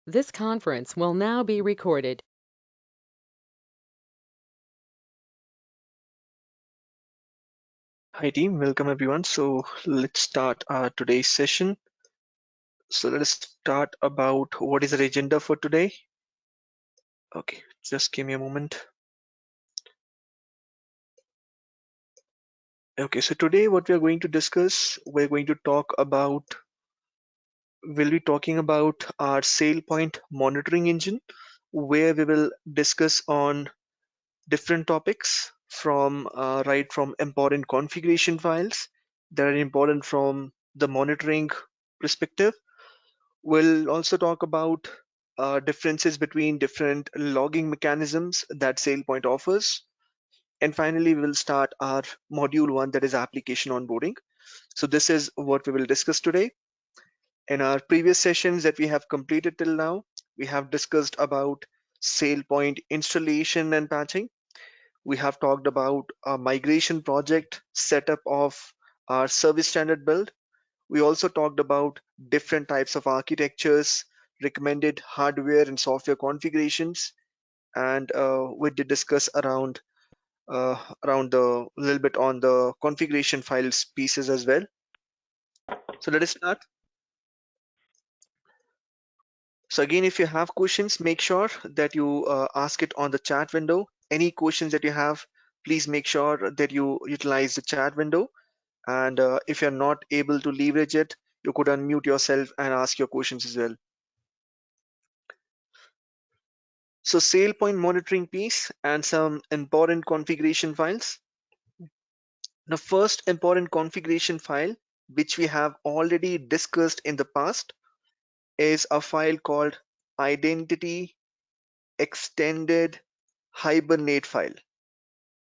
This conference will now be recorded. Hi team, welcome everyone. So let's start our today's session. So let us start about what is our agenda for today. Okay, just give me a moment. Okay, so today what we are going to discuss, we'll be talking about our SailPoint monitoring engine, where we will discuss on different topics from right from important configuration files that are important from the monitoring perspective. We'll also talk about differences between different logging mechanisms that SailPoint offers. And finally, we'll start our module one, that is application onboarding. So this is what we will discuss today. In our previous sessions that we have completed till now, we have discussed about SailPoint installation and patching. We have talked about a migration project setup of our service standard build. We also talked about different types of architectures, recommended hardware and software configurations, and we did discuss around the little bit on the configuration files pieces as well. So let us start. So again, if you have questions, make sure that you ask it on the chat window. Any questions that you have, please make sure that you utilize the chat window. And if you're not able to leverage it, you could unmute yourself and ask your questions as well. So SailPoint monitoring piece and some important configuration files. The first important configuration file, which we have already discussed in the past, is a file called identity extended hibernate file.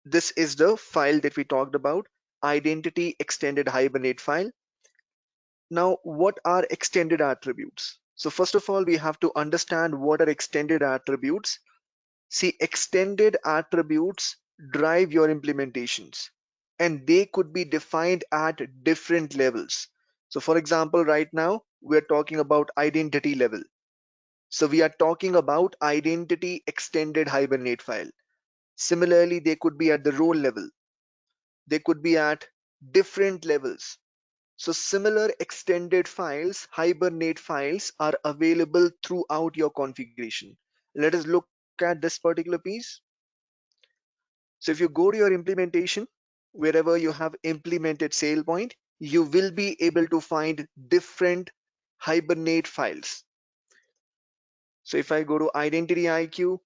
This is the file that we talked about, identity extended hibernate file. Now, what are extended attributes? So first of all, we have to understand what are extended attributes. See, extended attributes drive your implementations, and they could be defined at different levels. So for example, right now, we're talking about identity level. So we are talking about identity extended hibernate file. Similarly, they could be at the role level. They could be at different levels. So similar extended files, hibernate files, are available throughout your configuration. Let us look at this particular piece. So if you go to your implementation, wherever you have implemented SailPoint, you will be able to find different hibernate files. So if I go to Identity IQ,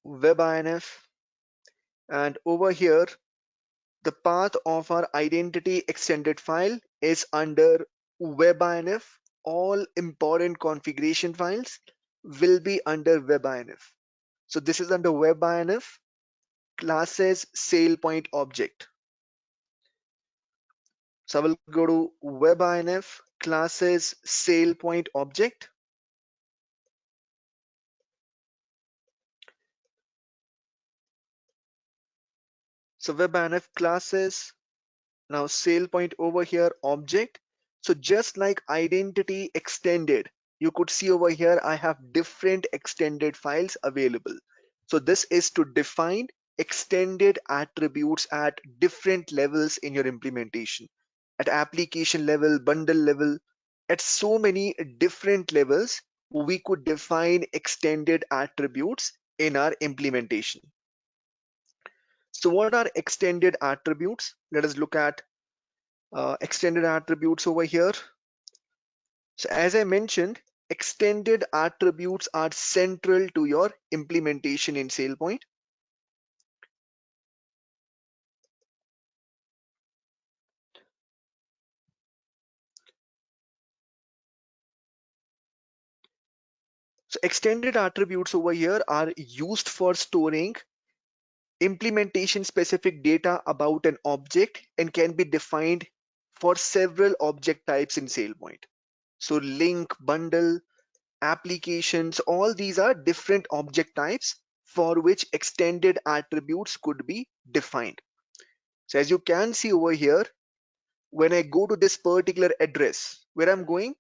WebINF, and over here, the path of our identity extended file is under WebINF. All important configuration files will be under WebINF. So this is under WebINF classes SailPoint object. So I will go to WebINF classes SailPoint object. So WebINF classes, now SailPoint over here object. So just like identity extended, you could see over here I have different extended files available. So this is to define extended attributes at different levels in your implementation, at application level, bundle level, at so many different levels. We could define extended attributes in our implementation. So what are extended attributes? Let us look at extended attributes over here. So as I mentioned, extended attributes are central to your implementation in SailPoint. So extended attributes over here are used for storing implementation specific data about an object and can be defined for several object types in SailPoint. So link, bundle, applications, all these are different object types for which extended attributes could be defined. So as you can see over here, when I go to this particular address, where I'm going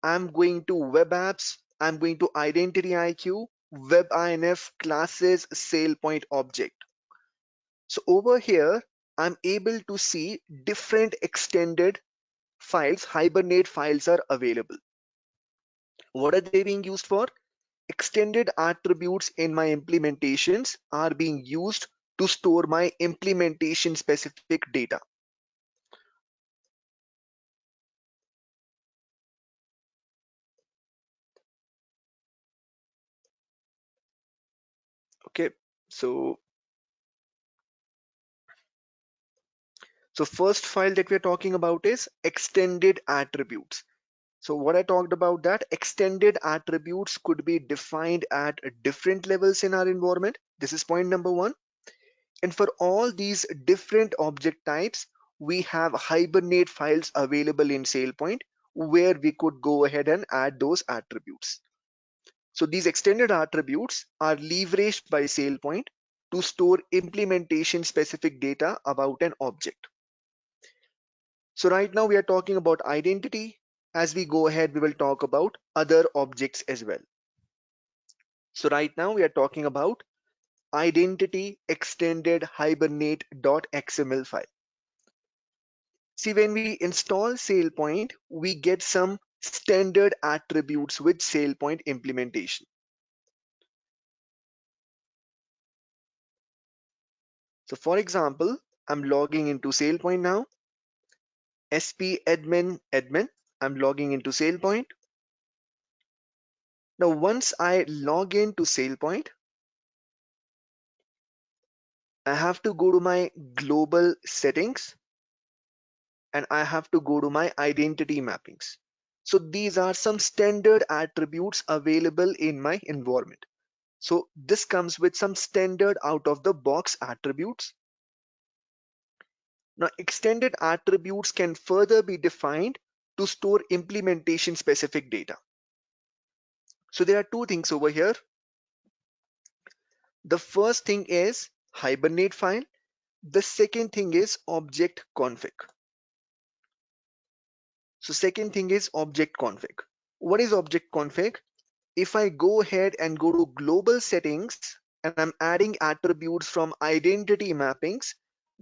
to web apps I'm going to identity IQ, WebINF, classes, SailPoint object. So over here, I'm able to see different extended files, Hibernate files are available. What are they being used for? Extended attributes in my implementations are being used to store my implementation specific data. Okay, so first file that we're talking about is extended attributes. So what I talked about, that extended attributes could be defined at different levels in our environment. This is point number one. And for all these different object types, we have Hibernate files available in SailPoint where we could go ahead and add those attributes. So these extended attributes are leveraged by SailPoint to store implementation specific data about an object. So right now we are talking about identity. As we go ahead, we will talk about other objects as well. So right now we are talking about identity extended hibernate.xml file. See, when we install SailPoint, we get some standard attributes with SailPoint implementation. So for example, I'm logging into SailPoint now. SP admin, I'm logging into SailPoint. Now, once I log into SailPoint, I have to go to my global settings and I have to go to my identity mappings. So these are some standard attributes available in my environment. So this comes with some standard out of the box attributes. Now, extended attributes can further be defined to store implementation specific data. So there are two things over here. The first thing is Hibernate file. The second thing is object config. So second thing is object config. What is object config? If I go ahead and go to global settings and I'm adding attributes from identity mappings,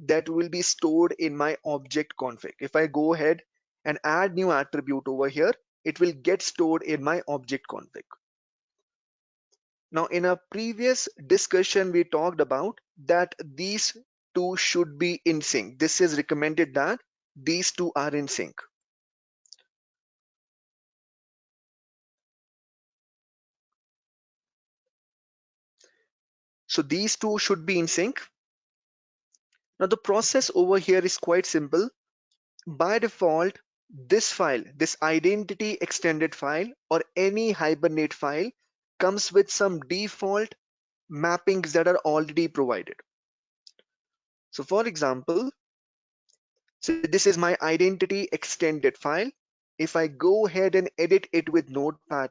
that will be stored in my object config. If I go ahead and add new attribute over here, it will get stored in my object config. Now, in a previous discussion, we talked about that these two should be in sync. This is recommended that these two are in sync. So these two should be in sync. Now the process over here is quite simple. By default, this file, this identity extended file or any Hibernate file comes with some default mappings that are already provided. So for example, so this is my identity extended file. If I go ahead and edit it with Notepad++,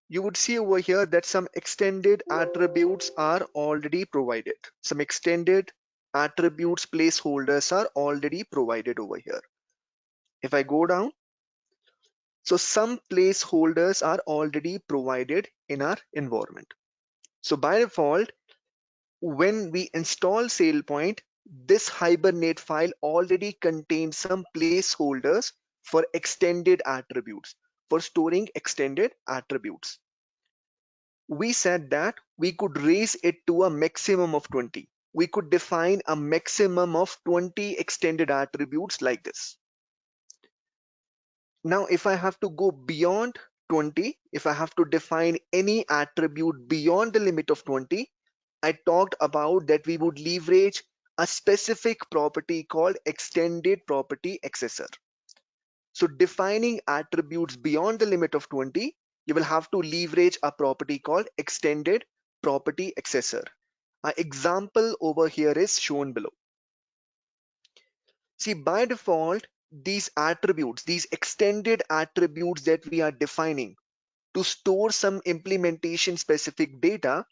you would see over here that some extended attributes are already provided. Some extended attributes placeholders are already provided over here. If I go down, so some placeholders are already provided in our environment. So by default, when we install SailPoint, this Hibernate file already contains some placeholders for extended attributes, for storing extended attributes. We said that we could raise it to a maximum of 20. We could define a maximum of 20 extended attributes like this. Now, if I have to go beyond 20, if I have to define any attribute beyond the limit of 20, I talked about that we would leverage a specific property called extended property accessor. So defining attributes beyond the limit of 20, you will have to leverage a property called extended property accessor. An example over here is shown below. See, by default, these attributes, these extended attributes that we are defining to store some implementation specific data.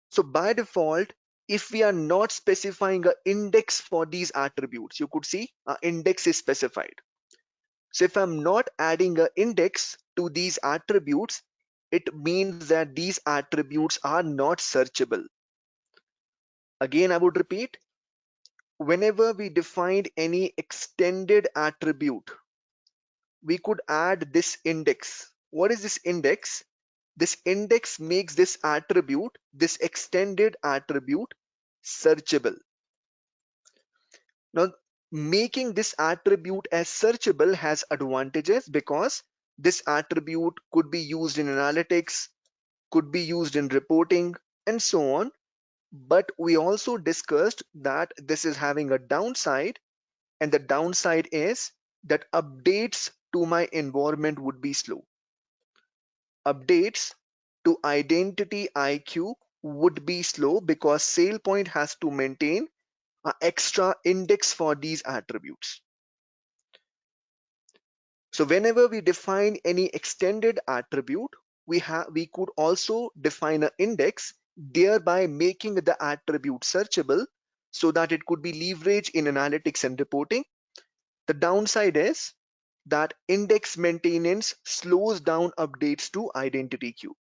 So by default, if we are not specifying an index for these attributes, you could see an index is specified. So if I'm not adding an index to these attributes, it means that these attributes are not searchable. Again, I would repeat, whenever we defined any extended attribute, we could add this index. What is this index? This index makes this attribute, this extended attribute, searchable. Now, making this attribute as searchable has advantages because this attribute could be used in analytics, could be used in reporting, and so on. But we also discussed that this is having a downside, and the downside is that updates to my environment would be slow. Updates to identity IQ would be slow because SailPoint has to maintain an extra index for these attributes. So whenever we define any extended attribute, we could also define an index, thereby making the attribute searchable so that it could be leveraged in analytics and reporting. The downside is that index maintenance slows down updates to identity cube.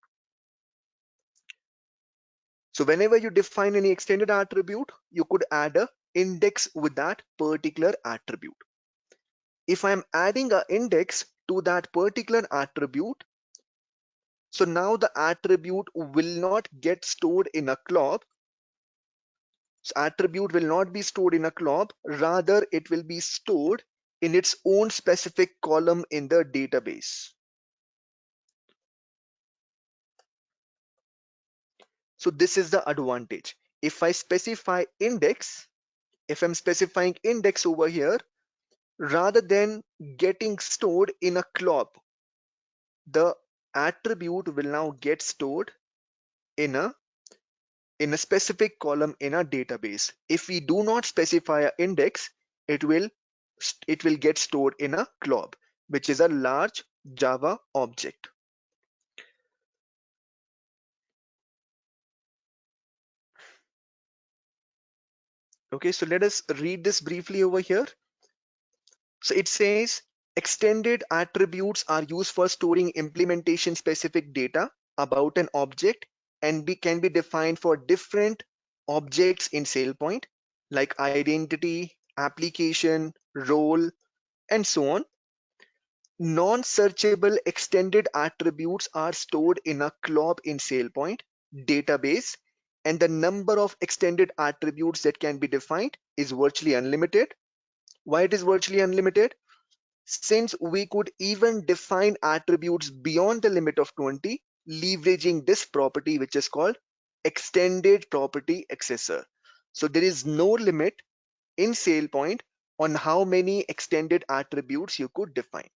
So whenever you define any extended attribute, you could add a index with that particular attribute. If I'm adding an index to that particular attribute, so now the attribute will not get stored in a club. So attribute will not be stored in a club, rather it will be stored in its own specific column in the database. So this is the advantage. If I specify index, if I'm specifying index over here, rather than getting stored in a club, the attribute will now get stored in a specific column in a database. If we do not specify an index, it will get stored in a glob, which is a large Java object. Okay, so let us read this briefly over here. So it says extended attributes are used for storing implementation specific data about an object and can be defined for different objects in SailPoint, like identity, application, role, and so on. Non-searchable extended attributes are stored in a club in SailPoint database, and the number of extended attributes that can be defined is virtually unlimited. Why it is virtually unlimited? Since we could even define attributes beyond the limit of 20, leveraging this property, which is called extended property accessor. So there is no limit in SailPoint on how many extended attributes you could define.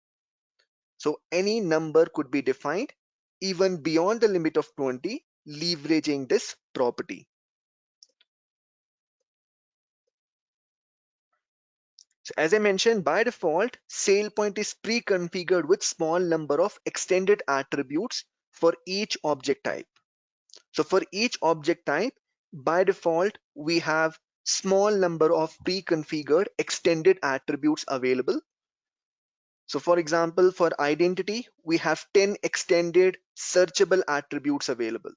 So any number could be defined even beyond the limit of 20, leveraging this property. So as I mentioned, by default, SailPoint is pre-configured with small number of extended attributes for each object type. So for each object type, by default, we have small number of pre-configured extended attributes available. So for example, for identity, we have 10 extended searchable attributes available.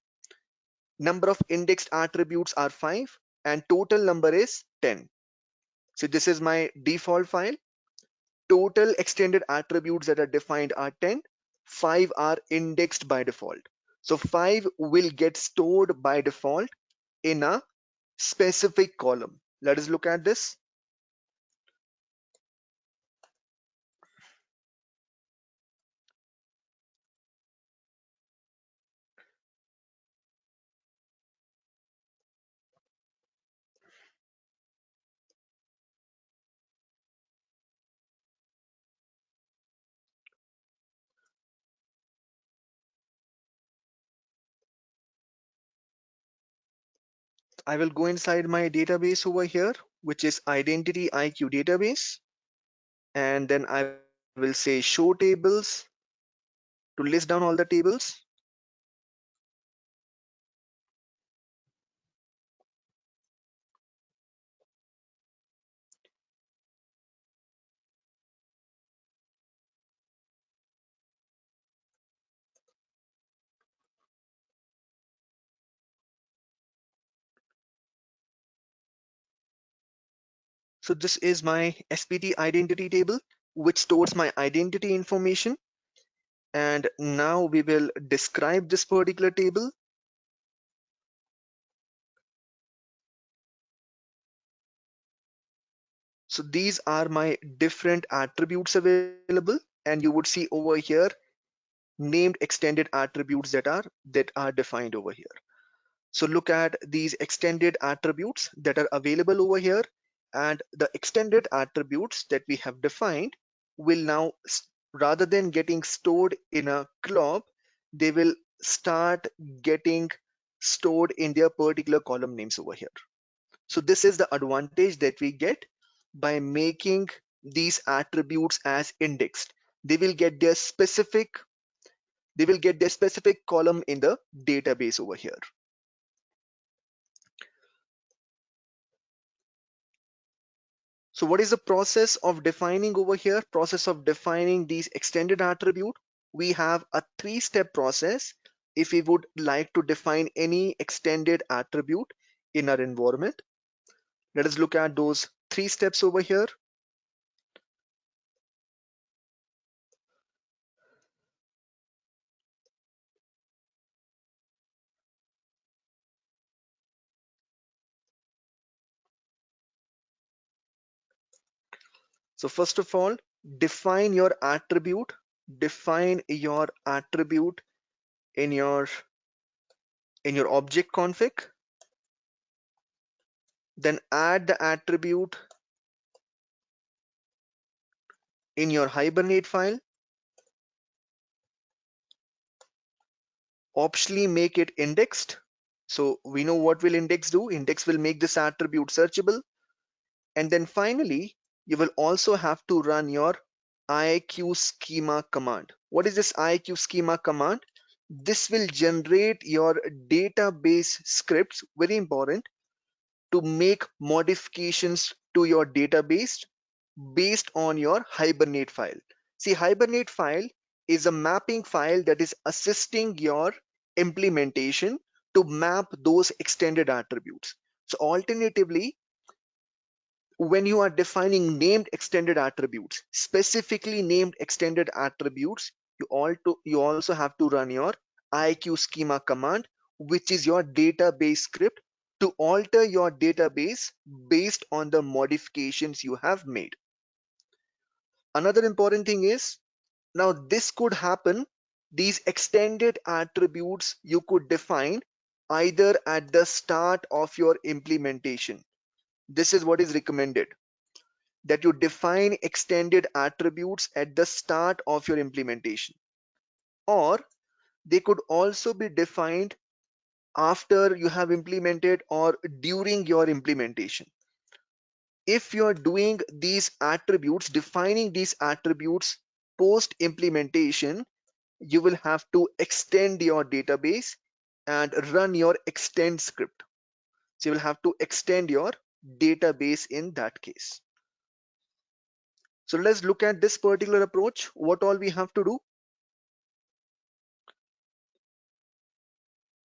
Number of indexed attributes are 5 and total number is 10. So this is my default file. Total extended attributes that are defined are 10. 5 are indexed by default. So 5 will get stored by default in a specific column. Let us look at this. I will go inside my database over here, which is Identity IQ database. And then I will say show tables to list down all the tables. So this is my SPT identity table, which stores my identity information. And now we will describe this particular table. So these are my different attributes available, and you would see over here named extended attributes that are defined over here. So look at these extended attributes that are available over here, and the extended attributes that we have defined will now, rather than getting stored in a club, they will start getting stored in their particular column names over here. So this is the advantage that we get by making these attributes as indexed. They will get their specific column in the database over here. So what is the process of defining over here? Process of defining these extended attribute. We have a 3-step process if we would like to define any extended attribute in our environment. Let us look at those 3 steps over here. So first of all, define your attribute. Define your attribute in your object config. Then add the attribute in your Hibernate file. Optionally make it indexed. So we know what will index do. Index will make this attribute searchable. And then finally, you will also have to run your IQ schema command. What is this IQ schema command? This will generate your database scripts, very important, to make modifications to your database based on your Hibernate file. See, Hibernate file is a mapping file that is assisting your implementation to map those extended attributes. So alternatively, when you are defining named extended attributes, specifically named extended attributes, you also have to run your IQ schema command, which is your database script to alter your database based on the modifications you have made. Another important thing is, now this could happen, these extended attributes you could define either at the start of your implementation. This is what is recommended, that you define extended attributes at the start of your implementation, or they could also be defined after you have implemented or during your implementation. If you're doing these attributes, defining these attributes post implementation, you will have to extend your database and run your extend script. So you will have to extend your database in that case. So let's look at this particular approach, what all we have to do.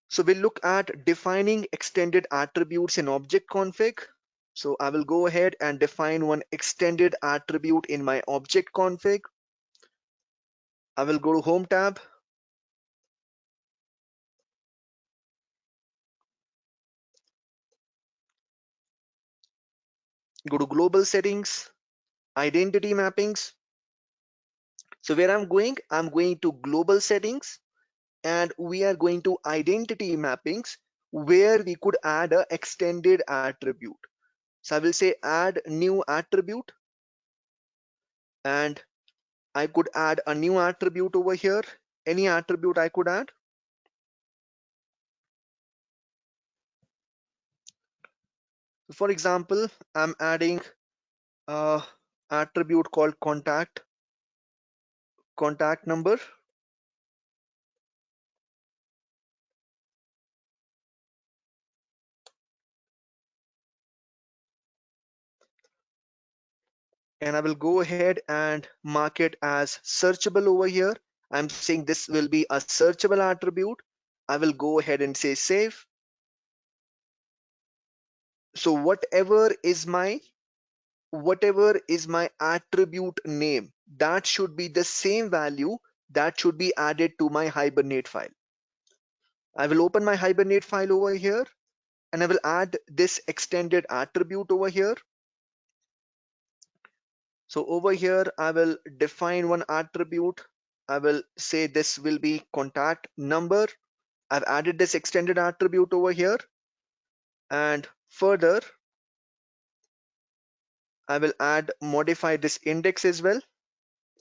So we'll look at defining extended attributes in object config. So I will go ahead and define one extended attribute in my object config. I will go to Home tab. Go to Global Settings, Identity Mappings. So where I'm going to Global Settings, and we are going to Identity Mappings, where we could add a extended attribute. So I will say add new attribute, and I could add a new attribute over here. Any attribute I could add. For example, I'm adding a attribute called contact number. And I will go ahead and mark it as searchable over here. I'm saying this will be a searchable attribute. I will go ahead and say save. So whatever is my whatever is my attribute name, that should be the same value that should be added to my Hibernate file. I will open my Hibernate file over here and I will add this extended attribute over here. So over here, I will define one attribute. I will say this will be contact number. I've added this extended attribute over here. And further, I will modify this index as well.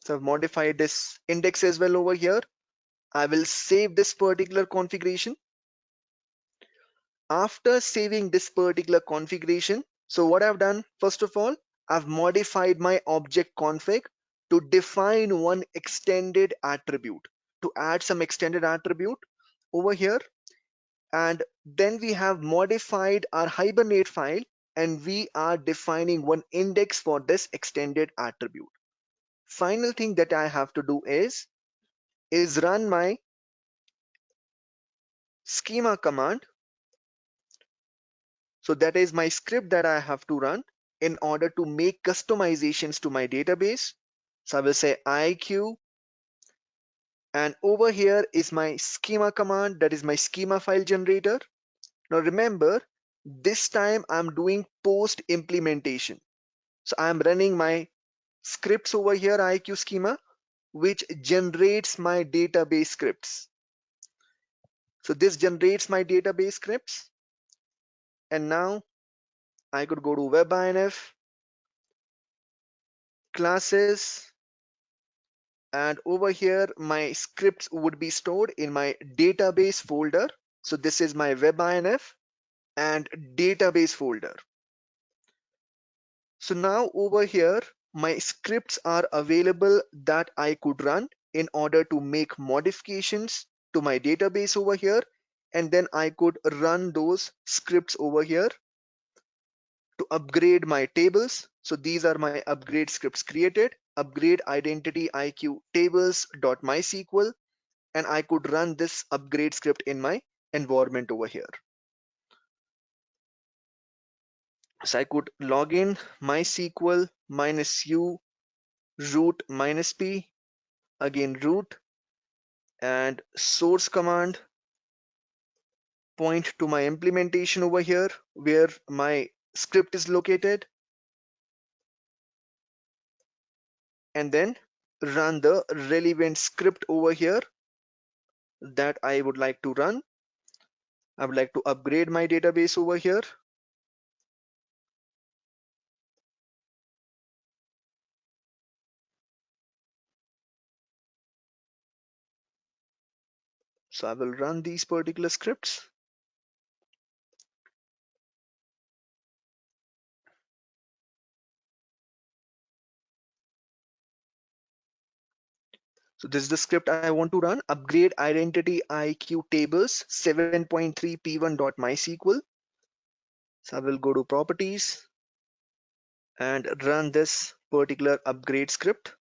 So I've modified this index as well over here. I will save this particular configuration. After saving this particular configuration, so what I've done, first of all, I've modified my object config to define one extended attribute, to add some extended attribute over here. And then we have modified our Hibernate file and we are defining one index for this extended attribute. Final thing that I have to do is run my schema command. So that is my script that I have to run in order to make customizations to my database. So I will say IQ, and over here is my schema command, that is my schema file generator. Now remember, this time I'm doing post implementation. So I'm running my scripts over here, IQ schema, which generates my database scripts. So this generates my database scripts. And now I could go to webinf, classes, and over here my scripts would be stored in my database folder. So this is my webinf and database folder. So now over here my scripts are available that I could run in order to make modifications to my database over here, and then I could run those scripts over here to upgrade my tables. So these are my upgrade scripts created: upgrade identity IQ tables.mysql, and I could run this upgrade script in my environment over here. So I could log in MySQL -u root -p, again root, and source command point to my implementation over here where my script is located, and then run the relevant script over here that I would like to run. I would like to upgrade my database over here. So I will run these particular scripts. So this is the script I want to run: upgrade identity IQ tables 7.3 p1.mysql. So I will go to properties and run this particular upgrade script.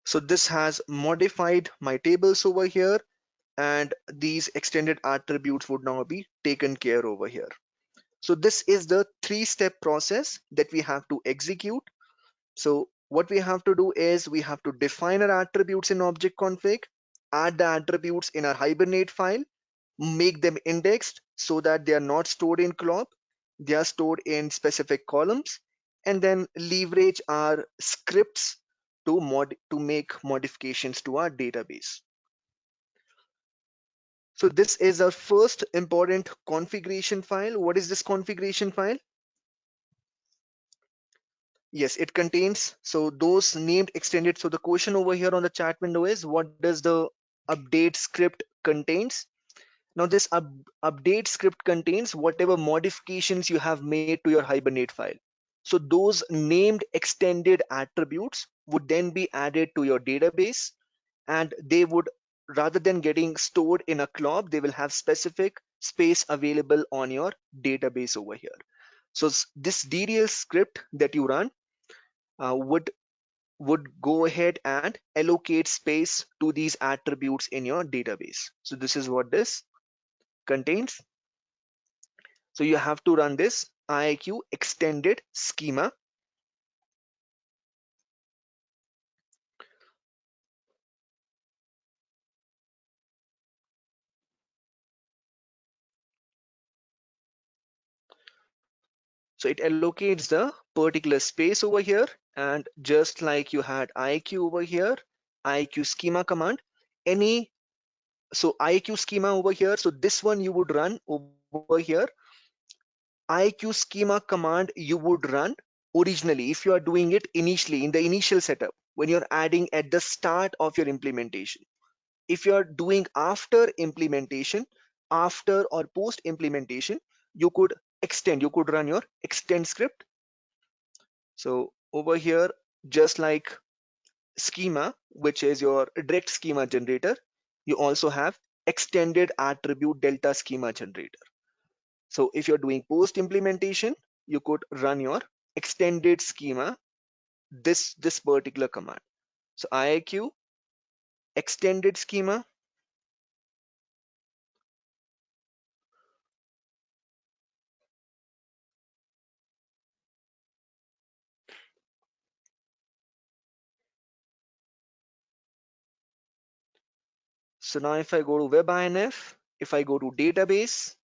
So this has modified my tables over here, and these extended attributes would now be taken care over here. So this is the three-step process that we have to execute. So what we have to do is we have to define our attributes in object config, add the attributes in our Hibernate file, make them indexed so that they are not stored in CLOB, they are stored in specific columns, and then leverage our scripts to make modifications to our database. So this is our first important configuration file. What is this configuration file? Yes, it contains, so those named extended. So the question over here on the chat window is, what does the update script contains? Now this update script contains whatever modifications you have made to your Hibernate file. So those named extended attributes would then be added to your database, and they would, rather than getting stored in a CLOB, they will have specific space available on your database over here. So this DDL script that you run would go ahead and allocate space to these attributes in your database. So this is what this contains. So you have to run this IIQ extended schema. So it allocates the particular space over here, and just like you had IIQ over here, IIQ schema command, any so IIQ schema over here, so this one you would run over here. IIQ schema command you would run originally if you are doing it initially in the initial setup when you're adding at the start of your implementation. If you are doing after implementation, after or post implementation, you could you could run your extend script. So over here, just like schema, which is your direct schema generator, you also have extended attribute delta schema generator. So if you're doing post implementation, you could run your extended schema, this particular command. So IIQ extended schema. So now if I go to WebINF, if I go to database,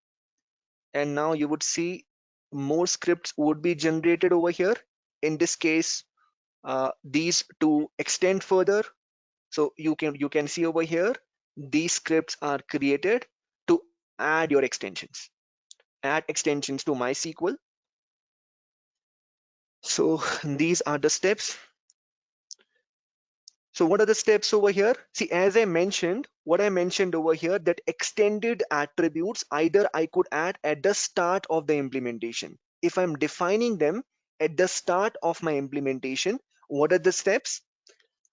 and now you would see more scripts would be generated over here. In this case, these to extend further. So you can see over here, these scripts are created to add your extensions. Add extensions to MySQL. So these are the steps. So what are the steps over here? See, as I mentioned, what I mentioned over here, that extended attributes, either I could add at the start of the implementation. If I'm defining them at the start of my implementation, what are the steps?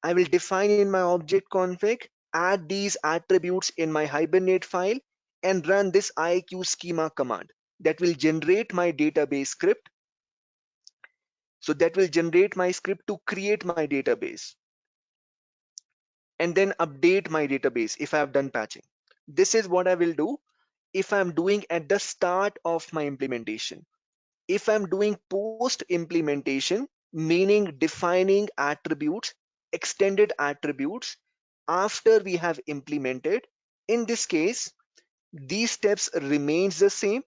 I will define in my object config, add these attributes in my Hibernate file, and run this IQ schema command that will generate my database script. So that will generate my script to create my database and then update my database if I have done patching. This is what I will do if I'm doing at the start of my implementation. If I'm doing post implementation, meaning defining attributes, extended attributes after we have implemented, in this case, these steps remains the same.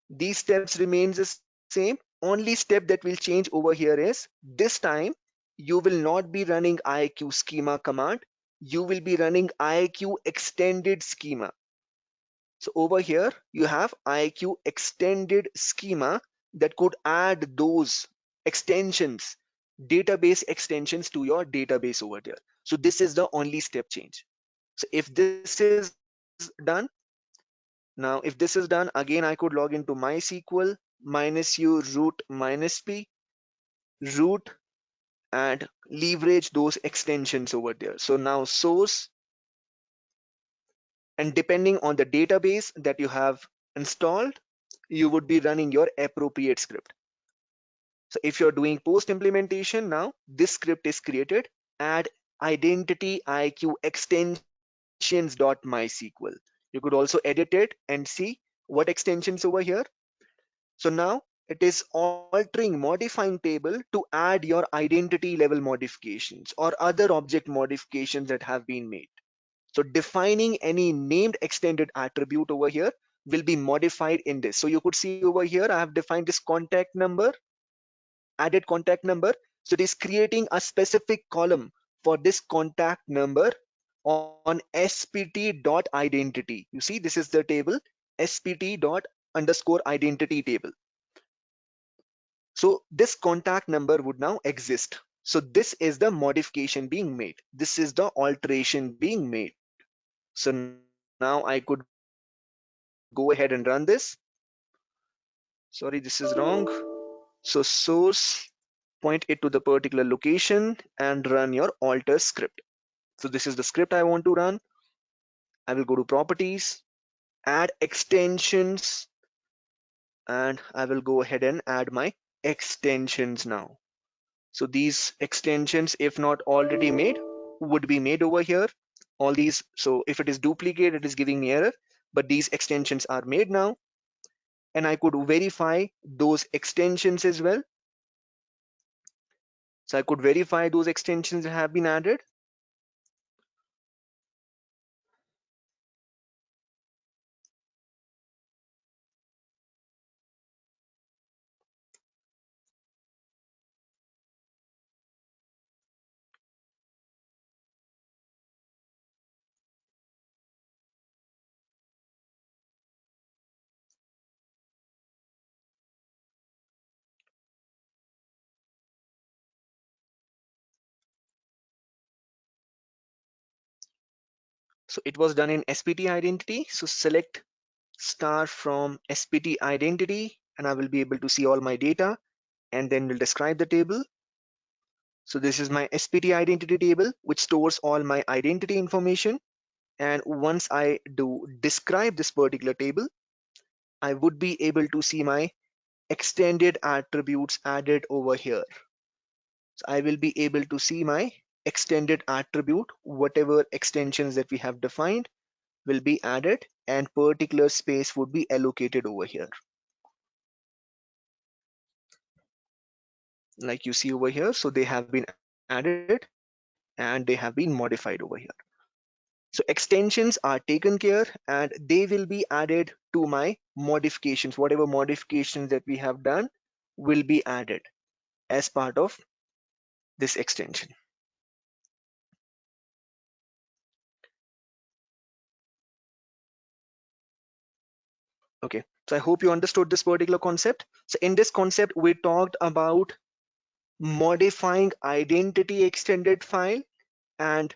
These steps remains the same. Only step that will change over here is this time you will not be running IQ schema command. You will be running IQ extended schema. So over here you have IQ extended schema that could add those extensions, database extensions to your database over there. So this is the only step change. So if this is done, now if this is done, again I could log into MySQL -u root -p root and leverage those extensions over there. So now source, and depending on the database that you have installed, you would be running your appropriate script. So if you're doing post implementation, now this script is created, add identity IQ extensions.mysql. You could also edit it and see what extensions over here. So now it is altering modifying table to add your identity level modifications or other object modifications that have been made. So defining any named extended attribute over here will be modified in this. So you could see over here, I have defined this contact number, added contact number. So it is creating a specific column for this contact number on spt.identity. You see, this is the table spt._identity table. So this contact number would now exist. So this is the modification being made. This is the alteration being made. So now I could go ahead and run this. Sorry, this is wrong. So source, point it to the particular location and run your alter script. So this is the script I want to run. I will go to properties, add extensions, and I will go ahead and add my extensions now. So these extensions, if not already made, would be made over here. All these, so if it is duplicate, it is giving me error. but these extensions are made now, and I could verify those extensions as well. So I could verify those extensions that have been added. So it was done in SPT identity. So select star from SPT identity, and I will be able to see all my data, and then we'll describe the table. So this is my SPT identity table, which stores all my identity information. And once I do describe this particular table, I would be able to see my extended attributes added over here. So I will be able to see my extended attribute, whatever extensions that we have defined will be added, and particular space would be allocated over here. Like you see over here, so they have been added and they have been modified over here. So extensions are taken care and they will be added to my modifications. Whatever modifications that we have done will be added as part of this extension. Okay, so I hope you understood this particular concept. So in this concept, we talked about modifying identity extended file and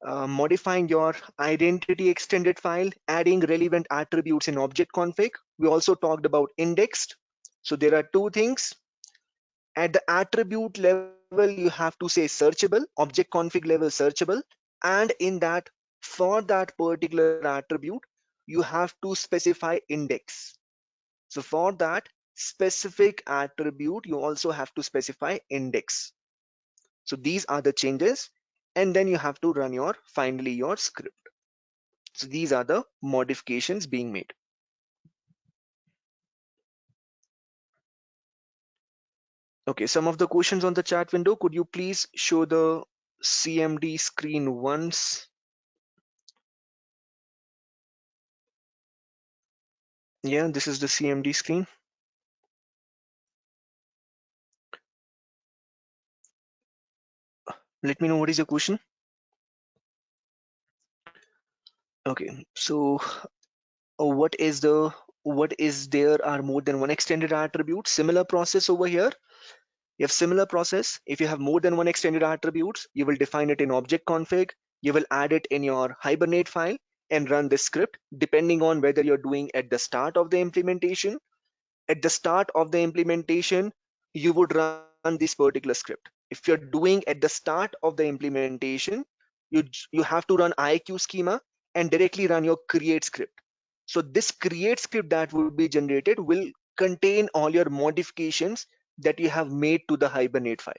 modifying your identity extended file, adding relevant attributes in object config. We also talked about indexed. So there are two things. At the attribute level, you have to say searchable, object config level searchable, and in that, for that particular attribute, you have to specify index. So for that specific attribute, you also have to specify index. So these are the changes, and then you have to run your finally your script. So these are the modifications being made. Okay, some of the questions on the chat window, could you please show the CMD screen once? Yeah, this is the CMD screen. Let me know what is your question. Okay, so what is there are more than one extended attribute? Similar process over here. You have similar process. If you have more than one extended attributes, you will define it in object config. You will add it in your Hibernate file and run this script depending on whether you're doing at the start of the implementation. At the start of the implementation, you would run this particular script. If you're doing at the start of the implementation, you have to run IQ schema and directly run your create script. So this create script that will be generated will contain all your modifications that you have made to the Hibernate file.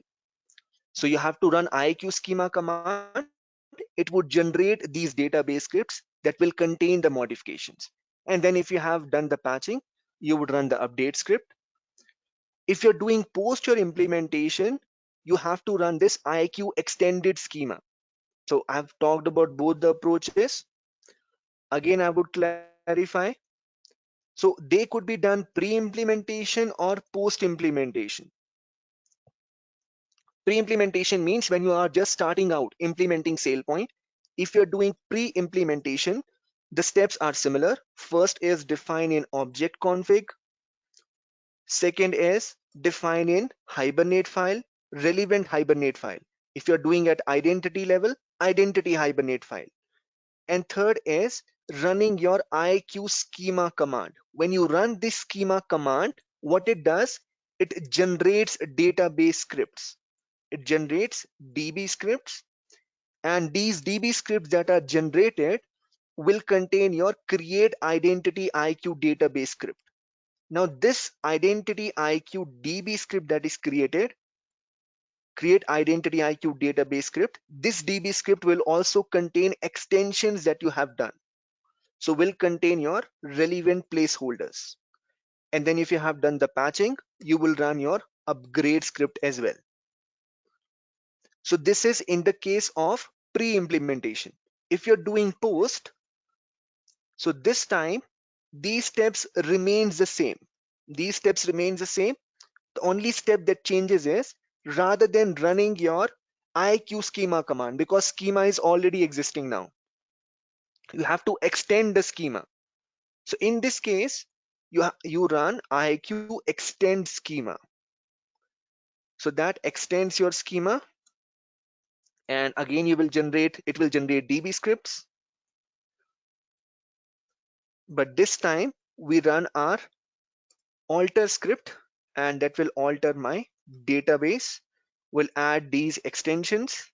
So you have to run IQ schema command. It would generate these database scripts that will contain the modifications. And then if you have done the patching, you would run the update script. If you're doing post your implementation, you have to run this IQ extended schema. So I've talked about both the approaches. Again, I would clarify. So they could be done pre-implementation or post-implementation. Pre-implementation means when you are just starting out implementing SailPoint. If you're doing pre-implementation, the steps are similar. First is define in object config. Second is define in Hibernate file, relevant Hibernate file. If you're doing at identity level, identity Hibernate file. And third is running your IQ schema command. When you run this schema command, what it does, it generates database scripts. It generates DB scripts, and these DB scripts that are generated will contain your create identity IQ database script. Now this identity IQ DB script that is created, create identity IQ database script, this DB script will also contain extensions that you have done. So will contain your relevant placeholders. And then if you have done the patching, you will run your upgrade script as well. So this is in the case of pre-implementation. If you're doing post, so this time these steps remains the same. These steps remains the same. The only step that changes is rather than running your IQ schema command, because schema is already existing now, you have to extend the schema. So in this case, you run IQ extend schema. So that extends your schema, and again it will generate DB scripts, but this time we run our alter script, and that will alter my database, will add these extensions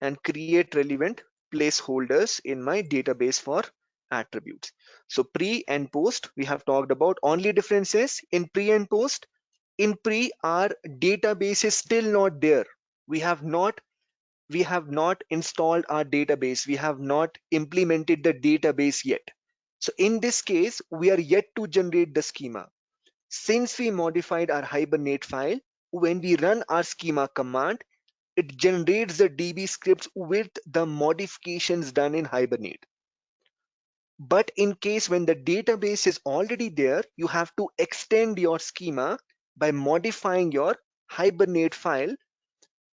and create relevant placeholders in my database for attributes. So pre and post we have talked about. Only differences in pre and post: in pre, our database is still not there. We have not installed our database. We have not implemented the database yet. So in this case, we are yet to generate the schema. Since we modified our Hibernate file, when we run our schema command, it generates the DB scripts with the modifications done in Hibernate. But in case when the database is already there, you have to extend your schema by modifying your Hibernate file.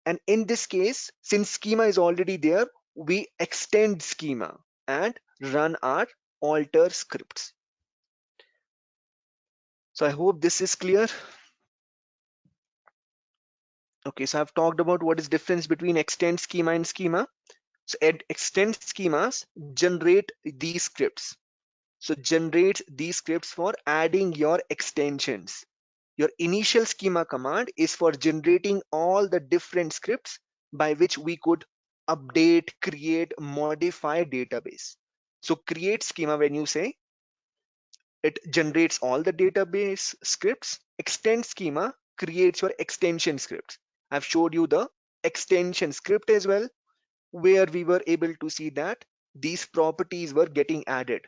And in this case, since schema is already there, we extend schema and run our alter scripts. So I hope this is clear. Okay, so I've talked about what is difference between extend schema and schema. So extend schemas generate these scripts. So generate these scripts for adding your extensions. Your initial schema command is for generating all the different scripts by which we could update, create, modify database. So create schema, when you say, it generates all the database scripts. Extend schema creates your extension scripts. I've showed you the extension script as well, where we were able to see that these properties were getting added.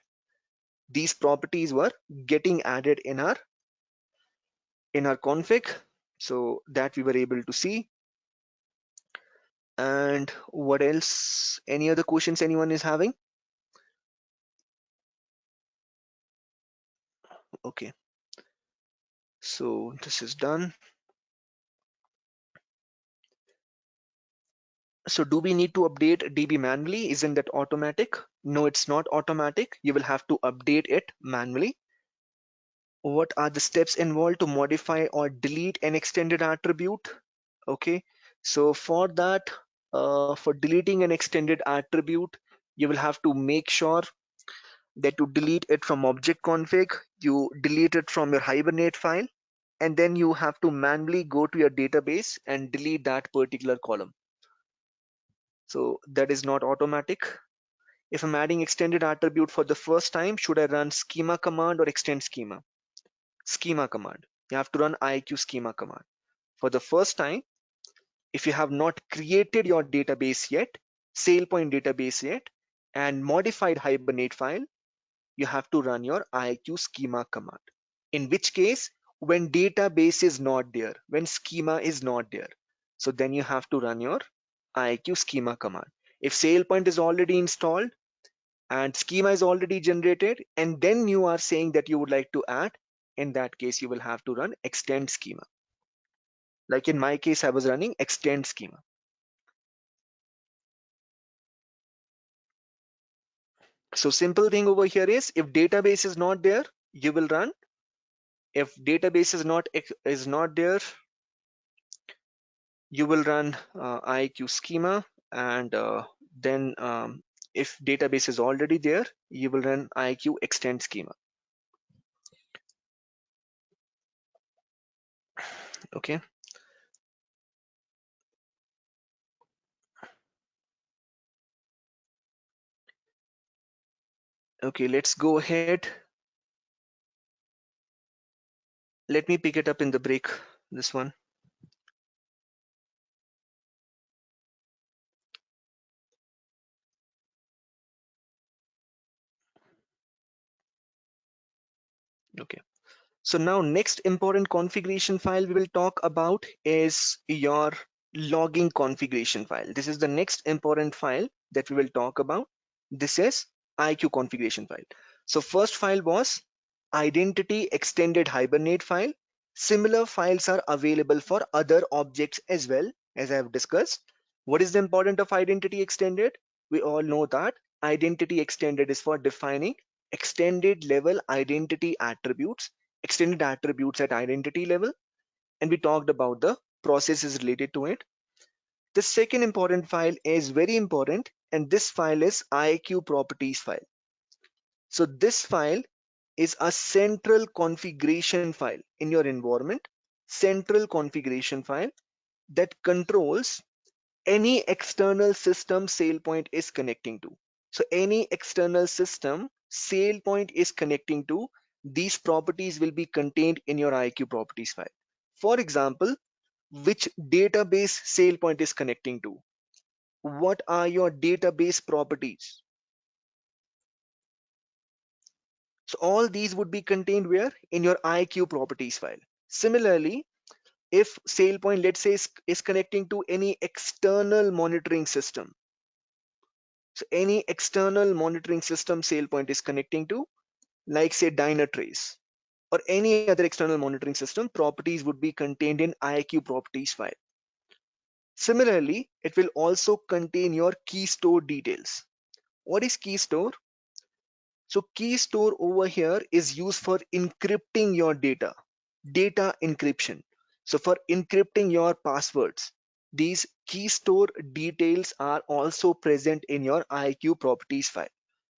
These properties were getting added in our config, so that we were able to see. And what else? Any other questions anyone is having? Okay, so this is done. So do we need to update DB manually? Isn't that automatic? No, it's not automatic. You will have to update it manually. What are the steps involved to modify or delete an extended attribute? Okay, so for that, for deleting an extended attribute, you will have to make sure that you delete it from object config, you delete it from your Hibernate file, and then you have to manually go to your database and delete that particular column. So that is not automatic. If I'm adding extended attribute for the first time, should I run schema command or extend schema? Schema command. You have to run IQ schema command. For the first time, if you have not created your database yet, SailPoint database yet, and modified Hibernate file, you have to run your IQ schema command. In which case, when database is not there, when schema is not there, so then you have to run your IQ schema command. If SailPoint is already installed and schema is already generated, and then you are saying that you would like to add, in that case, you will have to run extend schema. Like in my case, I was running extend schema. So simple thing over here is, if database is not there, you will run. If database is not there, you will run IQ schema, and then if database is already there, you will run IQ extend schema. Okay. Okay, let's go ahead. Let me pick it up in the break, this one. Okay. So now next important configuration file we will talk about is your logging configuration file. This is the next important file that we will talk about. This is IQ configuration file. So first file was identity extended hibernate file. Similar files are available for other objects as well, as I have discussed. What is the importance of identity extended? We all know that identity extended is for defining extended level identity attributes, extended attributes at identity level, and we talked about the processes related to it. The second important file is very important, and this file is IQ properties file. So this file is a central configuration file in your environment, central configuration file that controls any external system SailPoint is connecting to. So any external system SailPoint is connecting to, these properties will be contained in your IQ properties file. For example, which database SailPoint is connecting to? What are your database properties? So all these would be contained where? In your IQ properties file. Similarly, if SailPoint, let's say, is connecting to any external monitoring system, so any external monitoring system SailPoint is connecting to, like say Dynatrace or any other external monitoring system, properties would be contained in IQ properties file. Similarly, it will also contain your key store details. What is key store? So key store over here is used for encrypting your data encryption. So for encrypting your passwords, these key store details are also present in your IQ properties file.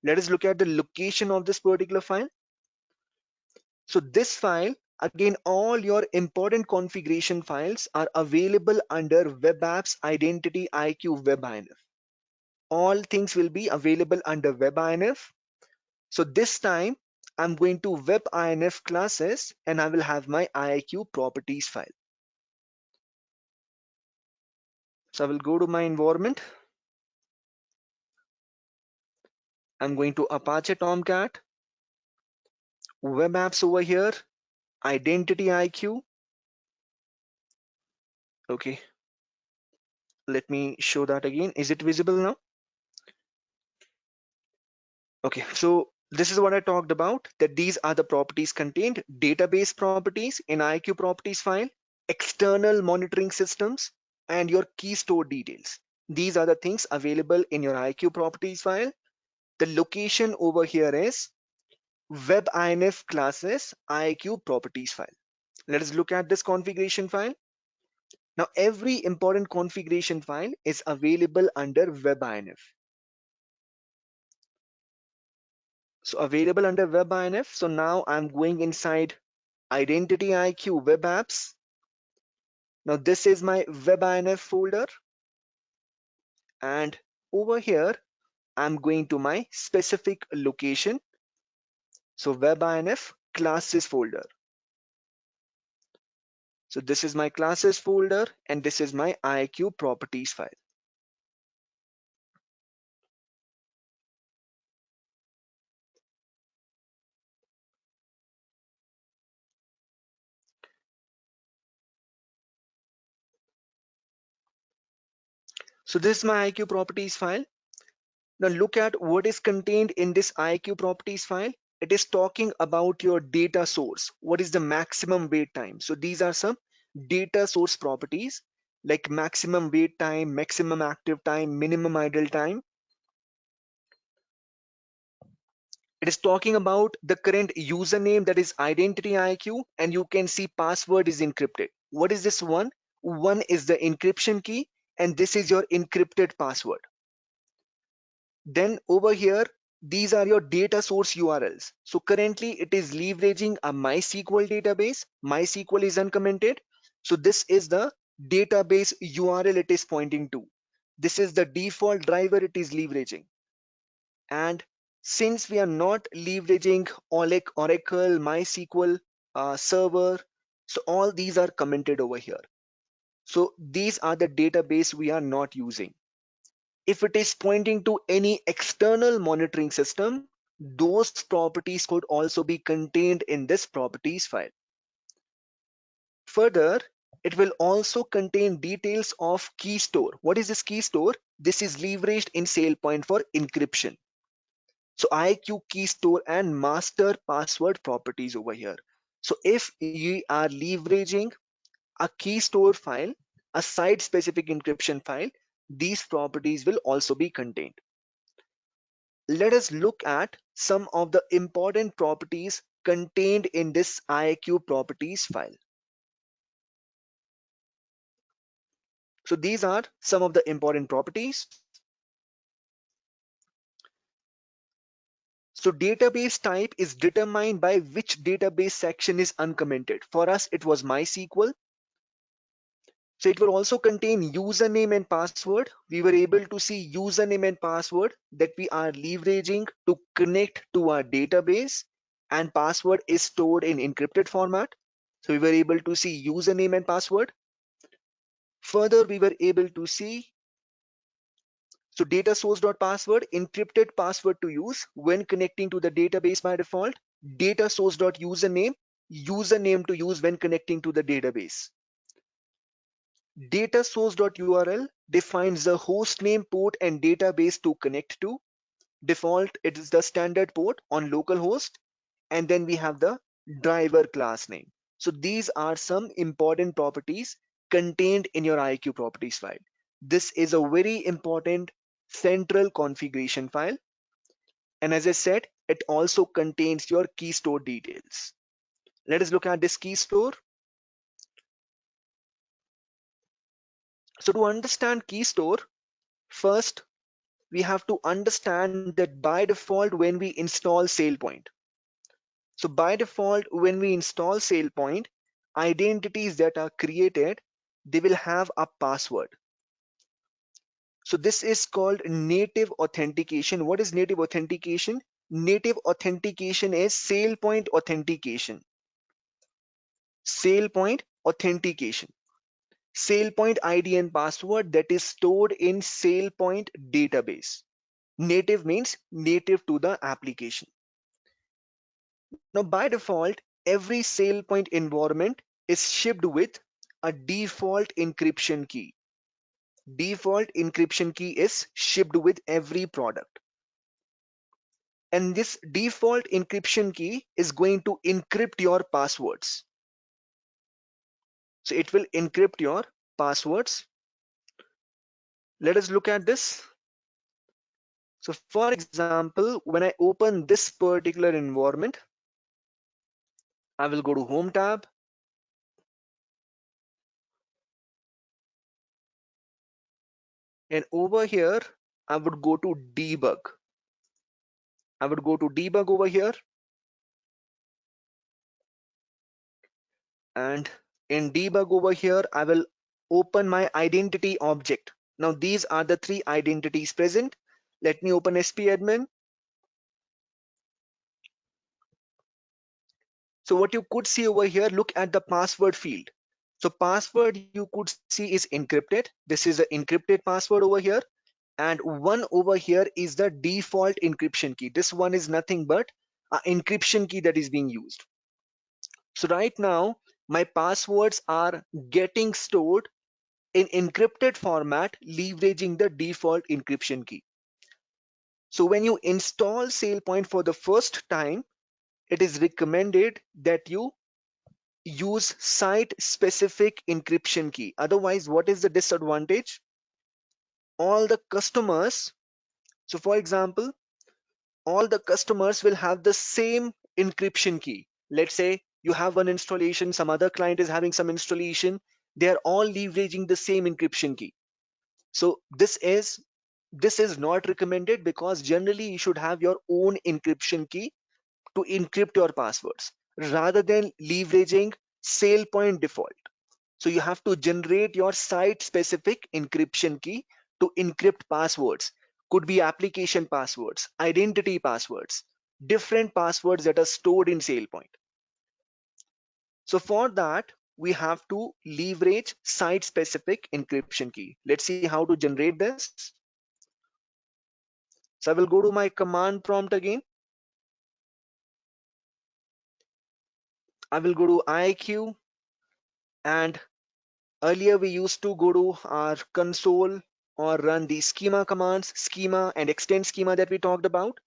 Let us look at the location of this particular file. So this file, again, all your important configuration files are available under Web Apps Identity IQ WebINF. All things will be available under WebINF. So this time I'm going to WebINF classes and I will have my IQ properties file. So I will go to my environment. I'm going to Apache Tomcat, Web Apps over here, Identity IQ. Okay, let me show that again. Is it visible now? Okay, so this is what I talked about, that these are the properties contained: database properties in IQ properties file, external monitoring systems, and your key store details. These are the things available in your IQ properties file. The location over here is WebINF classes IQ properties file. Let us look at this configuration file. Now, every important configuration file is available under WebINF. So available under WebINF. So now I'm going inside Identity IQ Web Apps. Now this is my WebINF folder, and over here I'm going to my specific location. So WebINF classes folder. So this is my classes folder and this is my IQ properties file. So this is my IQ properties file. Now look at what is contained in this IQ properties file. It is talking about your data source. What is the maximum wait time? So these are some data source properties like maximum wait time, maximum active time, minimum idle time. It is talking about the current username, that is Identity IQ, and you can see password is encrypted. What is this one? One is the encryption key, and this is your encrypted password. Then over here, these are your data source URLs. So currently it is leveraging a MySQL database. MySQL is uncommented. So this is the database URL it is pointing to. This is the default driver it is leveraging. And since we are not leveraging Oracle, MySQL server, so all these are commented over here. So these are the database we are not using. If it is pointing to any external monitoring system, those properties could also be contained in this properties file. Further, it will also contain details of key store. What is this key store? This is leveraged in SailPoint for encryption. So IQ key store and master password properties over here. So if you are leveraging a key store file, a site specific encryption file, these properties will also be contained. Let us look at some of the important properties contained in this IQ properties file. So these are some of the important properties. So database type is determined by which database section is uncommented. For us, it was MySQL. So it will also contain username and password. We were able to see username and password that we are leveraging to connect to our database, and password is stored in encrypted format. So we were able to see username and password. Further, we were able to see so data source.password, encrypted password to use when connecting to the database by default. Data source.username, username to use when connecting to the database. Data source.url defines the host name, port, and database to connect to. Default, it is the standard port on localhost. And then we have the driver class name. So these are some important properties contained in your IQ properties file. This is a very important central configuration file. And as I said, it also contains your key store details. Let us look at this key store. So to understand key store, first we have to understand that by default when we install SailPoint. So by default when we install SailPoint, identities that are created, they will have a password. So this is called native authentication. What is native authentication? Native authentication is SailPoint authentication. SailPoint authentication. SailPoint ID and password that is stored in SailPoint database. Native means native to the application. Now by default, every SailPoint environment is shipped with a default encryption key. Default encryption key is shipped with every product. And this default encryption key is going to encrypt your passwords. So it will encrypt your passwords. Let us look at this. So for example, when I open this particular environment, I will go to Home tab. And over here, I would go to debug. I would go to debug over here. And in debug over here, I will open my identity object. Now these are the three identities present. Let me open SPAdmin. So what you could see over here, look at the password field. So password you could see is encrypted. This is an encrypted password over here. And one over here is the default encryption key. This one is nothing but an encryption key that is being used. So right now, my passwords are getting stored in encrypted format, leveraging the default encryption key. So when you install SailPoint for the first time, it is recommended that you use site specific encryption key. Otherwise, what is the disadvantage? All the customers, so for example, all the customers will have the same encryption key. Let's say you have one installation, some other client is having some installation, they are all leveraging the same encryption key. So this is not recommended, because generally you should have your own encryption key to encrypt your passwords rather than leveraging SailPoint default. So you have to generate your site specific encryption key to encrypt passwords. Could be application passwords, identity passwords, different passwords that are stored in SailPoint. So for that, we have to leverage site specific encryption key. Let's see how to generate this. So I will go to my command prompt again. I will go to IAQ, and earlier we used to go to our console or run the schema commands, schema and extend schema that we talked about.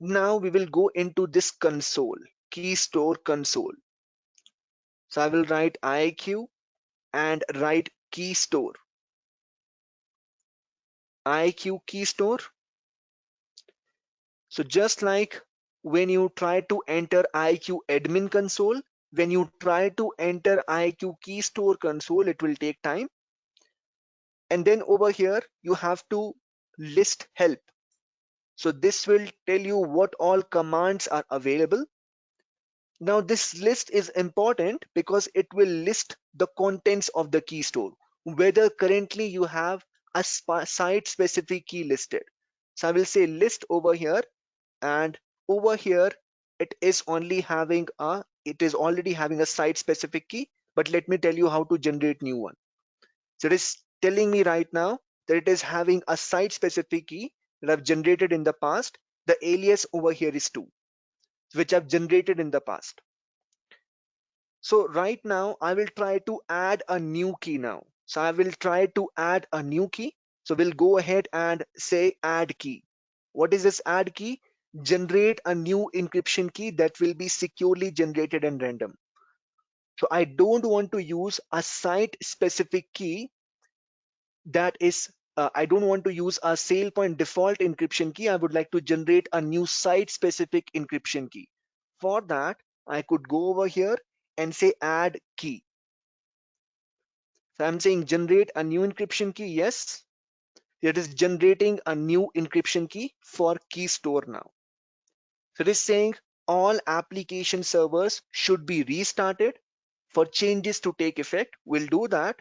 Now we will go into this console, key store console. So I will write IAQ and write key store, IAQ key store. So just like when you try to enter IAQ admin console, when you try to enter IAQ key store console, it will take time. And then over here, you have to list help. So this will tell you what all commands are available. Now this list is important because it will list the contents of the key store, whether currently you have a site specific key listed. So I will say list over here, and over here it is already having a site specific key, but let me tell you how to generate new one. So it is telling me right now that it is having a site specific key that I've generated in the past. The alias over here is 2, which I've generated in the past. So right now I will try to add a new key now. So I will try to add a new key. So we'll go ahead and say add key. What is this add key? Generate a new encryption key that will be securely generated and random. So I don't want to use a site specific key that is I don't want to use a SailPoint default encryption key. I would like to generate a new site specific encryption key. For that, I could go over here and say add key. So I'm saying generate a new encryption key. Yes, it is generating a new encryption key for key store now. So it is saying all application servers should be restarted for changes to take effect. We'll do that.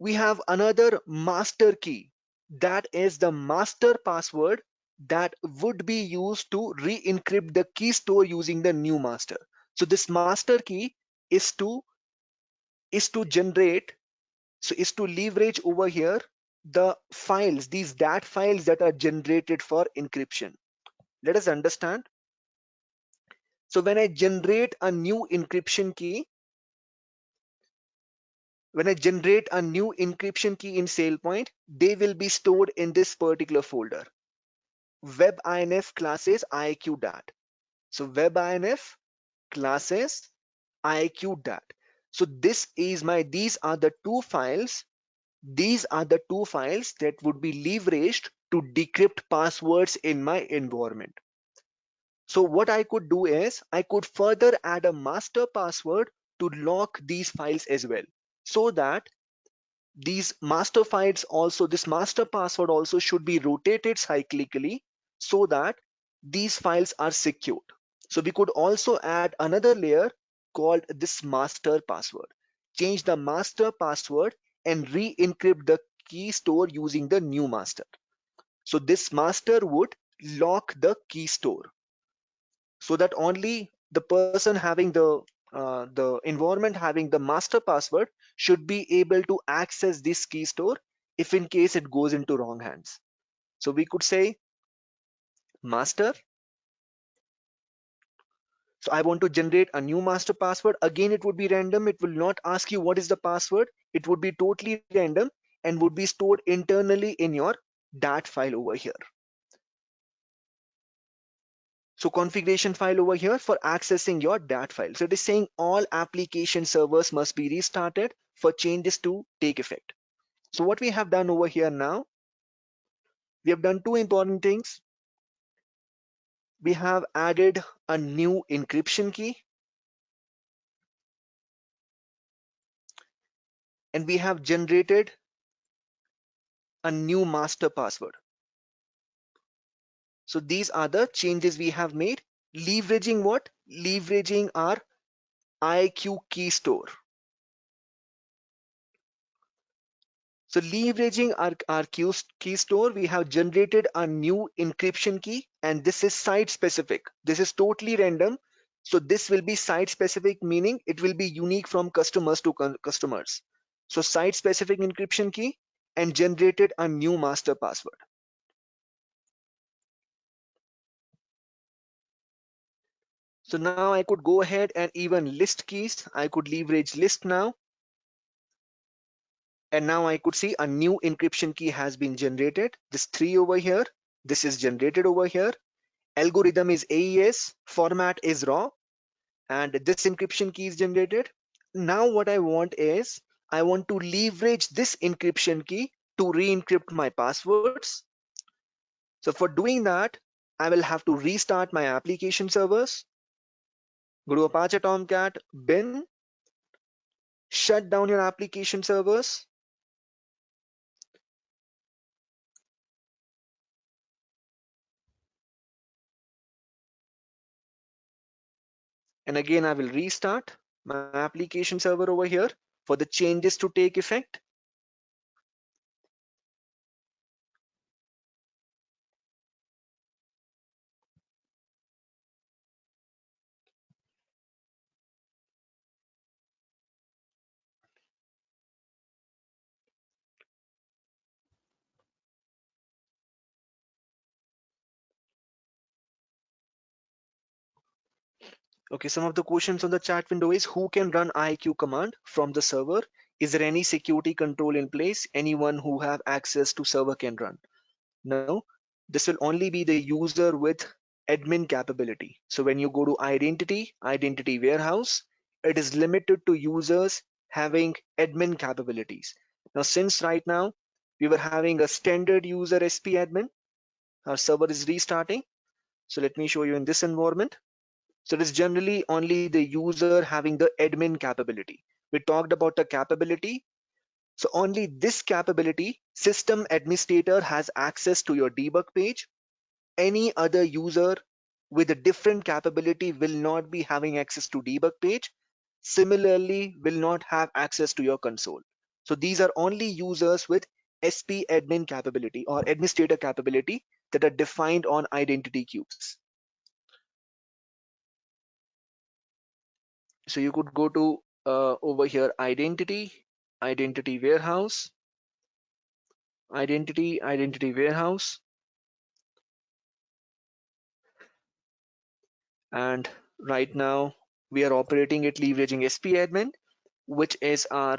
We have another master key, that is the master password that would be used to re-encrypt the key store using the new master. So this master key is to generate, so is to leverage over here the files, these DAT files that are generated for encryption. Let us understand. So when I generate a new encryption key, when I generate a new encryption key in SailPoint, they will be stored in this particular folder, WebINF classes IAQ DAT. So WebINF classes IAQ DAT. So these are the two files. These are the two files that would be leveraged to decrypt passwords in my environment. So what I could do is I could further add a master password to lock these files as well, so that these master files also, this master password also should be rotated cyclically so that these files are secured. So we could also add another layer called this master password. Change the master password and re-encrypt the key store using the new master. So this master would lock the key store so that only the person having the environment having the master password should be able to access this key store if in case it goes into wrong hands. So we could say master. So I want to generate a new master password. Again, it would be random. It will not ask you what is the password. It would be totally random and would be stored internally in your DAT file over here. So configuration file over here for accessing your DAT file. So it is saying all application servers must be restarted for changes to take effect. So what we have done over here now, we have done two important things. We have added a new encryption key, and we have generated a new master password. So these are the changes we have made, leveraging what? Leveraging our IAQ key store. So leveraging our key store, we have generated a new encryption key, and this is site specific. This is totally random. So this will be site specific, meaning it will be unique from customers to customers. So site specific encryption key and generated a new master password. So now I could go ahead and even list keys. I could leverage list now. And now I could see a new encryption key has been generated. This 3 over here, this is generated over here. Algorithm is AES, format is raw, and this encryption key is generated. Now what I want is, I want to leverage this encryption key to re-encrypt my passwords. So for doing that, I will have to restart my application servers, go to Apache Tomcat, bin, shut down your application servers, and again I will restart my application server over here for the changes to take effect. Okay, some of the questions on the chat window is, who can run IQ command from the server? Is there any security control in place? Anyone who have access to server can run? No, this will only be the user with admin capability. So when you go to identity warehouse, it is limited to users having admin capabilities. Now, since right now we were having a standard user SP admin, our server is restarting. So let me show you in this environment. So it is generally only the user having the admin capability. We talked about the capability. So only this capability, system administrator has access to your debug page. Any other user with a different capability will not be having access to debug page. Similarly, will not have access to your console. So these are only users with SP admin capability or administrator capability that are defined on identity queues. So you could go to over here, identity warehouse, identity warehouse, and right now we are operating it leveraging SP admin, which is our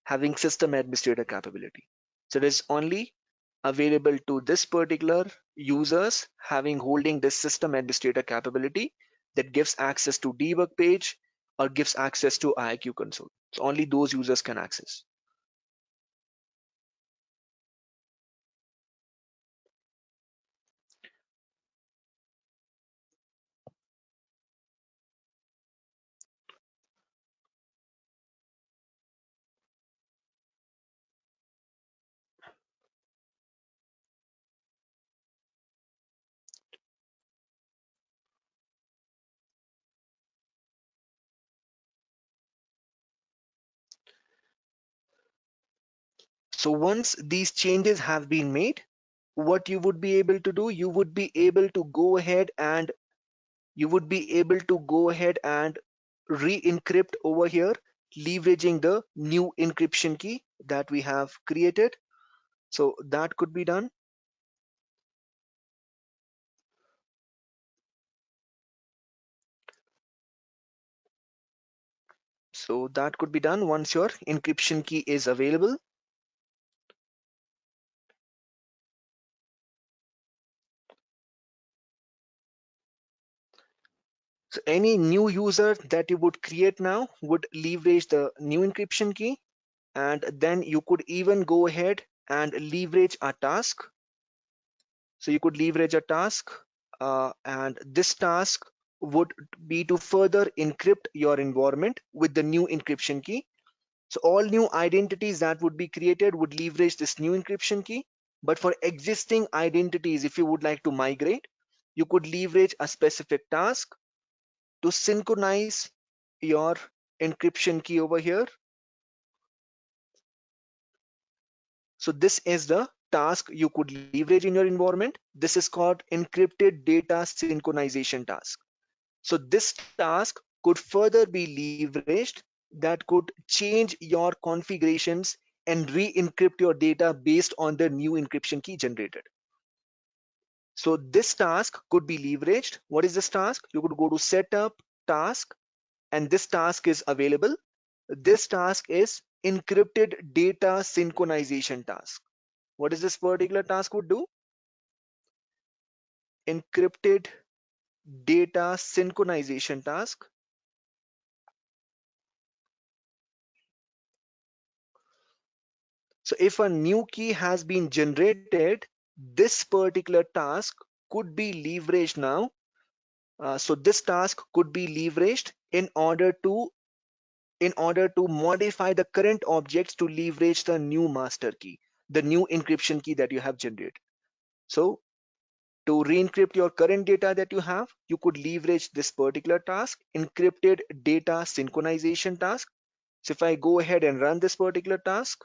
having system administrator capability. So it is only available to this particular users having holding this system administrator capability that gives access to debug page or gives access to IQ console. So only those users can access. So once these changes have been made, what you would be able to do, you would be able to go ahead and re-encrypt over here, leveraging the new encryption key that we have created. So that could be done. So that could be done once your encryption key is available. So any new user that you would create now would leverage the new encryption key, and then you could even go ahead and leverage a task. So you could leverage a task, and this task would be to further encrypt your environment with the new encryption key. So all new identities that would be created would leverage this new encryption key. But for existing identities, if you would like to migrate, you could leverage a specific task to synchronize your encryption key over here. So this is the task you could leverage in your environment. This is called encrypted data synchronization task. So this task could further be leveraged, that could change your configurations and re-encrypt your data based on the new encryption key generated. So this task could be leveraged. What is this task? You could go to setup task, and this task is available. This task is encrypted data synchronization task. What is this particular task would do? Encrypted data synchronization task. So if a new key has been generated, this particular task could be leveraged now. So this task could be leveraged in order to modify the current objects to leverage the new master key, the new encryption key that you have generated. So to re-encrypt your current data that you have, you could leverage this particular task, encrypted data synchronization task. So if I go ahead and run this particular task,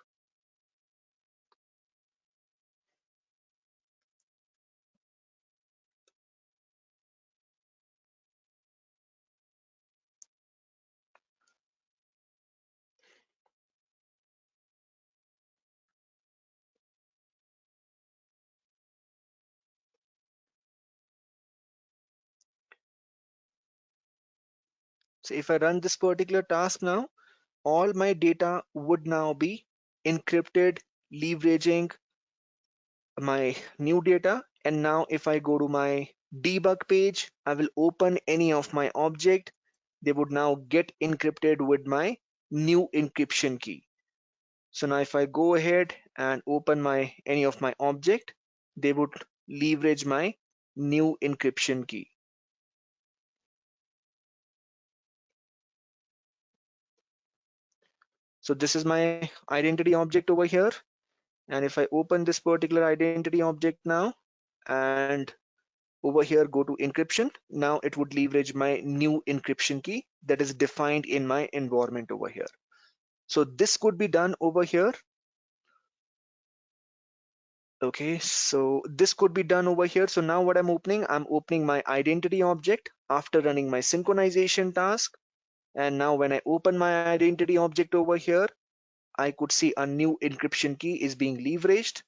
so if I run this particular task now, all my data would now be encrypted, leveraging my new data. And now if I go to my debug page, I will open any of my object. They would now get encrypted with my new encryption key. So now if I go ahead and open any of my object, they would leverage my new encryption key. So this is my identity object over here. And if I open this particular identity object now, and over here go to encryption, now it would leverage my new encryption key that is defined in my environment over here. So this could be done over here. Okay, so this could be done over here. So now what I'm opening my identity object after running my synchronization task. And now when I open my identity object over here, I could see a new encryption key is being leveraged.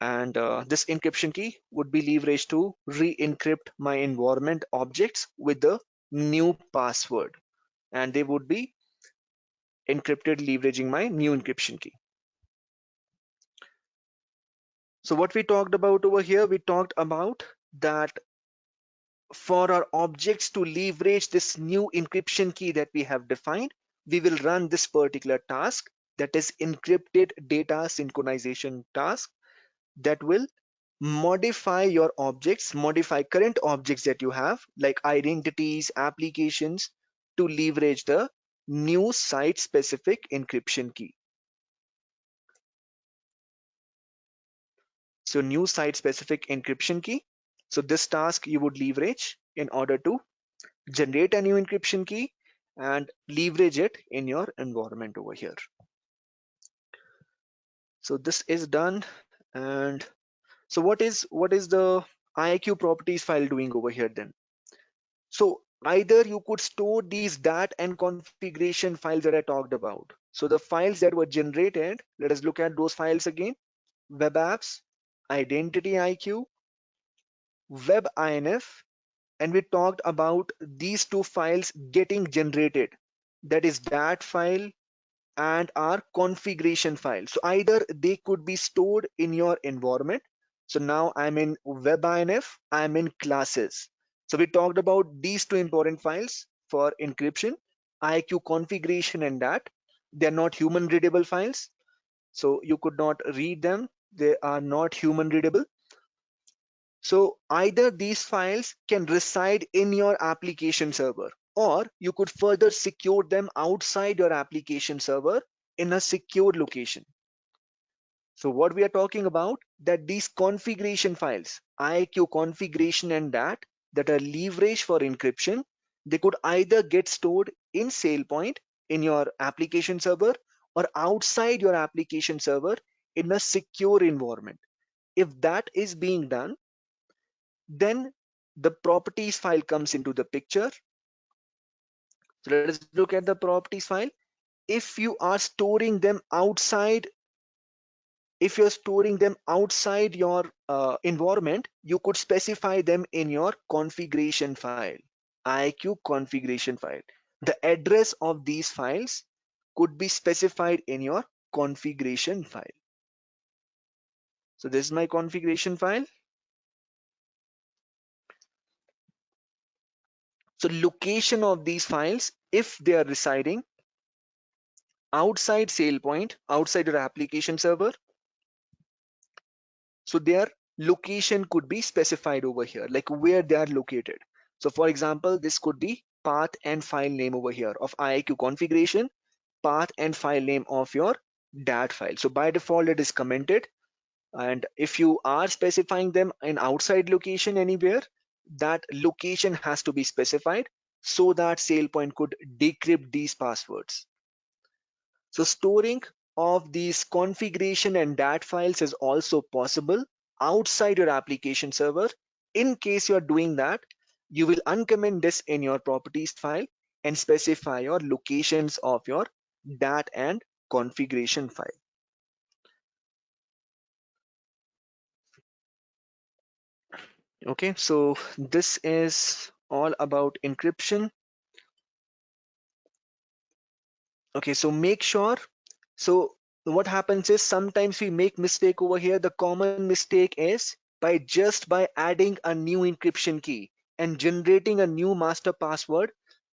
And this encryption key would be leveraged to re-encrypt my environment objects with the new password. And they would be encrypted leveraging my new encryption key. So what we talked about over here, we talked about that for our objects to leverage this new encryption key that we have defined, we will run this particular task, that is encrypted data synchronization task, that will modify your objects, modify current objects that you have, like identities, applications, to leverage the new site specific encryption key. So new site specific encryption key. So this task you would leverage in order to generate a new encryption key and leverage it in your environment over here. So this is done. And so what is the IAQ properties file doing over here then? So either you could store these DAT and configuration files that I talked about. So the files that were generated, let us look at those files again. Web apps, identity IQ, WebINF, and we talked about these two files getting generated. That is that file and our configuration file. So either they could be stored in your environment. So now I'm in WebINF, I'm in classes. So we talked about these two important files for encryption, IQ configuration and that. They're not human readable files. So you could not read them. They are not human readable. So either these files can reside in your application server, or you could further secure them outside your application server in a secured location. So what we are talking about, that these configuration files, IAQ configuration and that are leveraged for encryption, they could either get stored in SailPoint in your application server or outside your application server in a secure environment. If that is being done, then the properties file comes into the picture. So let us look at the properties file. If you are storing them outside If you're storing them outside your environment, you could specify them in your configuration file, IAQ configuration file. The address of these files could be specified in your configuration file. So this is my configuration file. So location of these files, if they are residing outside SailPoint, outside your application server, so their location could be specified over here, like where they are located. So for example, this could be path and file name over here of IAQ configuration, path and file name of your dat file. So by default, it is commented. And if you are specifying them in outside location anywhere, that location has to be specified so that SailPoint could decrypt these passwords. So storing of these configuration and dat files is also possible outside your application server. In case you're doing that, you will uncomment this in your properties file and specify your locations of your dat and configuration file. Okay, so this is all about encryption. Okay, so make sure. So what happens is sometimes we make mistake over here. The common mistake is by adding a new encryption key and generating a new master password,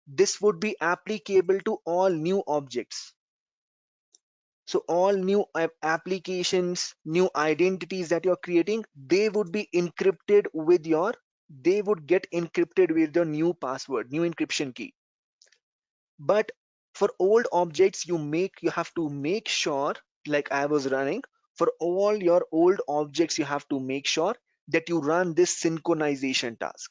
this would be applicable to all new objects. So all new applications, new identities that you're creating, they would be encrypted with your, they would get encrypted with your new password, new encryption key. But for old objects, you have to make sure, like I was running, for all your old objects, you have to make sure that you run this synchronization task.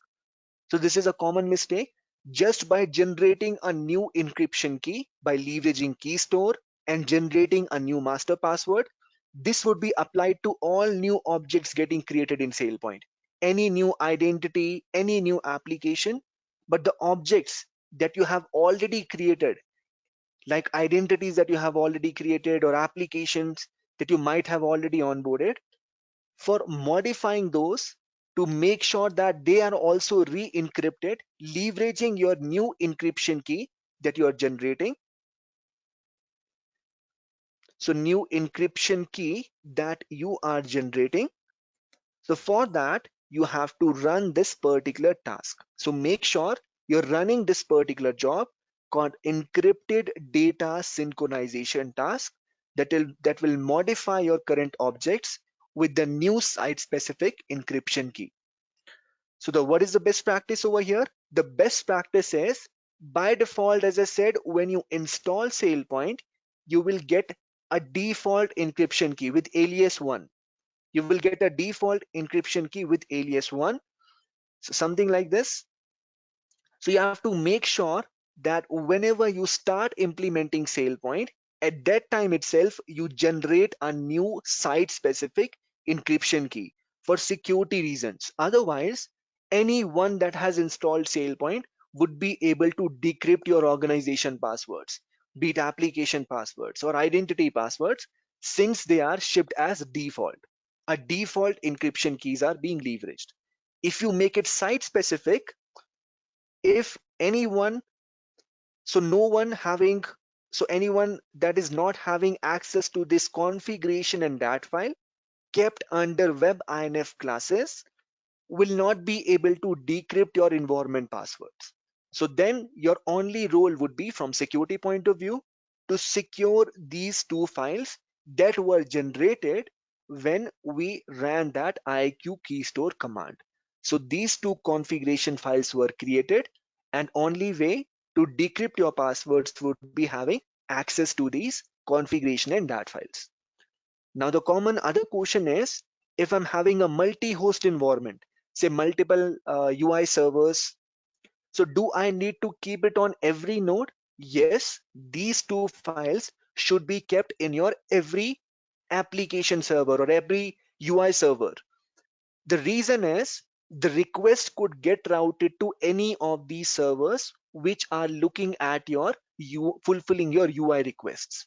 So this is a common mistake. Just by generating a new encryption key by leveraging key store and generating a new master password, this would be applied to all new objects getting created in SailPoint. Any new identity, any new application, but the objects that you have already created, like identities that you have already created or applications that you might have already onboarded, for modifying those to make sure that they are also re-encrypted, leveraging your new encryption key that you are generating. So new encryption key that you are generating. So for that, you have to run this particular task. So make sure you're running this particular job called encrypted data synchronization task that will modify your current objects with the new site specific encryption key. So what is the best practice over here? The best practice is, by default, as I said, when you install SailPoint, you will get a default encryption key with alias 1. You will get a default encryption key with alias 1. So something like this. So you have to make sure that whenever you start implementing SailPoint, at that time itself, you generate a new site specific encryption key for security reasons. Otherwise, anyone that has installed SailPoint would be able to decrypt your organization passwords, be it application passwords or identity passwords, since they are shipped as default. A default encryption keys are being leveraged. If you make it site specific, if anyone, so no one having, so anyone that is not having access to this configuration and dat file kept under web-inf classes will not be able to decrypt your environment passwords. So then your only role would be, from security point of view, to secure these two files that were generated when we ran that IQ keystore command. So these two configuration files were created, and only way to decrypt your passwords would be having access to these configuration and dat files. Now the common other question is, if I'm having a multi-host environment, say multiple UI servers, so do I need to keep it on every node? Yes, these two files should be kept in your every application server or every UI server. The reason is, the request could get routed to any of these servers which are looking at your fulfilling your UI requests.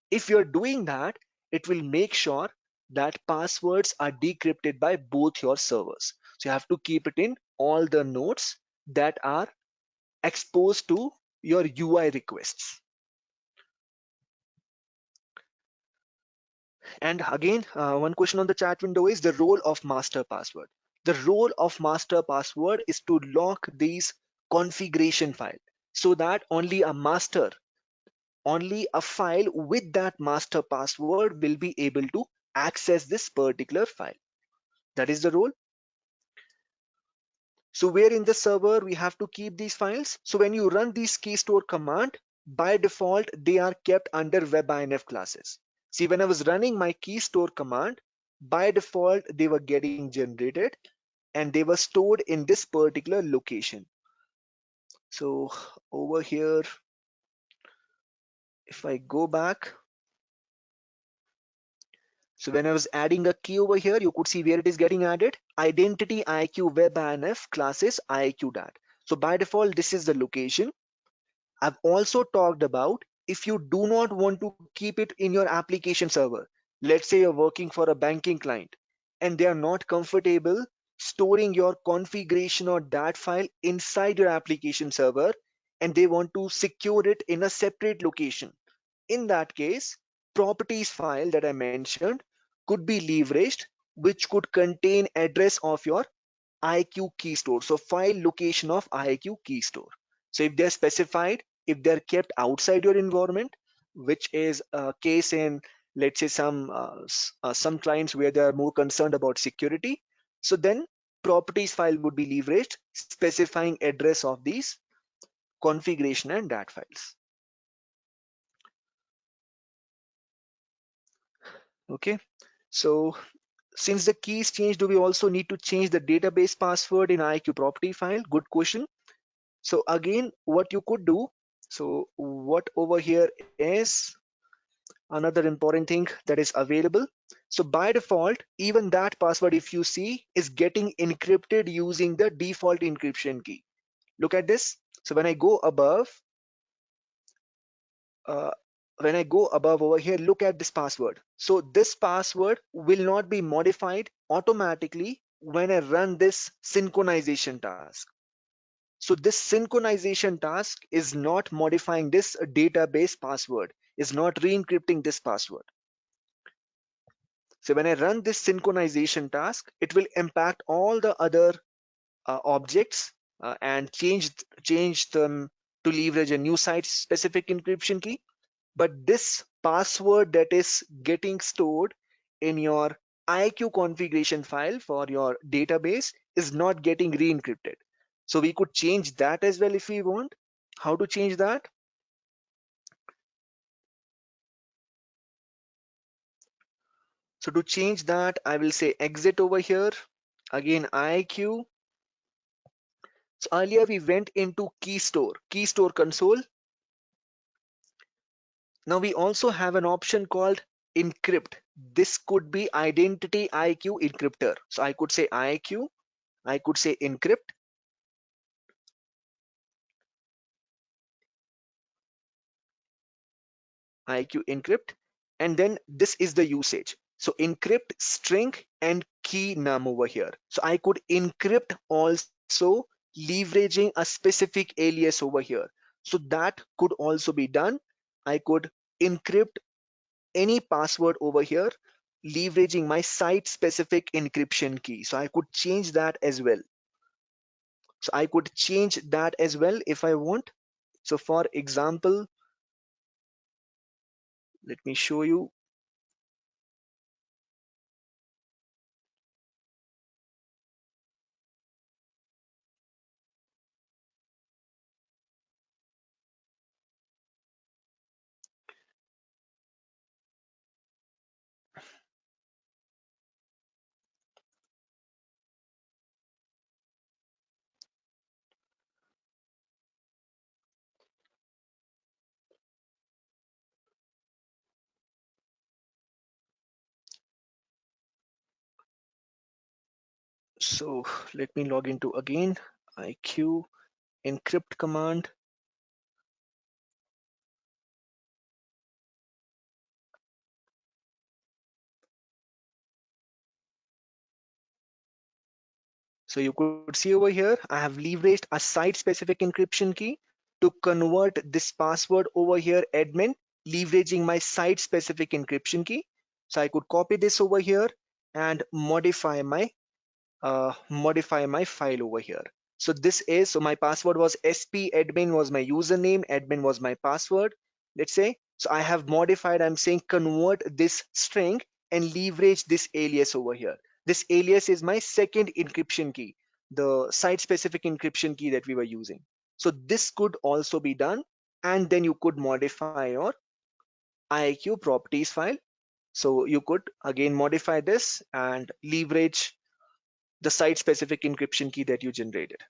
If you're doing that, it will make sure that passwords are decrypted by both your servers. So you have to keep it in all the nodes that are exposed to your UI requests. And again, one question on the chat window is the role of master password. The role of master password is to lock these configuration file so that only a file with that master password will be able to access this particular file. That is the role. So where in the server we have to keep these files? So when you run these keystore command, by default, they are kept under webinf classes. See, when I was running my keystore command, by default, they were getting generated and they were stored in this particular location. So over here, if I go back, so when I was adding a key over here, you could see where it is getting added. Identity IQ webinf classes IQ dat. So by default, this is the location. I've also talked about if you do not want to keep it in your application server. Let's say you're working for a banking client and they are not comfortable storing your configuration or dat file inside your application server and they want to secure it in a separate location. In that case, properties file that I mentioned could be leveraged, which could contain address of your IQ key store. So file location of IQ key store. So if they're specified, if they're kept outside your environment, which is a case in, let's say, some clients where they are more concerned about security, so then properties file would be leveraged, specifying address of these configuration and dat files. Okay, so since the key is changed, do we also need to change the database password in IQ property file? Good question. So again, what you could do, so what over here is another important thing that is available. So by default, even that password, if you see, is getting encrypted using the default encryption key. Look at this. So uh, when I go above over here, look at this password. So this password will not be modified automatically when I run this synchronization task. So this synchronization task is not modifying this database password, is not re-encrypting this password. So when I run this synchronization task, it will impact all the other objects and change them to leverage a new site specific encryption key. But this password that is getting stored in your IQ configuration file for your database is not getting re-encrypted. So we could change that as well if we want. How to change that? So to change that, I will say exit over here. Again, IQ. So earlier we went into key store console. Now we also have an option called encrypt. This could be identity IQ encryptor. So I could say IQ, I could say encrypt. IQ encrypt, and then this is the usage. So encrypt string and key num over here. So I could encrypt also leveraging a specific alias over here. So that could also be done. I could encrypt any password over here leveraging my site specific encryption key. So I could change that as well. So I could change that as well if I want. So for example, let me show you. So let me log into again IQ encrypt command. So you could see over here, I have leveraged a site-specific encryption key to convert this password over here, admin, leveraging my site-specific encryption key. So I could copy this over here and modify my file over here. So this is, so my password was sp admin was my username, admin was my password, let's say. So I have modified, I'm saying convert this string and leverage this alias over here. This alias is my second encryption key, the site specific encryption key that we were using. So this could also be done, and then you could modify your IAQ properties file. So you could again modify this and leverage the site specific encryption key that you generated.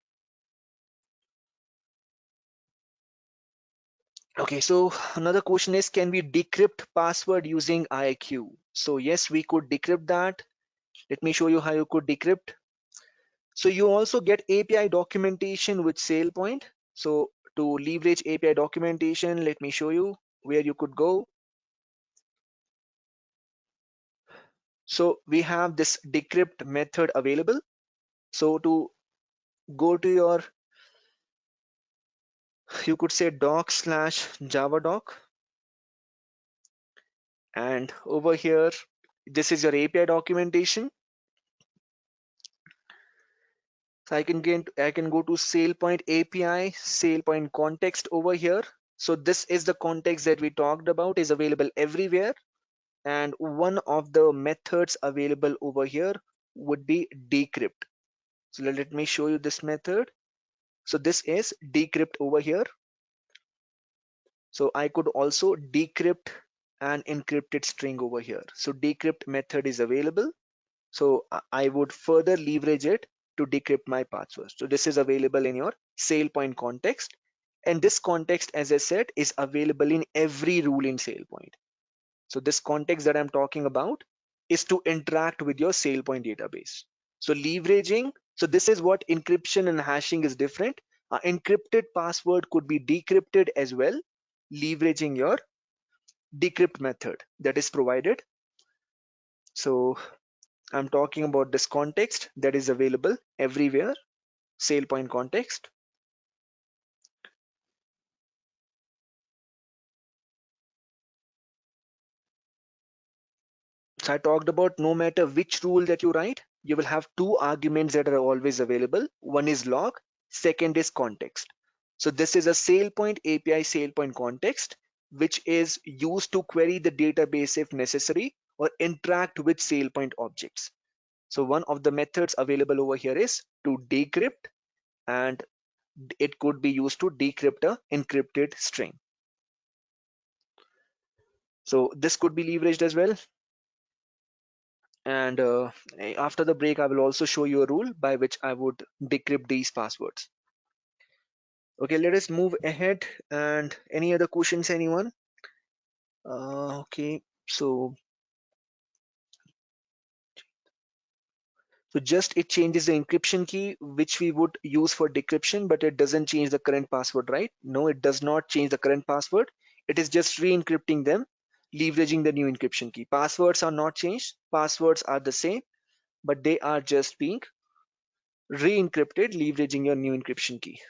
Okay, so another question is, can we decrypt password using IAQ? So yes, we could decrypt that. Let me show you how you could decrypt. So you also get API documentation with SailPoint. So to leverage API documentation, let me show you where you could go. So we have this decrypt method available. So to go to your, you could say doc/javadoc, and over here, this is your API documentation. So I can go to SailPoint API, SailPoint context over here. So this is the context that we talked about, is available everywhere. And one of the methods available over here would be decrypt. So let me show you this method. So this is decrypt over here. So I could also decrypt an encrypted string over here. So decrypt method is available. So I would further leverage it to decrypt my password. So this is available in your SailPoint context. And this context, as I said, is available in every rule in SailPoint. So this context that I'm talking about is to interact with your SailPoint database. So leveraging, so this is what encryption and hashing is different. Encrypted password could be decrypted as well, leveraging your decrypt method that is provided. So I'm talking about this context that is available everywhere, SailPoint context. So I talked about no matter which rule that you write, you will have two arguments that are always available. One is log, second is context. So this is a SailPoint API SailPoint context, which is used to query the database if necessary or interact with SailPoint objects. So one of the methods available over here is to decrypt, and it could be used to decrypt a encrypted string. So this could be leveraged as well. And after the break, I will also show you a rule by which I would decrypt these passwords. Okay, let us move ahead. And any other questions, anyone? Okay, so just it changes the encryption key which we would use for decryption, but it doesn't change the current password, right? No, it does not change the current password. It is just re-encrypting them, leveraging the new encryption key. Passwords are not changed. Passwords are the same, but they are just being re-encrypted, leveraging your new encryption key.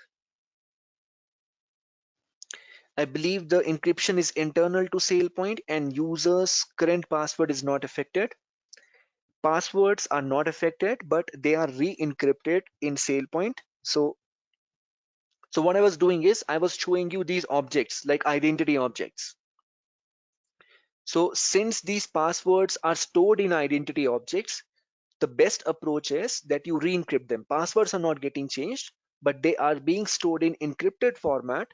I believe the encryption is internal to SailPoint and users' current password is not affected. Passwords are not affected, but they are re-encrypted in SailPoint. So what I was doing is I was showing you these objects like identity objects. So since these passwords are stored in identity objects, the best approach is that you re-encrypt them. Passwords are not getting changed, but they are being stored in encrypted format.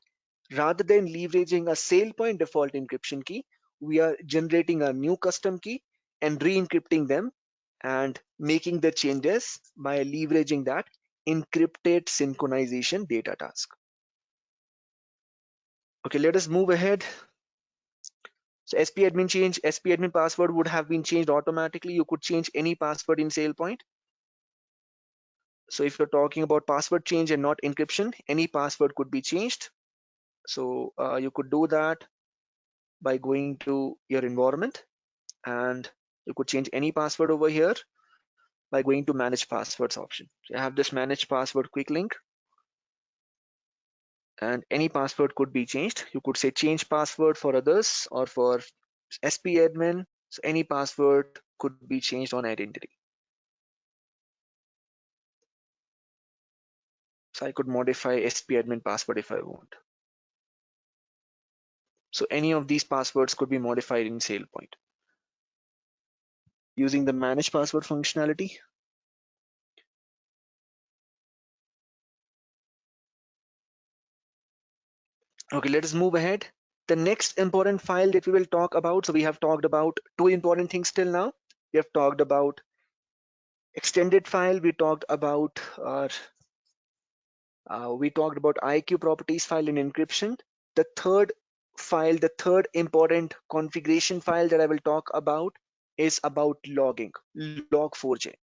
Rather than leveraging a SailPoint default encryption key, we are generating a new custom key and re-encrypting them and making the changes by leveraging that encrypted synchronization data task. Okay, let us move ahead. So SP admin password would have been changed automatically. You could change any password in SailPoint. So if you're talking about password change and not encryption, any password could be changed. So you could do that by going to your environment, and you could change any password over here. by going to manage passwords option. So I have this manage password quick link, and any password could be changed. You could say change password for others or for SP admin. So any password could be changed on identity. So I could modify SP admin password if I want. So any of these passwords could be modified in SailPoint using the manage password functionality. Okay, let us move ahead. The next important file that we will talk about, so we have talked about two important things till now. We have talked about extended file, we talked about IQ properties file in encryption. The third file, the third important configuration file that I will talk about is about logging, log4j.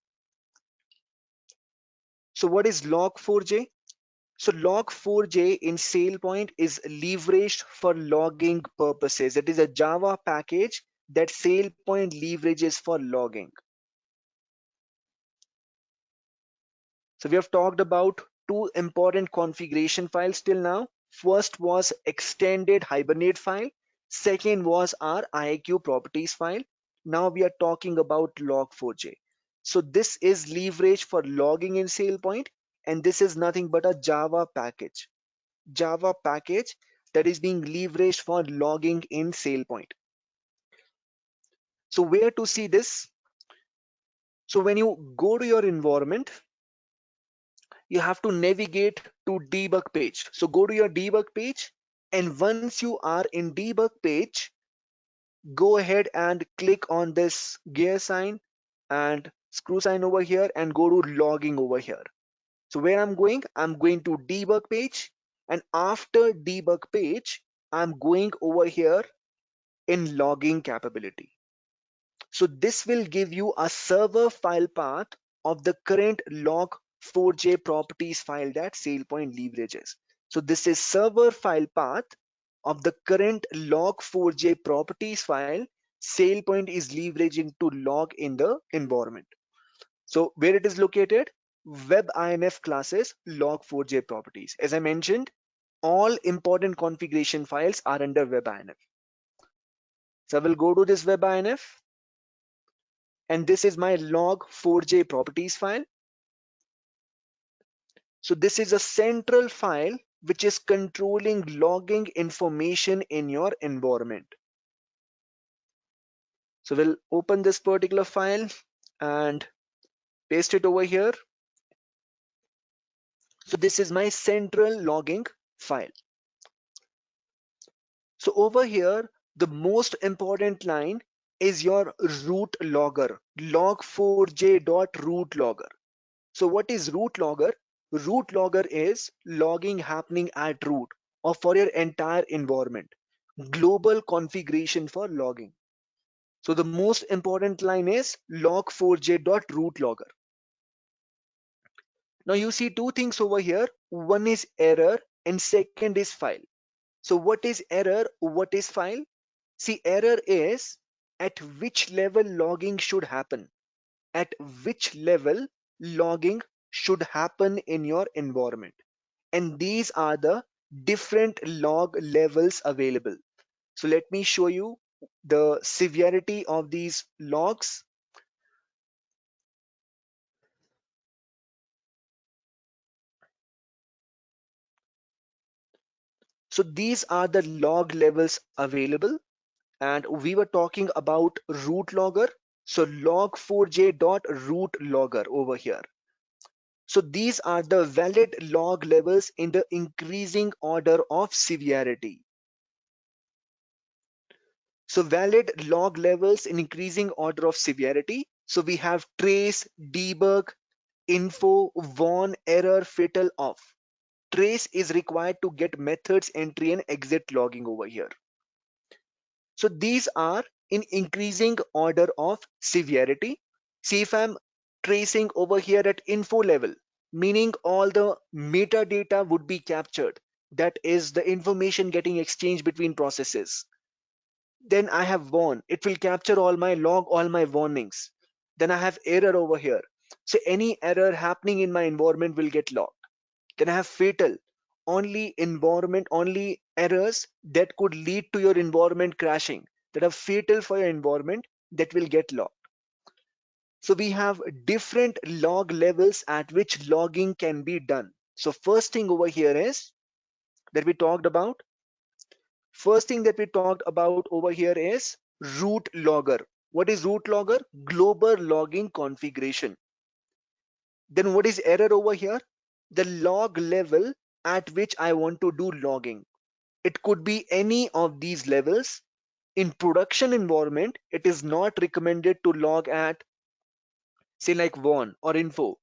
So what is log4j? So log4j in SailPoint is leveraged for logging purposes. It is a Java package that SailPoint leverages for logging. So we have talked about two important configuration files till now. First was extended Hibernate file. Second was our IAQ properties file. Now we are talking about log4j. So this is leverage for logging in SailPoint, and this is nothing but a Java package. Java package that is being leveraged for logging in SailPoint. So where to see this? So when you go to your environment, you have to navigate to debug page. So go to your debug page, and once you are in debug page, go ahead and click on this gear sign and screw sign over here and go to logging over here. So where I'm going to debug page, and after debug page, I'm going over here in logging capability. So this will give you a server file path of the current log4j properties file that SailPoint leverages. So this is server file path of the current log4j properties file SailPoint is leveraging to log in the environment. So where it is located? WebINF classes log4j properties. As I mentioned, all important configuration files are under WebINF. So I will go to this WebINF, and this is my log4j properties file. So this is a central file which is controlling logging information in your environment. So we'll open this particular file and paste it over here. So this is my central logging file. So over here, the most important line is your root logger, log4j.root logger. So what is root logger? Root logger is logging happening at root or for your entire environment. Global configuration for logging. So the most important line is log4j.root logger. Now you see two things over here. One is error and second is file. So what is error? What is file? See, error is at which level logging should happen. At which level logging should happen in your environment. And these are the different log levels available. So let me show you the severity of these logs. So these are the log levels available, and we were talking about root logger. So log4j.root logger over here. So these are the valid log levels in the increasing order of severity. So valid log levels in increasing order of severity. So we have trace, debug, info, warn, error, fatal, off. Trace is required to get methods entry and exit logging over here. So these are in increasing order of severity. See, if I'm tracing over here at info level, meaning all the metadata would be captured. That is the information getting exchanged between processes. Then I have warn. It will capture all my log, all my warnings. Then I have error over here. So any error happening in my environment will get logged. Then I have fatal, only errors that could lead to your environment crashing, that are fatal for your environment, that will get logged. So we have different log levels at which logging can be done. So first thing over here is that we talked about. First thing that we talked about over here is root logger. What is root logger? Global logging configuration. Then what is error over here? The log level at which I want to do logging. It could be any of these levels. In production environment, it is not recommended to log at say like 1 or info,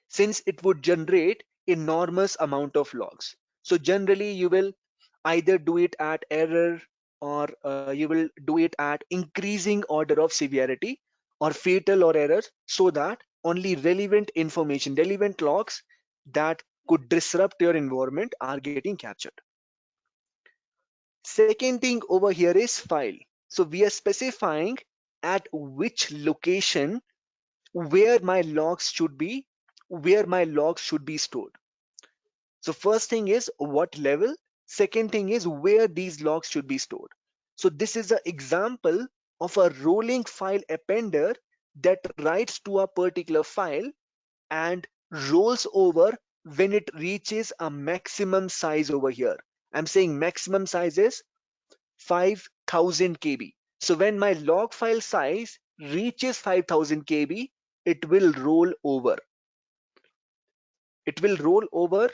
since it would generate enormous amount of logs. So generally you will either do it at error, or you will do it at increasing order of severity, or fatal or error, so that only relevant information, relevant logs that could disrupt your environment are getting captured. Second thing over here is file. So we are specifying at which location where my logs should be, stored. So first thing is what level, second thing is where these logs should be stored. So this is an example of a rolling file appender that writes to a particular file and rolls over when it reaches a maximum size over here. I'm saying maximum size is 5000 KB. So when my log file size reaches 5000 KB, it will roll over. It will roll over.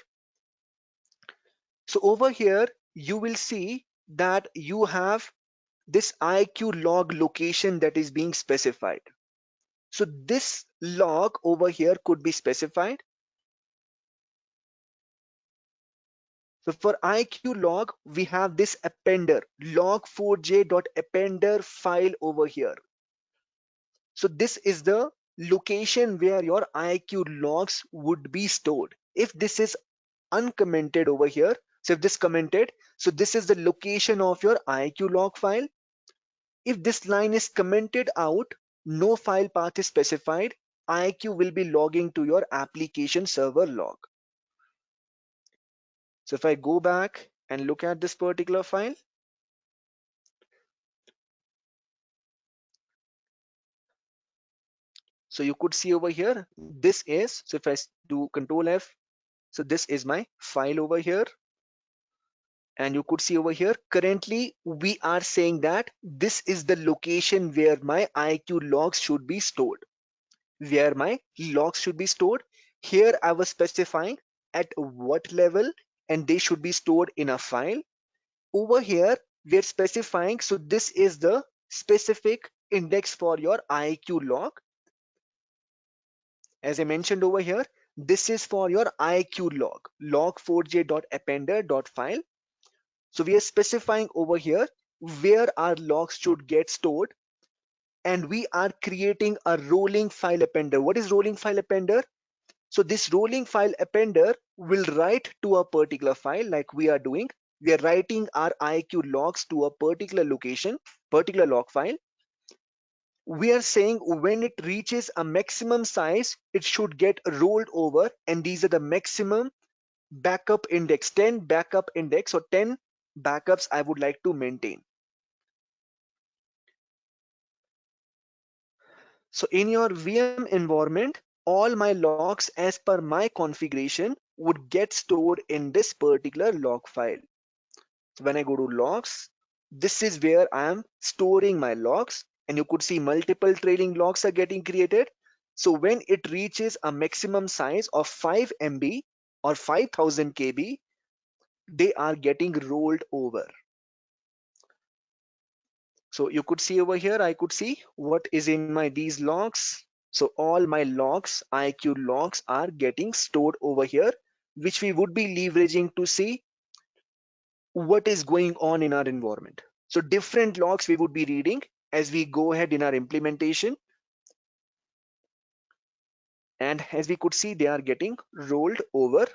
So over here, you will see that you have this IQ log location that is being specified. So this log over here could be specified. So for IQ log, we have this appender, log4j.appender file over here. So this is the location where your IQ logs would be stored. If this is uncommented over here, so if this commented, so this is the location of your IQ log file. If this line is commented out, no file path is specified, IQ will be logging to your application server log. So if I go back and look at this particular file, so you could see over here, this is, so if I do Control F, so this is my file over here. And you could see over here, currently we are saying that this is the location where my IQ logs should be stored. Where my logs should be stored. Here I was specifying at what level, and they should be stored in a file. Over here we are specifying, so this is the specific index for your IQ log. As I mentioned over here, this is for your IQ log, log4j.appender.file. So we are specifying over here where our logs should get stored, and we are creating a rolling file appender. What is rolling file appender? So this rolling file appender will write to a particular file like we are doing. We are writing our IQ logs to a particular location, particular log file. We are saying when it reaches a maximum size, it should get rolled over, and these are the maximum backup index, 10 backup index, or 10 backups I would like to maintain. So in your VM environment, all my logs as per my configuration would get stored in this particular log file. So when I go to logs, this is where I am storing my logs, and you could see multiple trailing logs are getting created. So when it reaches a maximum size of 5 MB or 5000 KB, they are getting rolled over. So you could see over here, I could see what is in my these logs. So all my logs, IQ logs, are getting stored over here, which we would be leveraging to see what is going on in our environment. So different logs we would be reading as we go ahead in our implementation. And as we could see, they are getting rolled over.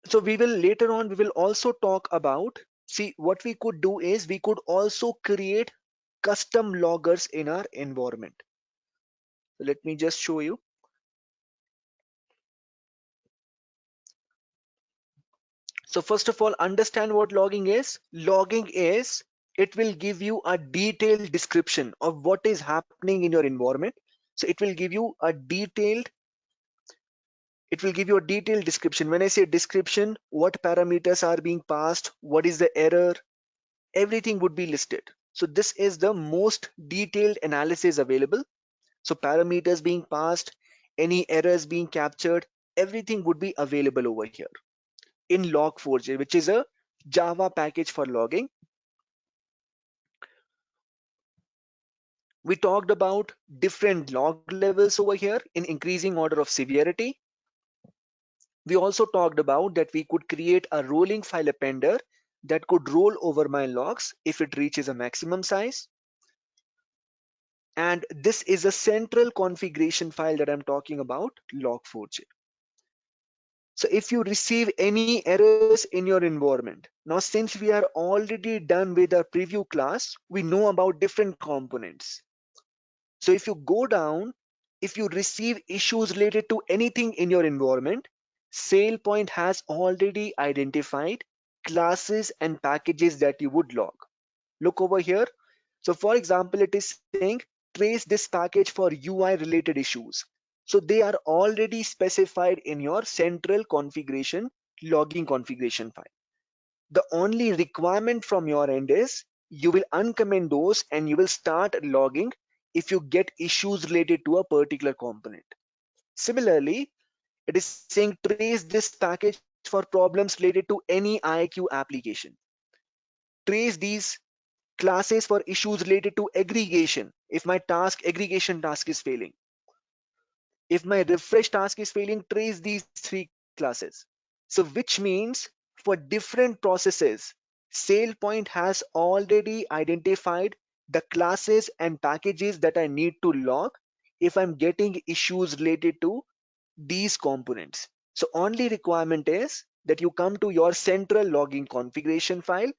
So we will later on, we will also talk about, see what we could do is we could also create custom loggers in our environment. So let me just show you. So first of all, understand what logging is. Logging is, it will give you a detailed description of what is happening in your environment. So it will give you a detailed description. When I say description, what parameters are being passed, what is the error, everything would be listed. So this is the most detailed analysis available. So parameters being passed, any errors being captured, everything would be available over here in Log4j, which is a Java package for logging. We talked about different log levels over here in increasing order of severity. We also talked about that we could create a rolling file appender that could roll over my logs if it reaches a maximum size. And this is a central configuration file that I'm talking about, Log4j. So if you receive any errors in your environment, now since we are already done with our preview class, we know about different components. So if you go down, if you receive issues related to anything in your environment, SailPoint has already identified classes and packages that you would log. Look over here. So for example, it is saying trace this package for UI related issues. So they are already specified in your central configuration logging configuration file. The only requirement from your end is you will uncomment those and you will start logging if you get issues related to a particular component. Similarly, it is saying trace this package for problems related to any IIQ application. Trace these classes for issues related to aggregation. If my aggregation task is failing, if my refresh task is failing, trace these three classes. So which means for different processes, SailPoint has already identified the classes and packages that I need to log if I'm getting issues related to these components. So only requirement is that you come to your central logging configuration file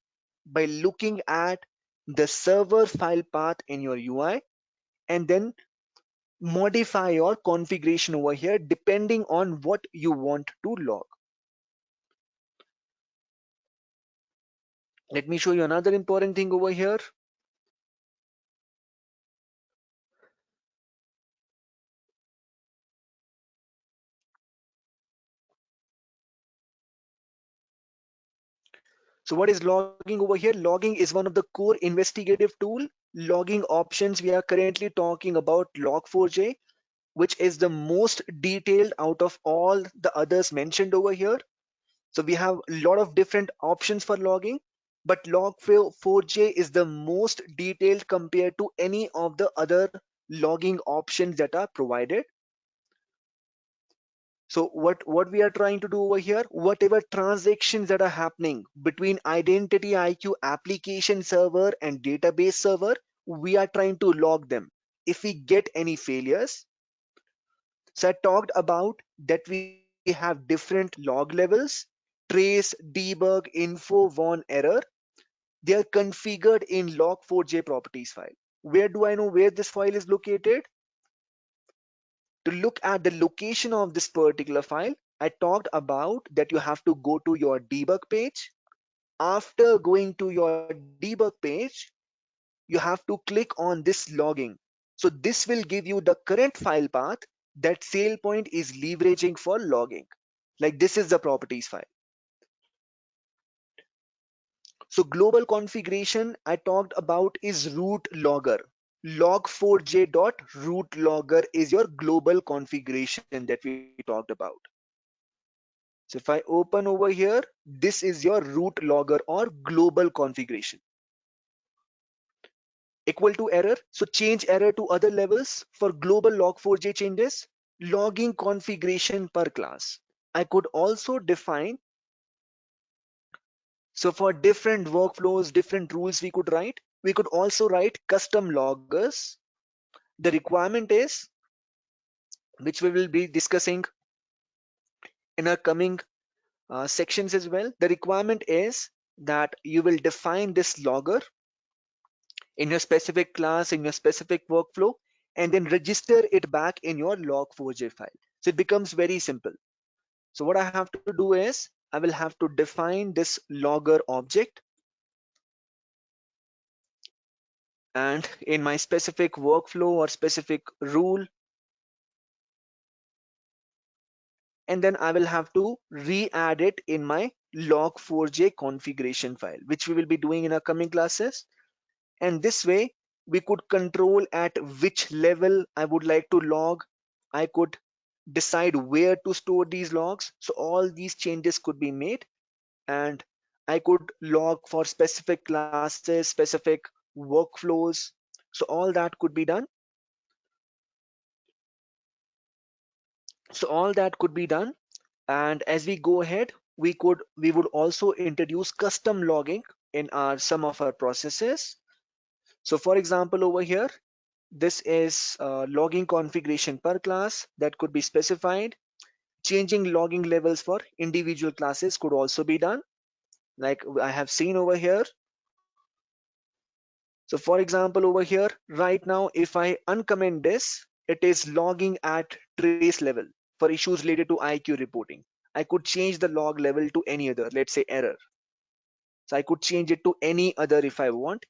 by looking at the server file path in your UI and then modify your configuration over here depending on what you want to log. Let me show you another important thing over here. So what is logging over here? Logging is one of the core investigative tool. Logging options, we are currently talking about Log4j, which is the most detailed out of all the others mentioned over here. So we have a lot of different options for logging, but Log4j is the most detailed compared to any of the other logging options that are provided. So what we are trying to do over here, whatever transactions that are happening between Identity IQ application server and database server, we are trying to log them. If we get any failures, so I talked about that we have different log levels: trace, debug, info, warn, error. They are configured in Log4j properties file. Where do I know where this file is located? To look at the location of this particular file, I talked about that you have to go to your debug page. After going to your debug page, you have to click on this logging. So this will give you the current file path that SailPoint is leveraging for logging. Like this is the properties file. So global configuration I talked about is root logger. Log4j.root logger is your global configuration that we talked about. So if I open over here, this is your root logger or global configuration. Equal to error. So change error to other levels for global log4j changes. Logging configuration per class. I could also define, so for different workflows, different rules we could write. We could also write custom loggers. The requirement is, which we will be discussing in our coming sections as well. The requirement is that you will define this logger in your specific class, in your specific workflow, and then register it back in your log4j file. So it becomes very simple. So what I have to do is I will have to define this logger object, and in my specific workflow or specific rule, and then I will have to re-add it in my log4j configuration file, which we will be doing in our coming classes. And this way we could control at which level I would like to log. I could decide where to store these logs. So all these changes could be made, and I could log for specific classes, specific workflows. So all that could be done. So all that could be done. And as we go ahead, we would also introduce custom logging in our some of our processes. So for example, over here, this is logging configuration per class that could be specified. Changing logging levels for individual classes could also be done, like I have seen over here. So for example, over here, right now, if I uncomment this, it is logging at trace level for issues related to IQ reporting. I could change the log level to any other, let's say error. So I could change it to any other if I want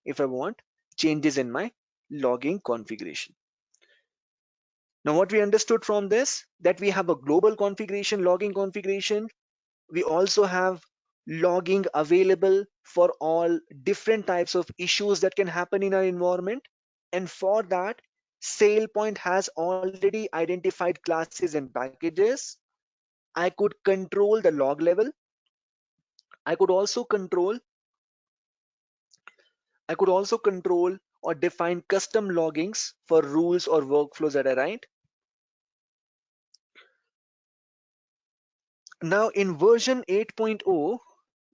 changes in my logging configuration. Now what we understood from this, that we have a global configuration, logging configuration. We also have logging available for all different types of issues that can happen in our environment. And for that, SailPoint has already identified classes and packages. I could control the log level. I could also control I could also control or define custom loggings for rules or workflows that I write. Now in version 8.0,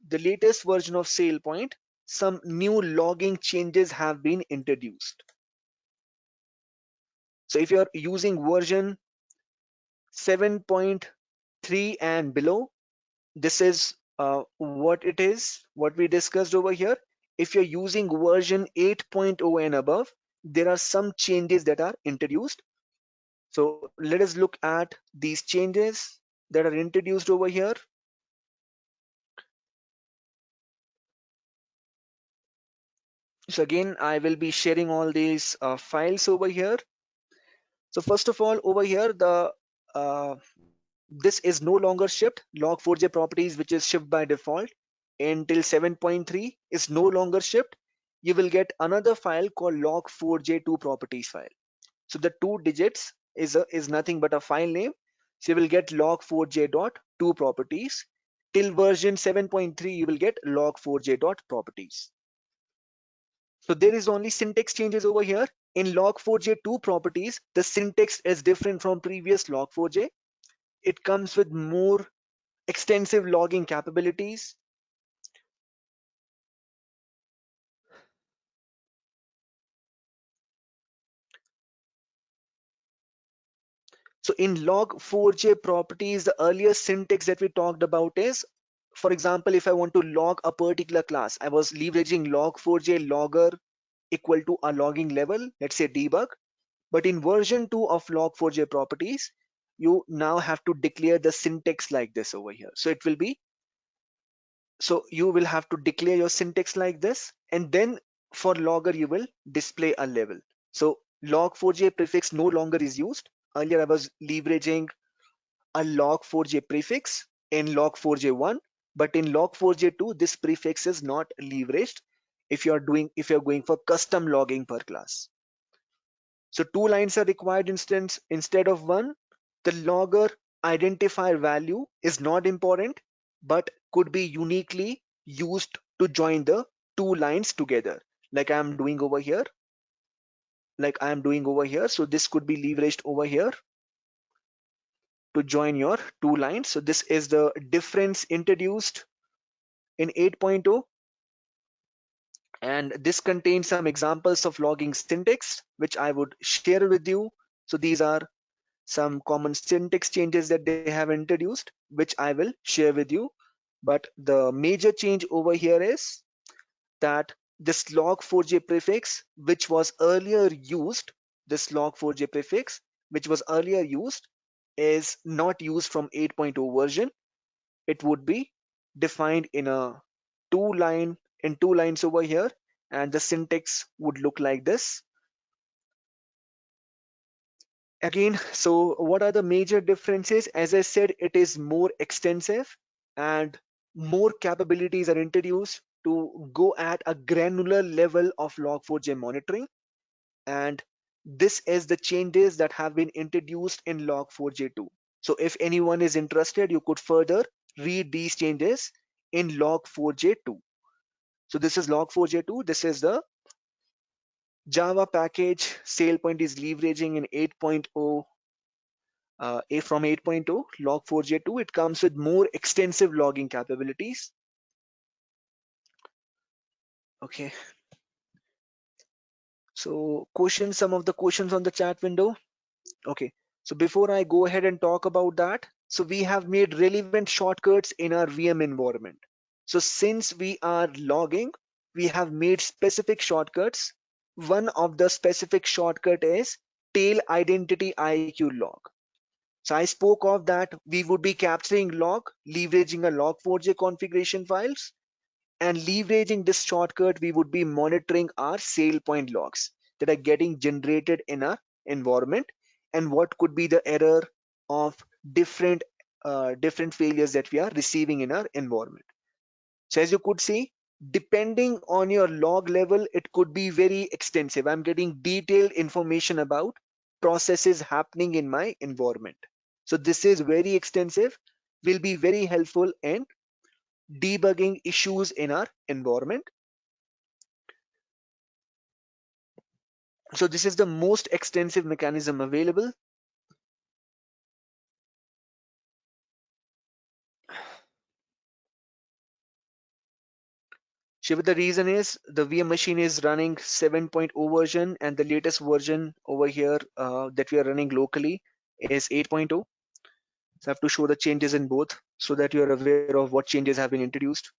the latest version of SailPoint, some new logging changes have been introduced. So if you're using version 7.3 and below, this is what it is, what we discussed over here. If you're using version 8.0 and above, there are some changes that are introduced. So let us look at these changes that are introduced over here. So again, I will be sharing all these files over here. So first of all, over here, uh, this is no longer shipped. Log4j properties, which is shipped by default until 7.3, is no longer shipped. You will get another file called log4j2 properties file. So the 2 digits is nothing but a file name. So you will get log4j.2 properties. Till version 7.3, you will get log4j.properties. So there is only syntax changes over here. In log4j2 properties, the syntax is different from previous log4j. It comes with more extensive logging capabilities. So in log4j properties, the earlier syntax that we talked about is, for example, if I want to log a particular class, I was leveraging log4j logger equal to a logging level, let's say debug. But in version 2 of log4j properties, you now have to declare the syntax like this over here. So it will be, so you will have to declare your syntax like this, and then for logger you will display a level. So log4j prefix no longer is used. Earlier I was leveraging a log4j prefix in log4j1, but in log4j2 this prefix is not leveraged if you're going for custom logging per class. So 2 lines are required instead of one. The logger identifier value is not important, but could be uniquely used to join the 2 lines together, like I am doing over here. So this could be leveraged over here to join your 2 lines. So this is the difference introduced in 8.0, and this contains some examples of logging syntax, which I would share with you. So these are some common syntax changes that they have introduced, which I will share with you. But the major change over here is that this log4j prefix, which was earlier used, this log4j prefix, which was earlier used, is not used from 8.0 version. It would be defined in a two lines over here, and the syntax would look like this. Again, so what are the major differences? As I said, it is more extensive and more capabilities are introduced to go at a granular level of log4j monitoring. And this is the changes that have been introduced in log4j2. So if anyone is interested, you could further read these changes in log4j2. So this is log4j2. This is the Java package SailPoint is leveraging in 8.0. From 8.0 log4j2, it comes with more extensive logging capabilities. Okay, so questions, some of the questions on the chat window. Okay, so before I go ahead and talk about that, so we have made relevant shortcuts in our VM environment. So since we are logging, we have made specific shortcuts. One of the specific shortcut is tail identity IQ log. So I spoke of that we would be capturing log, leveraging a log4j configuration files, and leveraging this shortcut, we would be monitoring our SailPoint logs that are getting generated in our environment, and what could be the error of different different failures that we are receiving in our environment. So as you could see, depending on your log level, it could be very extensive. I'm getting detailed information about processes happening in my environment. So this is very extensive, will be very helpful in debugging issues in our environment. So this is the most extensive mechanism available. Shiva, the reason is the VM machine is running 7.0 version, and the latest version over here that we are running locally is 8.0. So I have to show the changes in both so that you are aware of what changes have been introduced.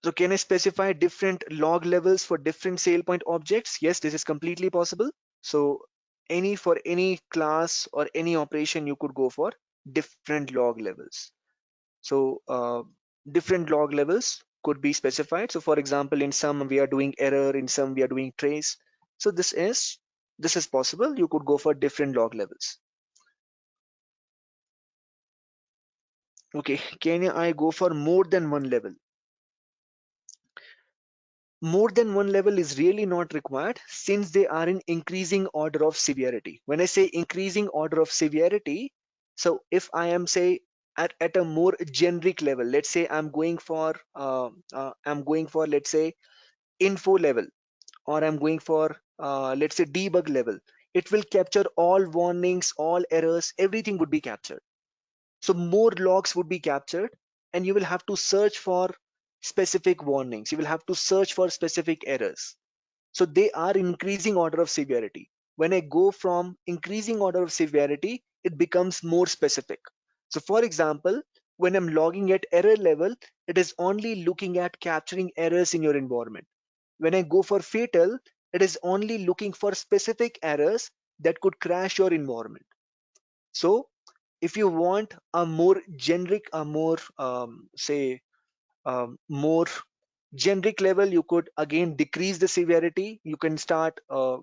So can I specify different log levels for different SailPoint objects? Yes, this is completely possible. So for any class or any operation, you could go for different log levels. So different log levels could be specified. So for example, in some we are doing error, in some we are doing trace. So this is possible. You could go for different log levels. Okay, can I go for more than one level? More than one level is really not required since they are in increasing order of severity. When I say increasing order of severity, so if I am say at a more generic level, let's say I'm going for let's say info level, or I'm going for let's say debug level, it will capture all warnings, all errors, everything would be captured. So more logs would be captured, and you will have to search for specific warnings. You will have to search for specific errors. So they are increasing order of severity. When I go from increasing order of severity, it becomes more specific. So for example, when I'm logging at error level, it is only looking at capturing errors in your environment. When I go for fatal, it is only looking for specific errors that could crash your environment. So if you want a more generic, a more more generic level, you could again decrease the severity. You can start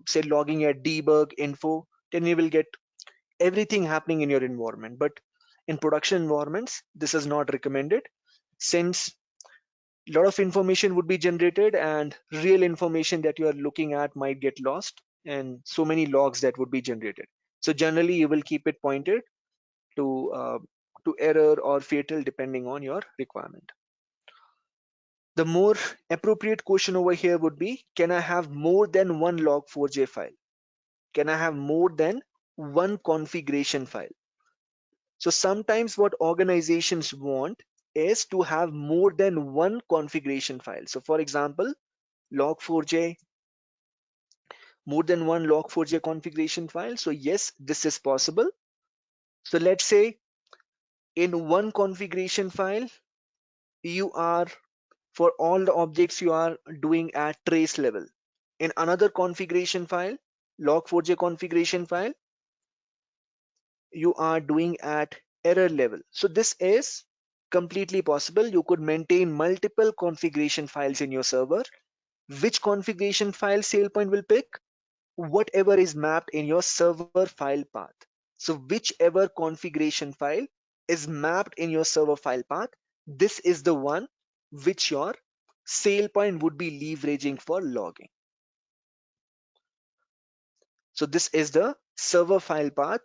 say logging at debug info, then you will get everything happening in your environment. But in production environments, this is not recommended since a lot of information would be generated and real information that you are looking at might get lost, and so many logs that would be generated. So generally you will keep it pointed to error or fatal depending on your requirement. The more appropriate question over here would be, can I have more than one log4j file? Can I have more than one configuration file? So sometimes what organizations want is to have more than one configuration file. So for example, log4j, more than one log4j configuration file. So yes, this is possible. So let's say in one configuration file, you are, for all the objects you are doing at trace level. In another configuration file, log4j configuration file, you are doing at error level. So this is completely possible. You could maintain multiple configuration files in your server. Which configuration file SailPoint will pick? Whatever is mapped in your server file path. So whichever configuration file is mapped in your server file path, this is the one which your SailPoint would be leveraging for logging. So this is the server file path,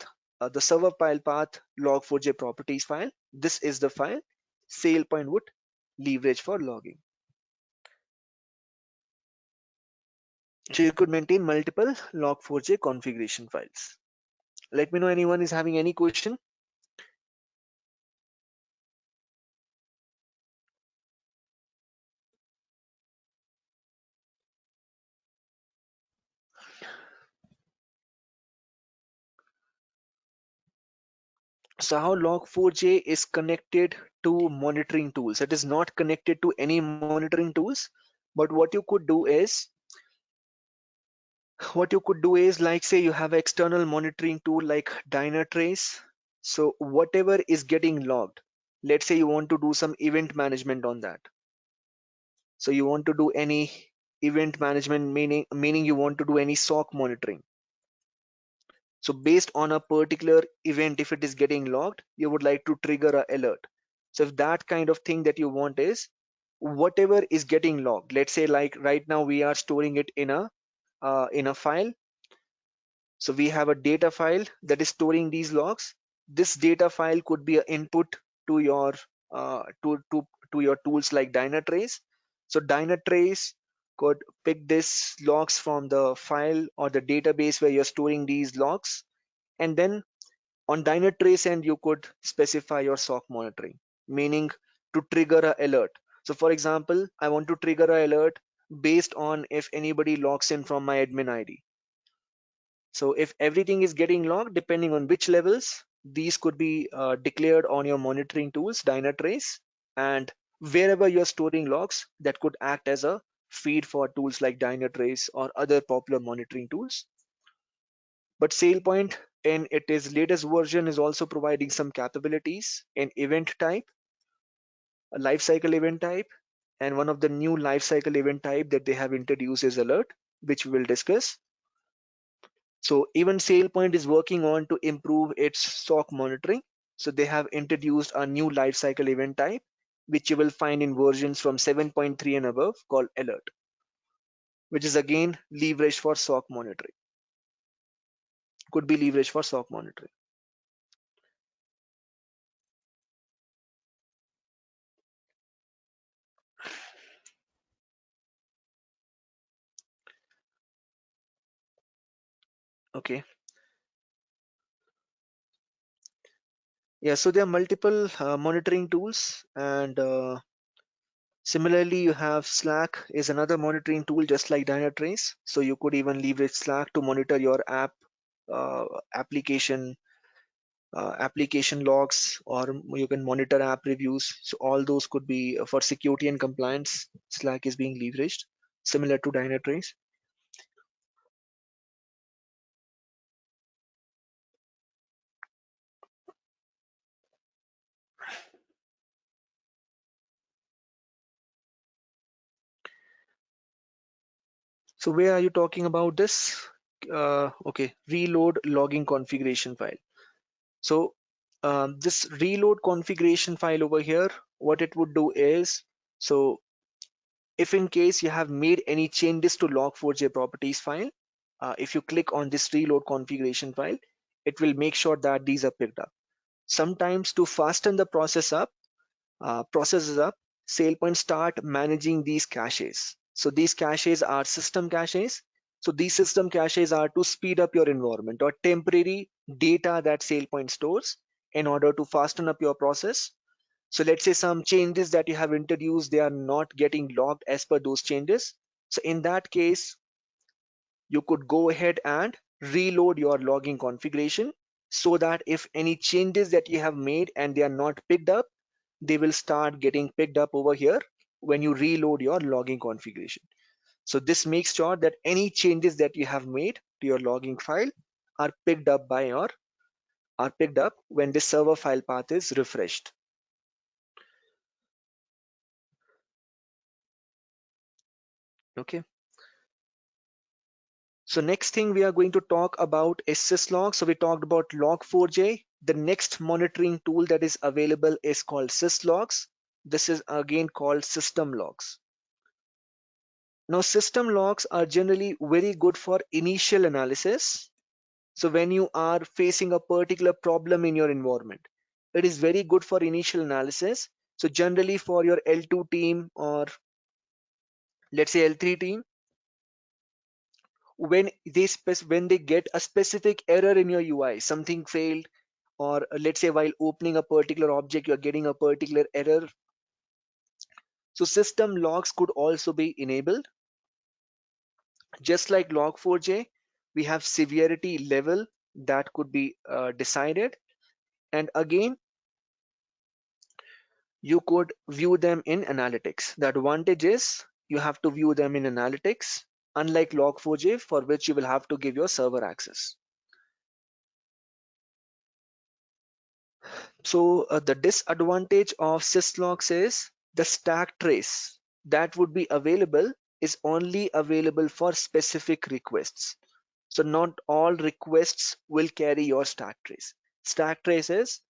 the server file path log4j properties file. This is the file SailPoint would leverage for logging. So you could maintain multiple log4j configuration files. Let me know anyone is having any question. So how log4j is connected to monitoring tools? It is not connected to any monitoring tools, but what you could do is like, say you have an external monitoring tool like Dynatrace. So whatever is getting logged, let's say you want to do some event management on that. So you want to do any event management, meaning you want to do any SOC monitoring. So based on a particular event, if it is getting logged, you would like to trigger a alert. So if that kind of thing that you want is whatever is getting logged, let's say like right now we are storing it in a file. So we have a data file that is storing these logs. This data file could be an input to your to your tools like Dynatrace. So Dynatrace could pick this logs from the file or the database where you're storing these logs, and then on Dynatrace end, you could specify your SOC monitoring, meaning to trigger a alert. So for example, I want to trigger a alert based on if anybody logs in from my admin ID. So if everything is getting logged, depending on which levels, these could be declared on your monitoring tools, Dynatrace, and wherever you're storing logs, that could act as a feed for tools like Dynatrace or other popular monitoring tools. But SailPoint in its latest version is also providing some capabilities in event type, a lifecycle event type, and one of the new lifecycle event type that they have introduced is alert, which we will discuss. So even SailPoint is working on to improve its SOC monitoring. So they have introduced a new lifecycle event type, which you will find in versions from 7.3 and above, called alert, which is again leveraged for SOC monitoring. Could be leveraged for SOC monitoring. Okay. Yeah, so there are multiple monitoring tools, and similarly, you have Slack is another monitoring tool just like Dynatrace. So you could even leverage Slack to monitor your uh, application application logs, or you can monitor app reviews. So all those could be for security and compliance. Slack is being leveraged, similar to Dynatrace. So where are you talking about this? Okay, reload logging configuration file. So this reload configuration file over here, what it would do is, so if in case you have made any changes to log4j properties file, if you click on this reload configuration file, it will make sure that these are picked up. Sometimes to fasten the processes up, SailPoint start managing these caches. So these caches are system caches. So these system caches are to speed up your environment or temporary data that SailPoint stores in order to fasten up your process. So let's say some changes that you have introduced, they are not getting logged as per those changes. So in that case, you could go ahead and reload your logging configuration, so that if any changes that you have made and they are not picked up, they will start getting picked up over here when you reload your logging configuration. So this makes sure that any changes that you have made to your logging file are picked up when the server file path is refreshed. Okay. So next thing we are going to talk about is syslog. So we talked about log4j. The next monitoring tool that is available is called syslogs. This is again called system logs. Now system logs are generally very good for initial analysis. So when you are facing a particular problem in your environment, it is very good for initial analysis. So generally for your L2 team, or let's say L3 team, when they get a specific error in your UI, something failed, or let's say while opening a particular object, you're getting a particular error. So system logs could also be enabled. Just like log4j, we have severity level that could be decided. And again, you could view them in analytics. The advantage is you have to view them in analytics, unlike log4j, for which you will have to give your server access. So the disadvantage of syslogs is the stack trace that would be available is only available for specific requests. So not all requests will carry your stack trace. Stack trace is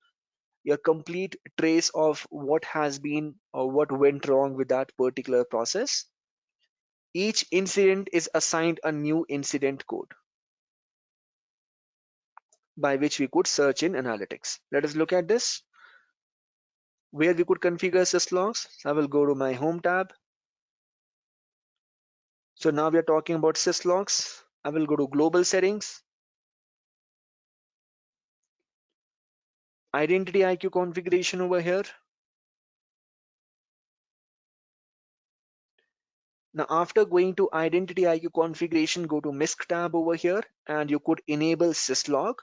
your complete trace of what has been or what went wrong with that particular process. Each incident is assigned a new incident code by which we could search in analytics. Let us look at this, where we could configure syslogs. I will go to my home tab. So now we are talking about syslogs. I will go to global settings, identity IQ configuration over here. Now after going to identity IQ configuration, go to MISC tab over here and you could enable syslog,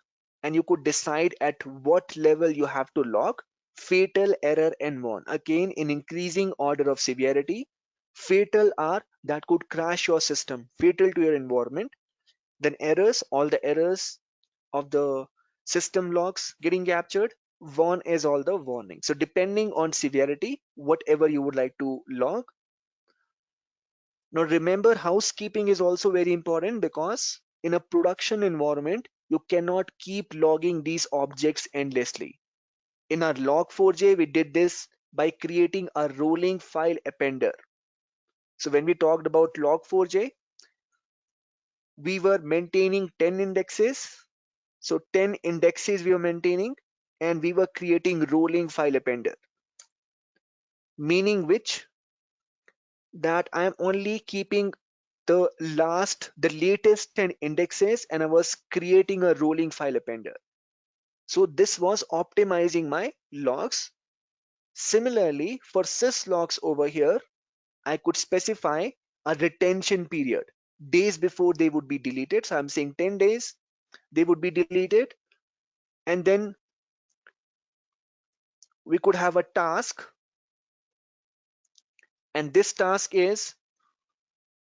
and you could decide at what level you have to log fatal, error and warn. Again, in increasing order of severity. Fatal are that could crash your system, fatal to your environment. Then errors, all the errors of the system logs getting captured. Warn is all the warning. So depending on severity, whatever you would like to log. Now remember, housekeeping is also very important, because in a production environment, you cannot keep logging these objects endlessly. In our log4j, we did this by creating a rolling file appender. So when we talked about log4j, we were maintaining 10 indexes. So 10 indexes we were maintaining, and we were creating rolling file appender, meaning which that I am only keeping the latest 10 indexes, and I was creating a rolling file appender. So this was optimizing my logs. Similarly, for syslogs over here, I could specify a retention period, days before they would be deleted. So I'm saying 10 days they would be deleted, and then we could have a task, and this task is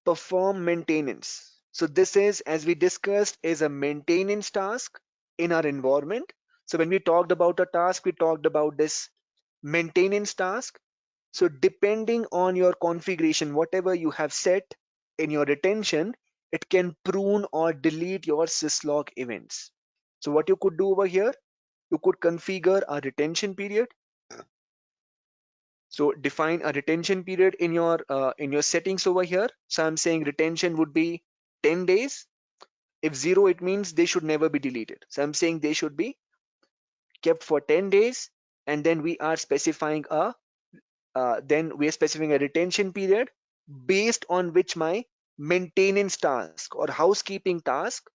perform maintenance. So this is, as we discussed, is a maintenance task in our environment. So when we talked about a task, we talked about this maintenance task. So depending on your configuration, whatever you have set in your retention, it can prune or delete your syslog events. So what you could do over here, you could configure a retention period. So define a retention period in your settings over here. So I'm saying retention would be 10 days. If 0, it means they should never be deleted. So I'm saying they should be kept for 10 days. And then we are specifying a retention period based on which my maintenance task or housekeeping task,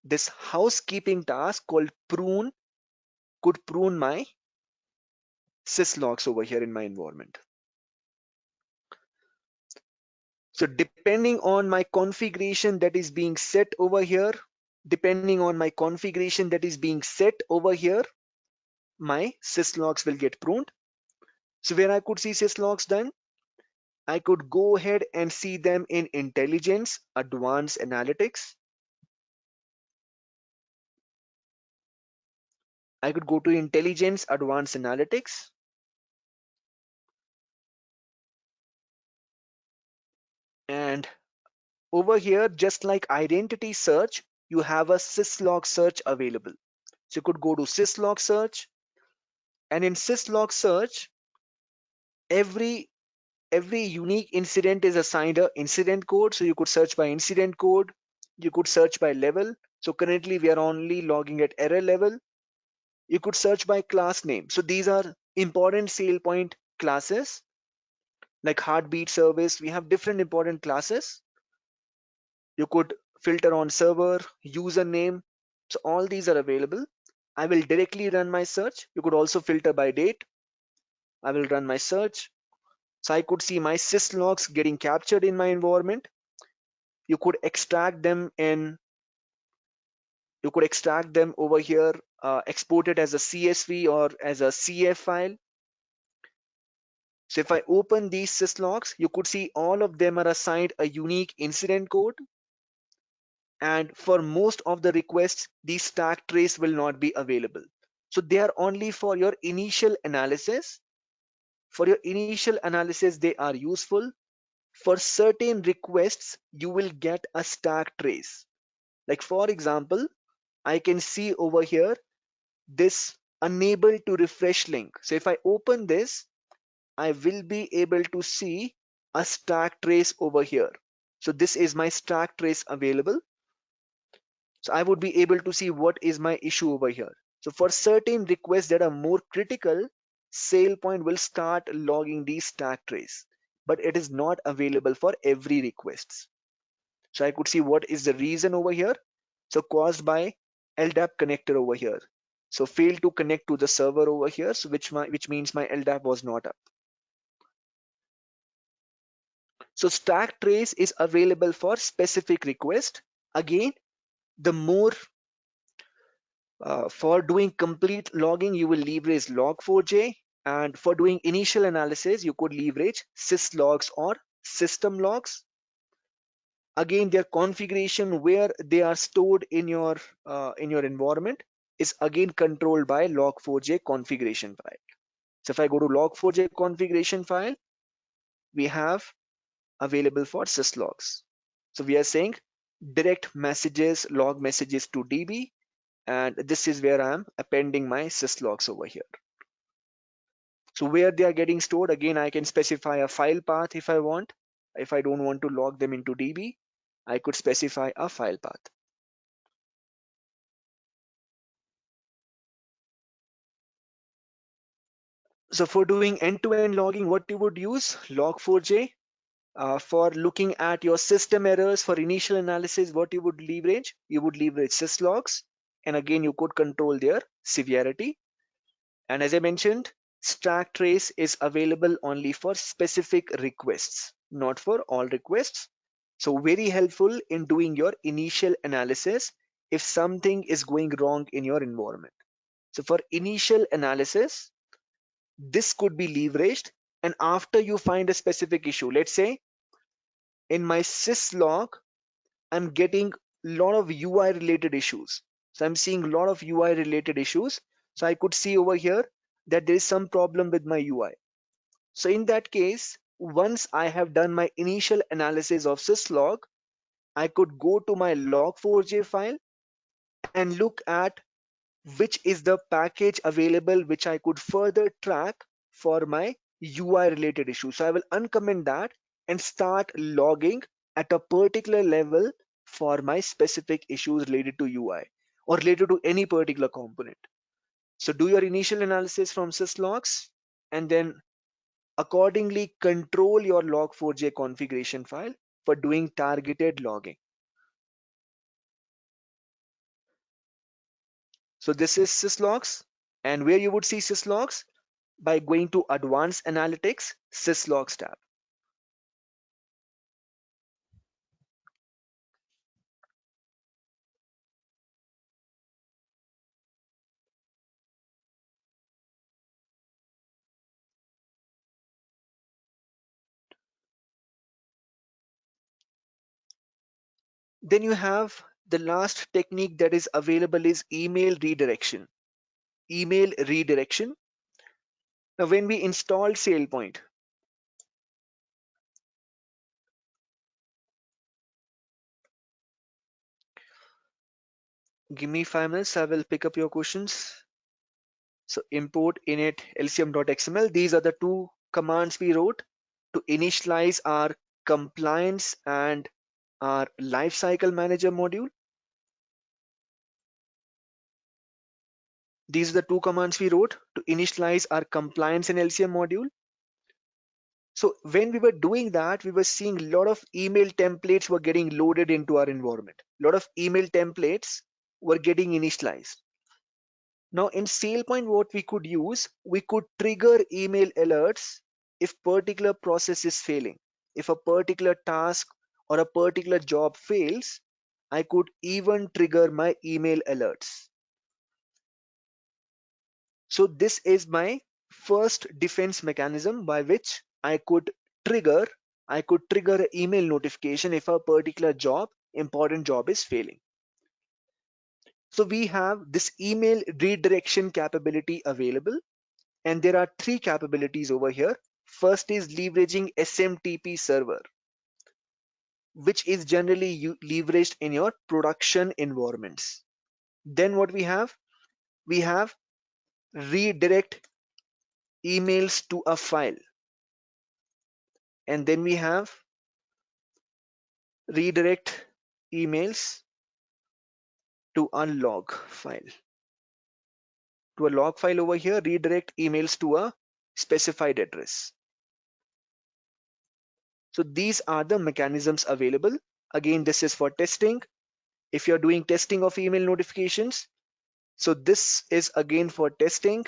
this housekeeping task called prune, could prune my syslogs over here in my environment. So depending on my configuration that is being set over here, depending on my configuration that is being set over here, my syslogs will get pruned. So where I could see syslogs done, I could go ahead and see them in Intelligence, Advanced Analytics. I could go to Intelligence, Advanced Analytics. And over here, just like identity search, you have a syslog search available. So you could go to syslog search, and in syslog search, every every unique incident is assigned a incident code. So you could search by incident code, you could search by level. So currently we are only logging at error level. You could search by class name. So these are important SailPoint classes. Like heartbeat service, we have different important classes. You could filter on server, username. So all these are available. I will directly run my search. You could also filter by date. I will run my search. So I could see my syslogs getting captured in my environment. You could extract them over here, export it as a CSV or as a CF file. So if I open these syslogs, you could see all of them are assigned a unique incident code. And for most of the requests, the stack trace will not be available. So they are only for your initial analysis. For your initial analysis, they are useful. For certain requests, you will get a stack trace. Like for example, I can see over here this unable to refresh link. So if I open this, I will be able to see a stack trace over here. So this is my stack trace available. So I would be able to see what is my issue over here. So for certain requests that are more critical, SailPoint will start logging these stack trace, but it is not available for every request. So I could see what is the reason over here. So caused by LDAP connector over here. So failed to connect to the server over here, so which means my LDAP was not up. So stack trace is available for specific request. Again, the more for doing complete logging, you will leverage Log4j, and for doing initial analysis, you could leverage syslogs or system logs. Again, their configuration where they are stored in your environment is again controlled by Log4j configuration file. So if I go to Log4j configuration file, we have available for syslogs. So we are saying direct messages, log messages to DB, and this is where I'm appending my syslogs over here. So where they are getting stored, again, I can specify a file path if I want. If I don't want to log them into DB, I could specify a file path. So for doing end-to-end logging, what you would use? Log4j. For looking at your system errors for initial analysis, what you would leverage? You would leverage syslogs. And again, you could control their severity. And as I mentioned, stack trace is available only for specific requests, not for all requests. So very helpful in doing your initial analysis if something is going wrong in your environment. So for initial analysis, this could be leveraged. And after you find a specific issue, let's say in my syslog, I'm getting a lot of UI related issues. So I'm seeing a lot of UI related issues. So I could see over here that there is some problem with my UI. So in that case, once I have done my initial analysis of syslog, I could go to my log4j file and look at which is the package available which I could further track for my UI related issue. So I will uncomment that and start logging at a particular level for my specific issues related to UI or related to any particular component. So do your initial analysis from syslogs and then accordingly control your log4j configuration file for doing targeted logging. So this is syslogs, and where you would see syslogs by going to advanced analytics syslogs tab. Then you have the last technique that is available is email redirection. Email redirection. Now, when we install SailPoint, give me 5 minutes, I will pick up your questions. So import init lcm.xml. These are the two commands we wrote to initialize our compliance and our lifecycle manager module. These are the two commands we wrote to initialize our compliance and LCM module. So when we were doing that, we were seeing a lot of email templates were getting loaded into our environment. A lot of email templates were getting initialized. Now in SailPoint, what we could use, we could trigger email alerts if particular process is failing. If a particular task or a particular job fails, I could even trigger my email alerts. So this is my first defense mechanism by which trigger, I could trigger an email notification if a particular job, important job is failing. So we have this email redirection capability available, and there are three capabilities over here. First is leveraging SMTP server, which is generally leveraged in your production environments. Then what we have redirect emails to a file, and then we have redirect emails to a log file. To a log file over here, redirect emails to a specified address. So these are the mechanisms available. Again, this is for testing. If you're doing testing of email notifications, so this is again for testing.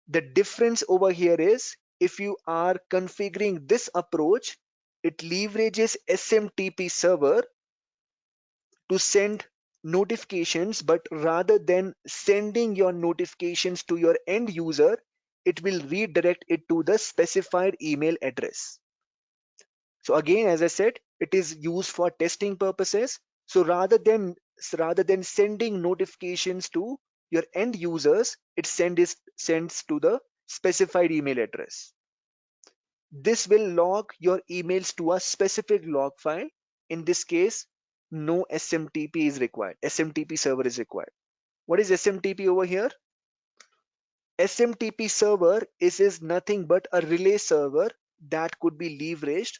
The difference over here is if you are configuring this approach, it leverages SMTP server to send notifications, but rather than sending your notifications to your end user, it will redirect it to the specified email address. So again, as I said, it is used for testing purposes. So rather than sending notifications to your end users, it sends to the specified email address. This will log your emails to a specific log file. In this case, no SMTP is required. SMTP server is required. What is SMTP over here? SMTP server is nothing but a relay server that could be leveraged.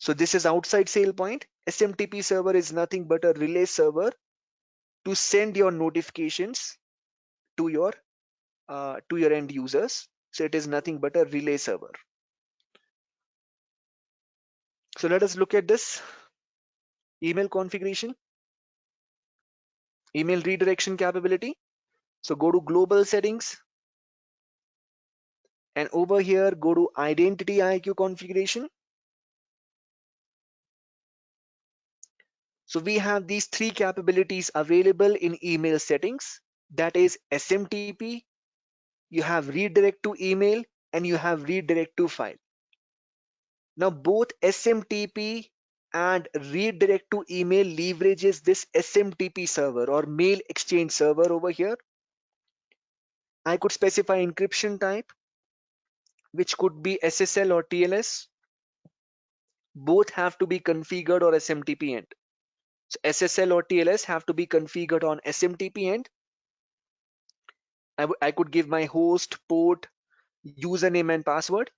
So this is outside SailPoint. SMTP server is nothing but a relay server to send your notifications to your end users. So it is nothing but a relay server. So let us look at this email configuration, email redirection capability. So go to global settings, and over here go to identity IQ configuration. So we have these three capabilities available in email settings. That is SMTP, you have redirect to email, and you have redirect to file. Now both SMTP and redirect to email leverages this SMTP server or mail exchange server over here. I could specify encryption type, which could be SSL or TLS. Both have to be configured or SMTP end. So SSL or TLS have to be configured on SMTP end. I could give my host, port, username and password.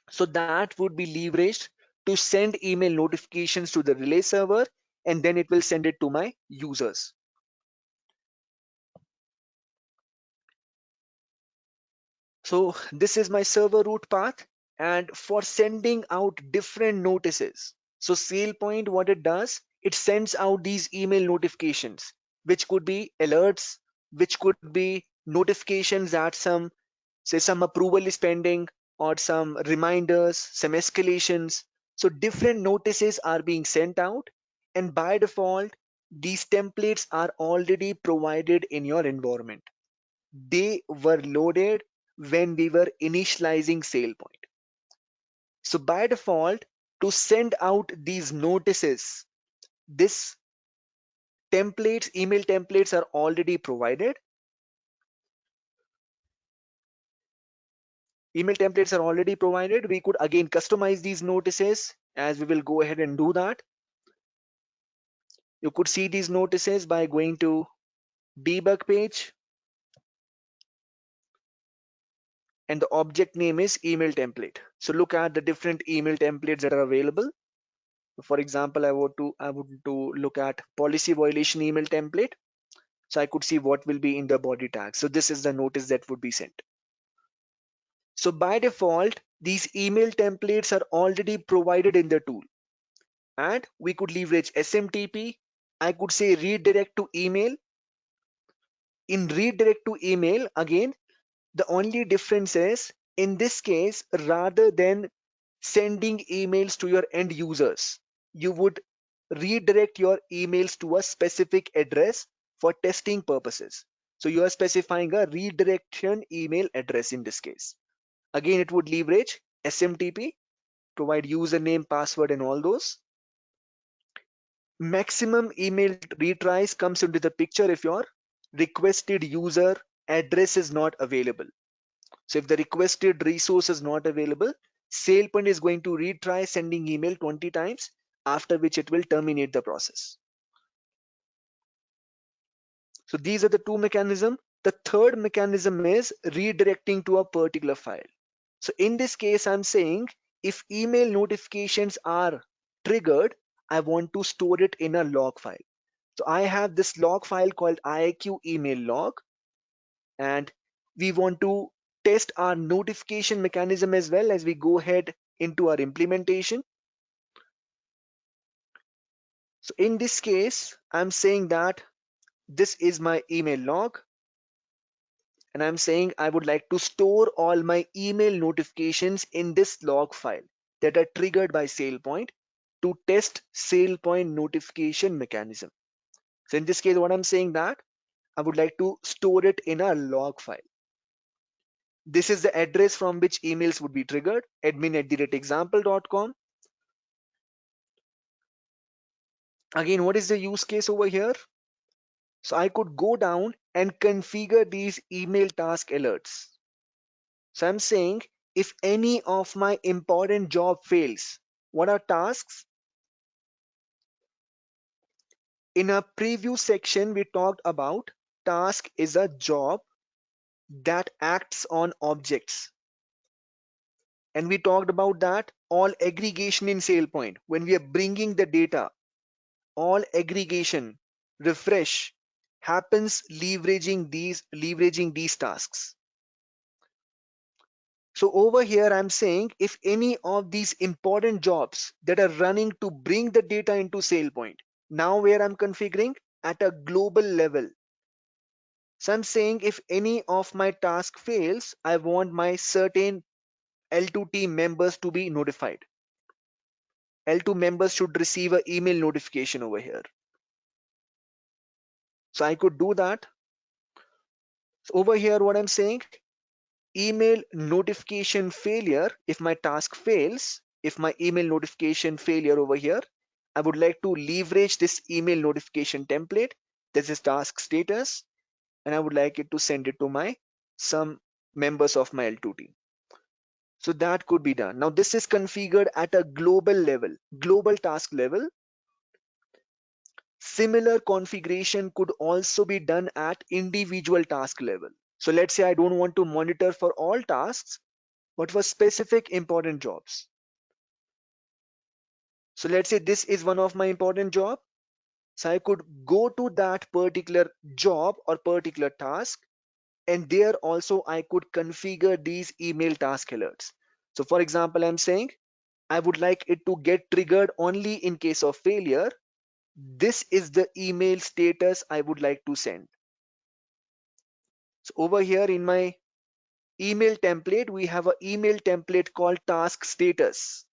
So that would be leveraged to send email notifications to the relay server, and then it will send it to my users. So this is my server route path, and for sending out different notices. So SailPoint, what it does, it sends out these email notifications, which could be alerts, which could be notifications that some approval is pending, or some reminders, some escalations. So different notices are being sent out, and by default, these templates are already provided in your environment. They were loaded when we were initializing SailPoint. So by default, to send out these notices. This templates, email templates are already provided. Email templates are already provided. We could again customize these notices as we will go ahead and do that. You could see these notices by going to debug page, and the object name is email template. So look at the different email templates that are available. For example, I would to look at policy violation email template. So I could see what will be in the body tag. So this is the notice that would be sent. So by default, these email templates are already provided in the tool, and we could leverage SMTP. I could say redirect to email. In redirect to email, again, the only difference is in this case, rather than sending emails to your end users, you would redirect your emails to a specific address for testing purposes. So you are specifying a redirection email address in this case. Again, it would leverage SMTP, provide username, password, and all those. Maximum email retries comes into the picture if your requested user address is not available. So if the requested resource is not available, SailPoint is going to retry sending email 20 times, after which it will terminate the process. So these are the two mechanisms. The third mechanism is redirecting to a particular file. So in this case, I'm saying if email notifications are triggered, I want to store it in a log file. So I have this log file called IIQ email log, and we want to test our notification mechanism as well as we go ahead into our implementation. So in this case, I'm saying that this is my email log, and I'm saying I would like to store all my email notifications in this log file that are triggered by SailPoint to test SailPoint notification mechanism. So in this case, what I'm saying that I would like to store it in a log file. This is the address from which emails would be triggered, admin@example.com. Again, what is the use case over here? So I could go down and configure these email task alerts. So I'm saying if any of my important job fails, what are tasks? In a preview section, we talked about task is a job that acts on objects. And we talked about that all aggregation in SailPoint. When we are bringing the data, all aggregation, refresh happens leveraging these tasks. So over here, I'm saying if any of these important jobs that are running to bring the data into SailPoint, now where I'm configuring at a global level. So I'm saying if any of my task fails, I want my certain L2 team members to be notified. L2 members should receive an email notification over here. So I could do that. So over here, what I'm saying, email notification failure. If my task fails, if my email notification failure over here, I would like to leverage this email notification template. This is task status, and I would like it to send it to my some members of my L2 team. So that could be done. Now this is configured at a global level, global task level. Similar configuration could also be done at individual task level. So let's say I don't want to monitor for all tasks, but for specific important jobs. So let's say this is one of my important job. So I could go to that particular job or particular task, and there also I could configure these email task alerts. So for example, I'm saying I would like it to get triggered only in case of failure. This is the email status I would like to send. So over here in my email template, we have an email template called task status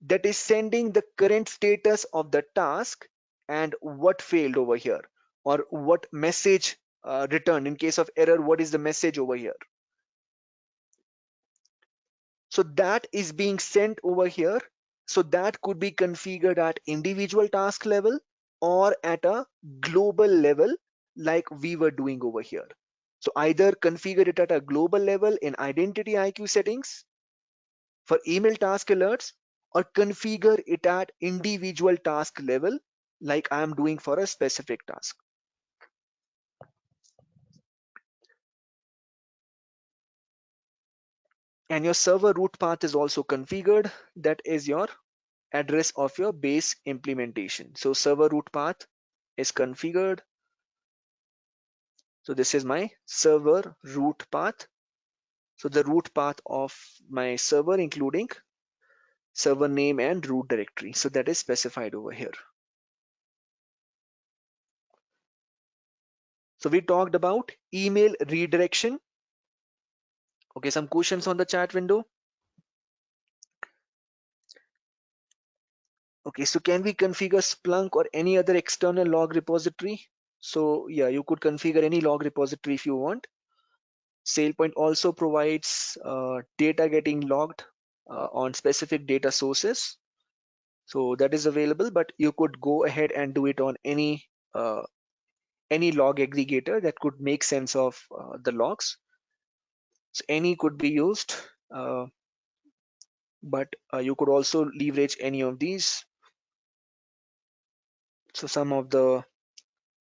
that is sending the current status of the task and what failed over here, or what message returned. In case of error, what is the message over here? So that is being sent over here. So that could be configured at individual task level or at a global level like we were doing over here. So either configure it at a global level in Identity IQ settings for email task alerts, or configure it at individual task level like I am doing for a specific task. And your server root path is also configured. That is your address of your base implementation. So server root path is configured. So this is my server root path. So the root path of my server, including server name and root directory. So that is specified over here. So we talked about email redirection. Okay, some questions on the chat window. Okay, so can we configure Splunk or any other external log repository? So yeah, you could configure any log repository if you want. SailPoint also provides data getting logged on specific data sources. So that is available, but you could go ahead and do it on any log aggregator that could make sense of the logs. So any could be used, but you could also leverage any of these. So some of the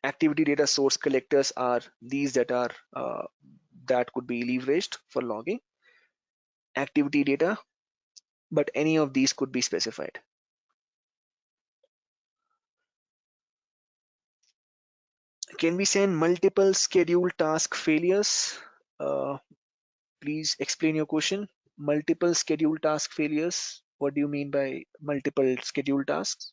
activity data source collectors are these that are that could be leveraged for logging activity data, but any of these could be specified. Can we send multiple scheduled task failures? Uh, please explain your question. Multiple scheduled task failures. What do you mean by multiple scheduled tasks?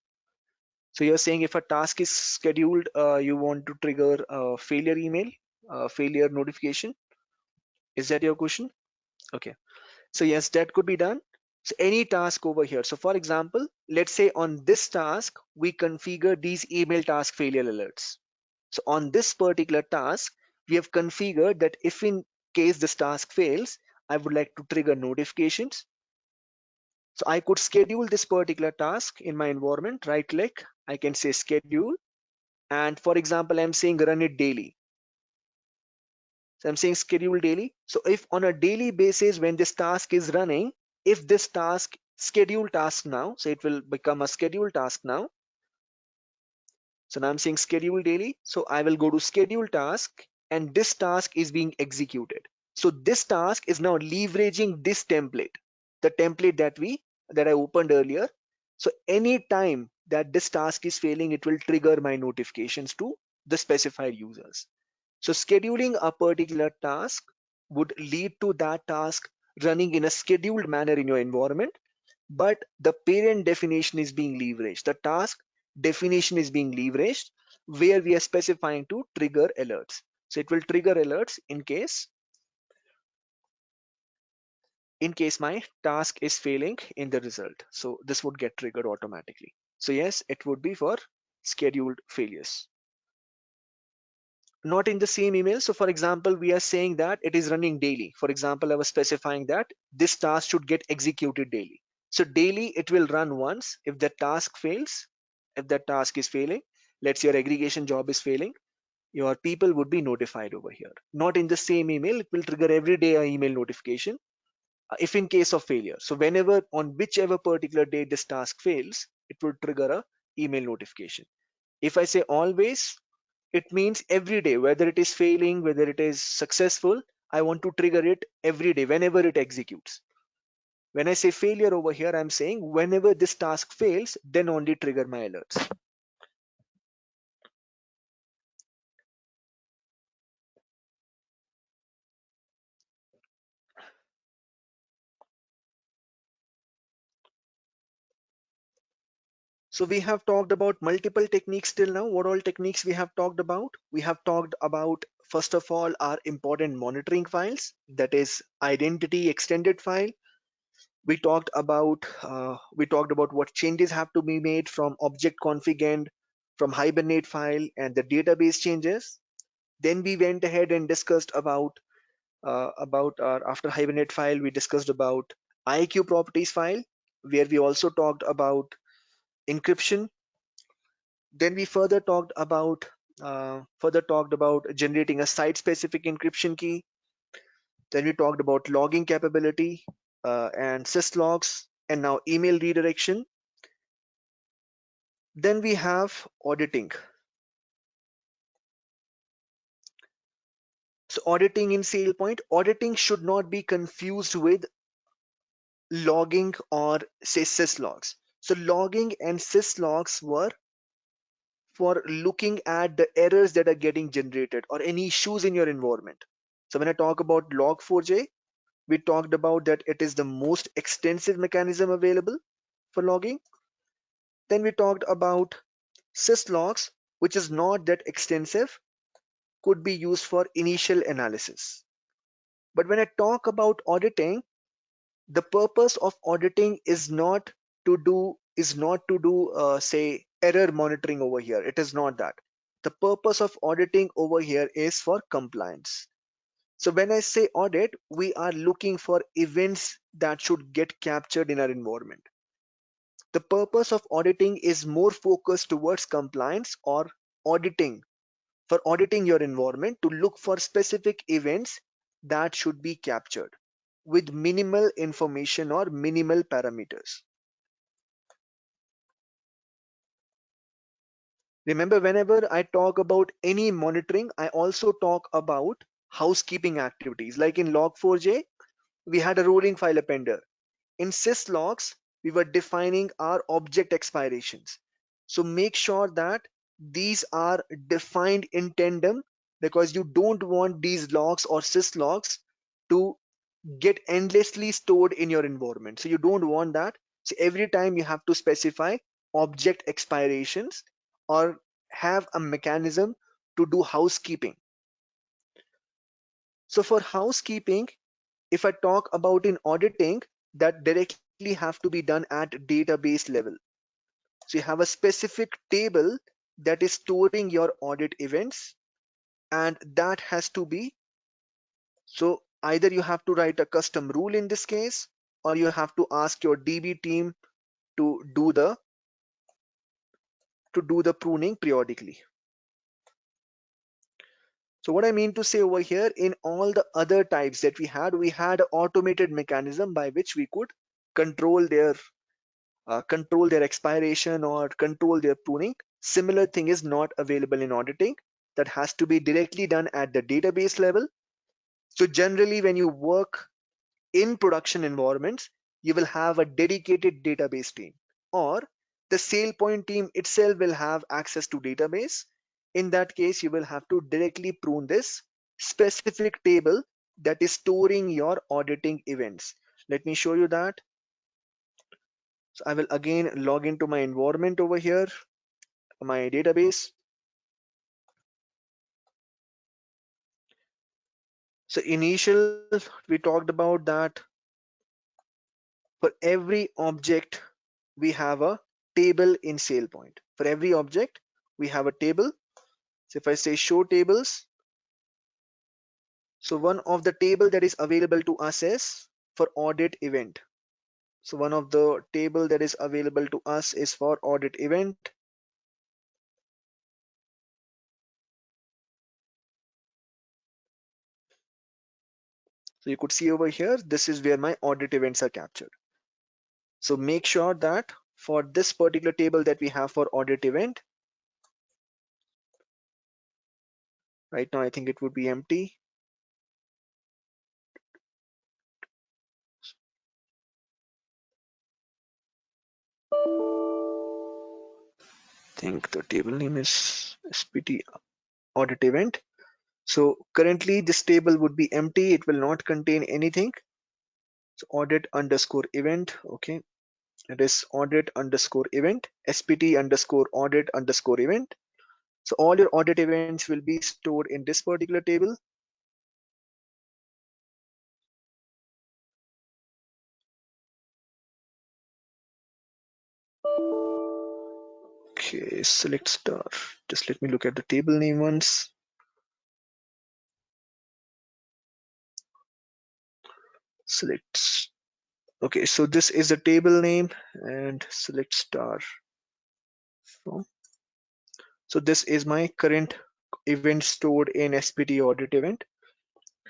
So you're saying if a task is scheduled, you want to trigger a failure email, failure notification. Is that your question? Okay. So yes, that could be done. So any task over here. So for example, let's say on this task, we configure these email task failure alerts. So on this particular task, we have configured that if in case this task fails, I would like to trigger notifications. So I could schedule this particular task in my environment, right click, I can say schedule. And for example, I'm saying run it daily. So I'm saying schedule daily. So if on a daily basis, when this task is running, if this task schedule task now, so it will become a schedule task now. So now I'm saying schedule daily. So I will go to schedule task and this task is being executed. So this task is now leveraging this template, the template that I opened earlier. So any time that this task is failing, it will trigger my notifications to the specified users. So scheduling a particular task would lead to that task running in a scheduled manner in your environment, but the parent definition is being leveraged. The task definition is being leveraged where we are specifying to trigger alerts. So it will trigger alerts in case my task is failing in the result. So this would get triggered automatically. So yes, it would be for scheduled failures. Not in the same email. So for example, we are saying that it is running daily. For example, I was specifying that this task should get executed daily. So daily it will run once. If the task fails, if that task is failing, let's say your aggregation job is failing, your people would be notified over here. Not in the same email, it will trigger every day an email notification if in case of failure. So whenever on whichever particular day this task fails, it will trigger a email notification. If I say always, it means every day, whether it is failing, whether it is successful, I want to trigger it every day whenever it executes. When I say failure over here, I'm saying whenever this task fails, then only trigger my alerts. So we have talked about multiple techniques till now. What all techniques we have talked about? We have talked about, first of all, our important monitoring files, that is identity extended file. We talked about what changes have to be made from object config end, from Hibernate file, and the database changes. Then we went ahead and discussed about our after Hibernate file. We discussed about IQ properties file, where we also talked about encryption. Then we further talked about generating a site-specific encryption key. Then we talked about logging capability and syslogs, and now email redirection. Then we have auditing. So auditing in SailPoint, auditing should not be confused with logging or say syslogs. So logging and syslogs were for looking at the errors that are getting generated or any issues in your environment. So when I talk about Log4j, we talked about that it is the most extensive mechanism available for logging. Then we talked about syslogs, which is not that extensive, could be used for initial analysis. But when I talk about auditing, the purpose of auditing is not to do say error monitoring over here. It is not that. The purpose of auditing over here is for compliance. So when I say audit, we are looking for events that should get captured in our environment. The purpose of auditing is more focused towards compliance or auditing, for auditing your environment to look for specific events that should be captured with minimal information or minimal parameters. Remember, whenever I talk about any monitoring, I also talk about housekeeping activities. Like in Log4j, we had a rolling file appender. In syslogs, we were defining our object expirations. So make sure that these are defined in tandem, because you don't want these logs or syslogs to get endlessly stored in your environment. So you don't want that. So every time you have to specify object expirations or have a mechanism to do housekeeping. So for housekeeping, if I talk about in auditing, that directly have to be done at database level. So you have a specific table that is storing your audit events, and that has to be, so either you have to write a custom rule in this case, or you have to ask your DB team to do the pruning periodically. So what I mean to say over here, in all the other types that we had an automated mechanism by which we could control their expiration or control their pruning. Similar thing is not available in auditing. That has to be directly done at the database level. So generally, when you work in production environments, you will have a dedicated database team, or the SailPoint team itself will have access to database. In that case, you will have to directly prune this specific table that is storing your auditing events. Let me show you that. So I will again log into my environment over here, my database. So initial, we talked about that for every object, we have a table in SailPoint. For every object, we have a table. So if I say show tables, so one of the table that is available to us is for audit event. So one of the table that is available to us is for audit event. So you could see over here, this is where my audit events are captured. So make sure that for this particular table that we have for audit event, right now I think it would be empty. I think the table name is SPT audit event. So currently this table would be empty. It will not contain anything. So audit underscore event. Okay. It is audit underscore event, SPT underscore audit underscore event. So all your audit events will be stored in this particular table. Okay, select star. Just let me look at the table name once. Select. Okay, so this is the table name and select star from. So this is my current event stored in SPT audit event.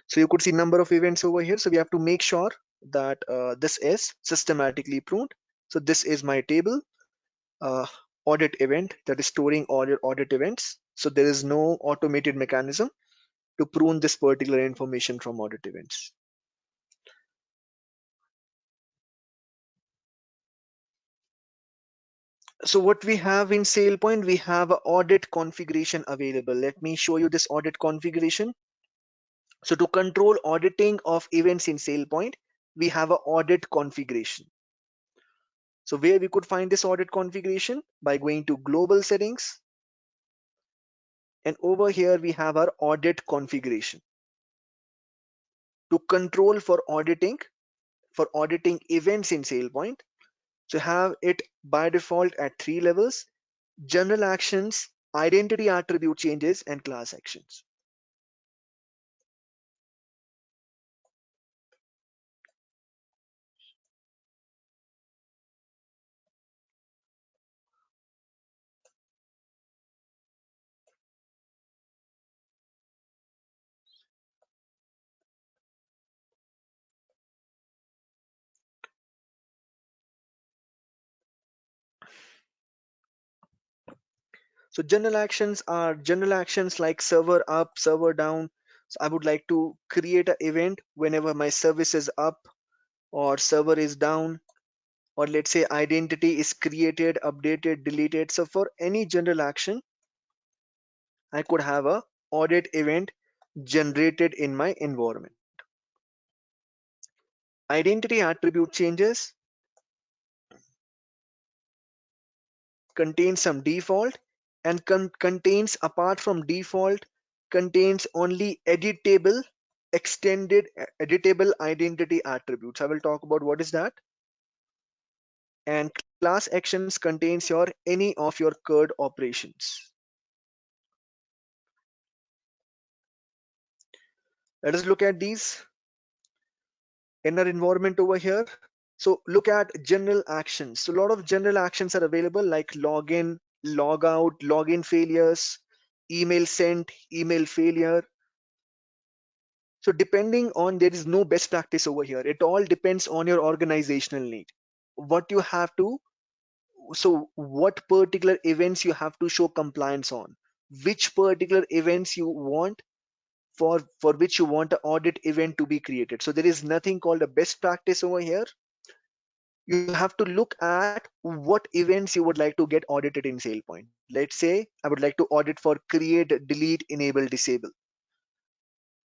So you could see number of events over here. So we have to make sure that this is systematically pruned. So this is my table uh, audit event that is storing all your audit events. So there is no automated mechanism to prune this particular information from audit events. So what we have in SailPoint, we have an audit configuration available. Let me show you this audit configuration. So to control auditing of events in SailPoint, we have an audit configuration. So where we could find this audit configuration? By going to global settings. And over here we have our audit configuration. To control for auditing events in SailPoint, so have it by default at 3 levels: general actions, identity attribute changes, and class actions. So general actions are general actions like server up, server down. So I would like to create an event whenever my service is up or server is down, or let's say identity is created, updated, deleted. So for any general action, I could have a audit event generated in my environment. Identity attribute changes contains some default and contains, apart from default, contains only editable identity attributes. I will talk about what is that. And class actions contains your any of your CRUD operations. Let us look at these in our environment over here. So look at general actions. So a lot of general actions are available like login, log out, login failures, email sent, email failure. So depending on, there is no best practice over here. It all depends on your organizational need. What you have to, so what particular events you have to show compliance on, which particular events you want, for which you want an audit event to be created. So there is nothing called a best practice over here. You have to look at what events you would like to get audited in SailPoint. Let's say I would like to audit for create, delete, enable, disable.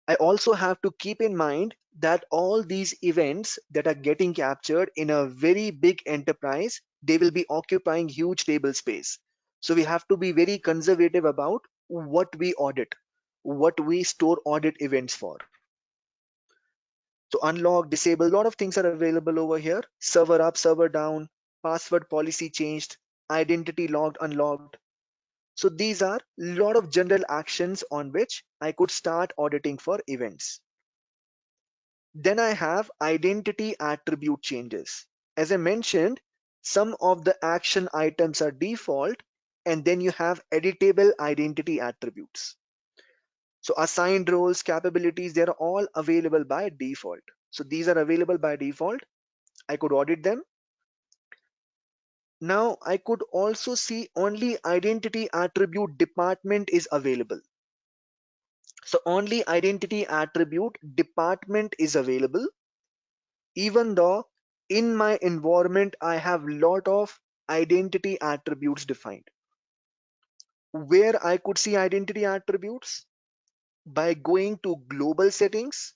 I also have to keep in mind that all these events that are getting captured in a very big enterprise, they will be occupying huge table space. So we have to be very conservative about what we audit, what we store audit events for. So unlock, disable, a lot of things are available over here. Server up, server down, password policy changed, identity logged, unlocked. So these are a lot of general actions on which I could start auditing for events. Then I have identity attribute changes. As I mentioned, some of the action items are default, and then you have editable identity attributes. So assigned roles, capabilities, they're all available by default. So these are available by default. I could audit them. Now I could also see only identity attribute department is available. So only identity attribute department is available, even though in my environment I have lot of identity attributes defined. Where I could see identity attributes? By going to global settings,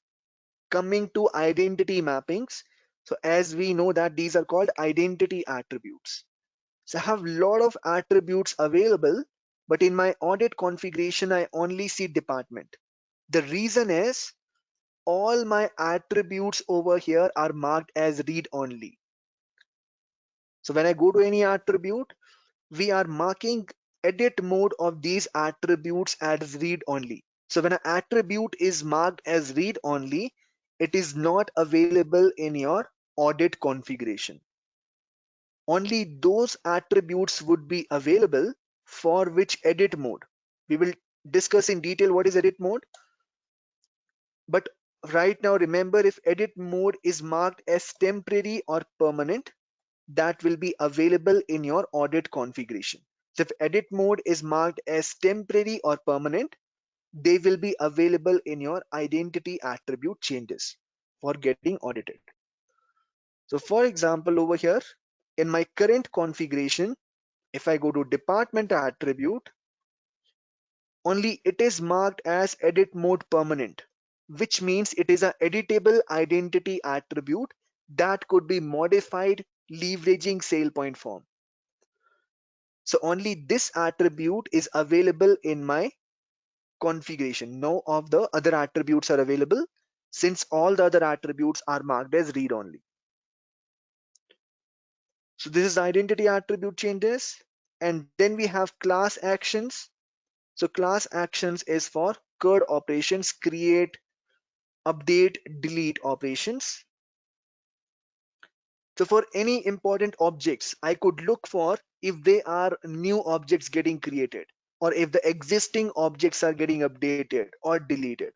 coming to identity mappings. So as we know that these are called identity attributes. So I have lot of attributes available, but in my audit configuration, I only see department. The reason is all my attributes over here are marked as read only. So when I go to any attribute, we are marking edit mode of these attributes as read only. So when an attribute is marked as read only, it is not available in your audit configuration. Only those attributes would be available for which edit mode. We will discuss in detail what is edit mode. But right now, remember, if edit mode is marked as temporary or permanent, that will be available in your audit configuration. So if edit mode is marked as temporary or permanent, they will be available in your identity attribute changes for getting audited. So for example, over here in my current configuration, if I go to department attribute, only it is marked as edit mode permanent, which means it is an editable identity attribute that could be modified leveraging SailPoint form. So only this attribute is available in my configuration. No of the other attributes are available since all the other attributes are marked as read only. So this is identity attribute changes. And then we have class actions. So class actions is for CRUD operations, create, update, delete operations. So for any important objects, I could look for if they are new objects getting created or if the existing objects are getting updated or deleted.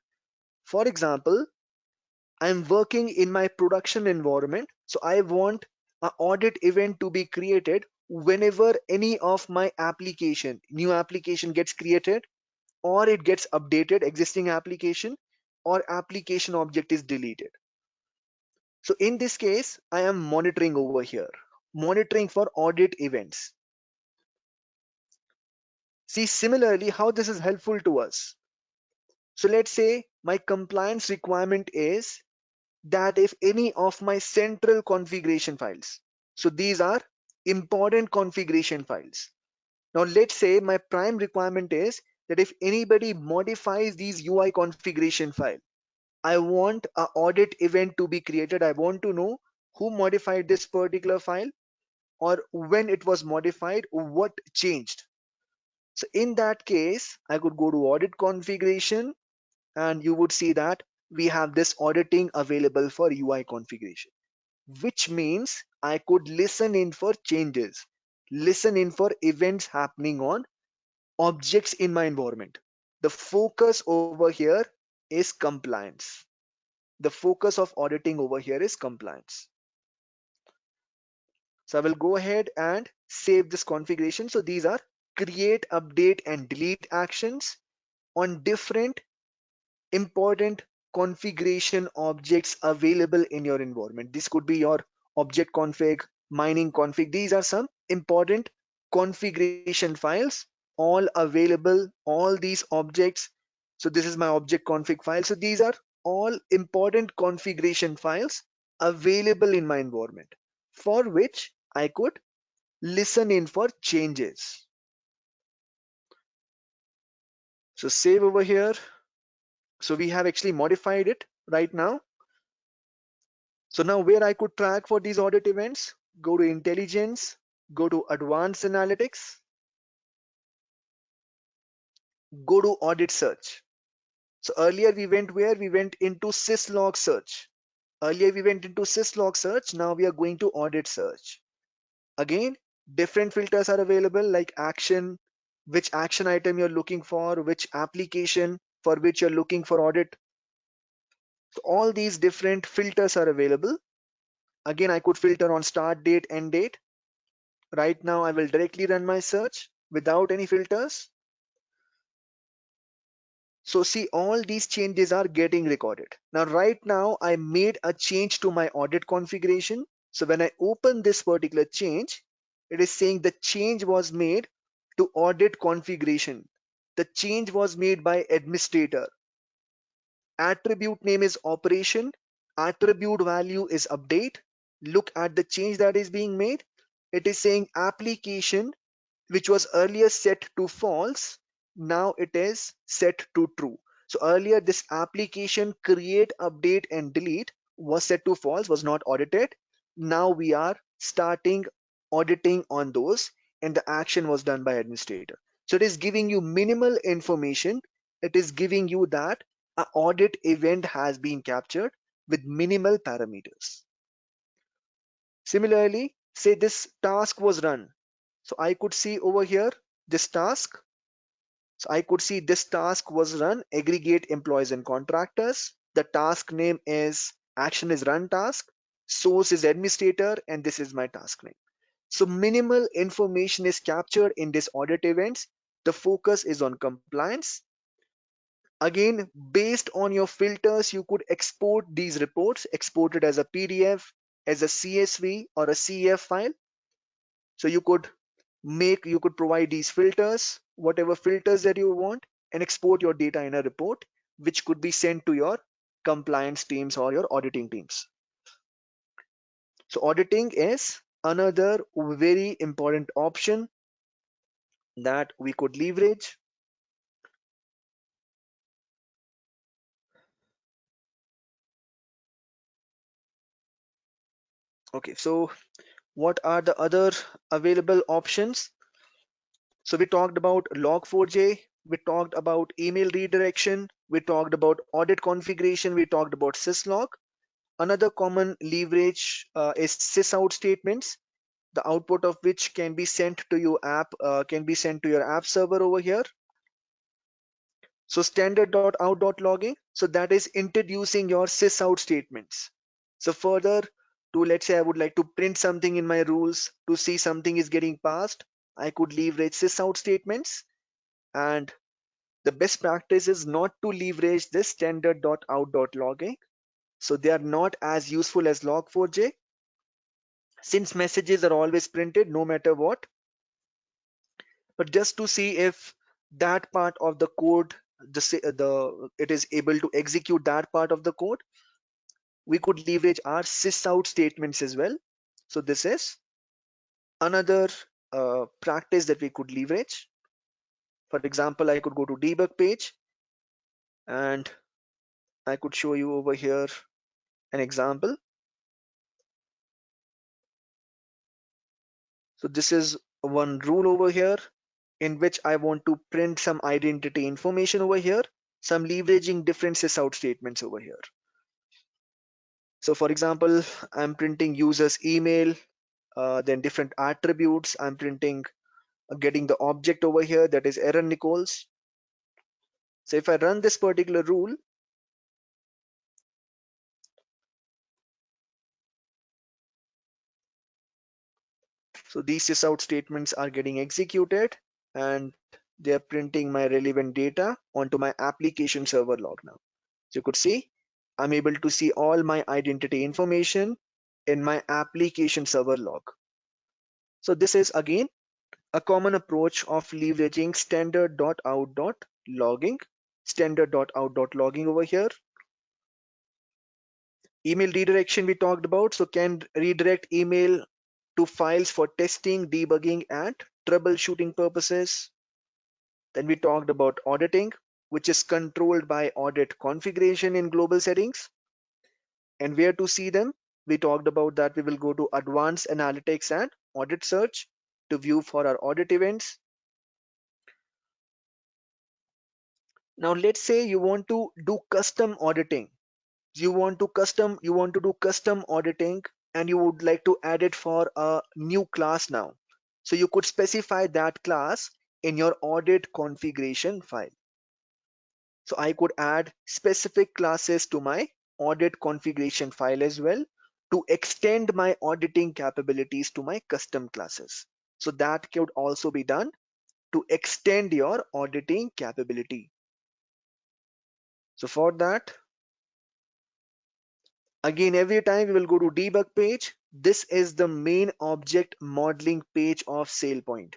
For example, I'm working in my production environment, so I want an audit event to be created whenever any of my new application gets created or it gets updated, existing application or application object is deleted. So in this case, I am monitoring over here, monitoring for audit events. See similarly how this is helpful to us. So let's say my compliance requirement is that if any of my central configuration files, so these are important configuration files. Now let's say my prime requirement is that if anybody modifies these UI configuration file, I want an audit event to be created. I want to know who modified this particular file or when it was modified, what changed. So in that case, I could go to audit configuration and you would see that we have this auditing available for UI configuration, which means I could listen in for changes, listen in for events happening on objects in my environment. The focus over here is compliance. The focus of auditing over here is compliance. So I will go ahead and save this configuration. So these are create, update, and delete actions on different important configuration objects available in your environment. This could be your object config, mining config. These are some important configuration files, all available, all these objects. So this is my object config file. So these are all important configuration files available in my environment for which I could listen in for changes. So save over here. So we have actually modified it right now. So now where I could track for these audit events, go to intelligence, go to advanced analytics, go to audit search. So earlier we went where? We went into syslog search. Earlier we went into syslog search. Now we are going to audit search. Again, different filters are available like action, which action item you're looking for, which application for which you're looking for audit. So all these different filters are available. Again, I could filter on start date, end date. Right now, I will directly run my search without any filters. So see, all these changes are getting recorded. Now, right now, I made a change to my audit configuration. So when I open this particular change, it is saying the change was made to audit configuration. The change was made by administrator. Attribute name is operation. Attribute value is update. Look at the change that is being made. It is saying application which was earlier set to false, now it is set to true. So earlier this application create, update and delete was set to false, was not audited. Now we are starting auditing on those and the action was done by administrator. So it is giving you minimal information. It is giving you that an audit event has been captured with minimal parameters. Similarly, say this task was run. So I could see over here this task. So I could see this task was run, aggregate employees and contractors. The task name is action is run task. Source is administrator, and this is my task name. So minimal information is captured in this audit events. The focus is on compliance. Again, based on your filters, you could export these reports, export it as a PDF, as a CSV or a CF file. So you could provide these filters, whatever filters that you want, and export your data in a report, which could be sent to your compliance teams or your auditing teams. So auditing is another very important option that we could leverage. Okay, so what are the other available options? So we talked about Log4j, we talked about email redirection, we talked about audit configuration, we talked about syslog. Another common leverage is sysout statements, the output of which can be sent to your app, server over here. So standard.out.logging, so that is introducing your sysout statements. So further to, let's say I would like to print something in my rules to see something is getting passed, I could leverage sysout statements. And the best practice is not to leverage this standard.out.logging. So they are not as useful as log4j, since messages are always printed no matter what. But just to see if that part of the code, it is able to execute that part of the code, we could leverage our sysout statements as well. So this is another practice that we could leverage. For example, I could go to debug page and I could show you over here an example. So this is one rule over here in which I want to print some identity information over here. So I'm leveraging different sysout statements over here. So for example, I'm printing users email, then different attributes. I'm printing, getting the object over here, that is Aaron Nichols. So if I run this particular rule, so these sysout statements are getting executed and they're printing my relevant data onto my application server log now. So you could see I'm able to see all my identity information in my application server log. So this is again a common approach of leveraging standard.out.logging, standard.out.logging over here. Email redirection we talked about, so can redirect email to files for testing, debugging, and troubleshooting purposes. Then we talked about auditing, which is controlled by audit configuration in global settings. And where to see them? We talked about that we will go to advanced analytics and audit search to view for our audit events. Now let's say you want to do custom auditing. You want to do custom auditing and you would like to add it for a new class now. So you could specify that class in your audit configuration file. So I could add specific classes to my audit configuration file as well to extend my auditing capabilities to my custom classes. So that could also be done to extend your auditing capability. So for that, again, every time we will go to debug page. This is the main object modeling page of SailPoint.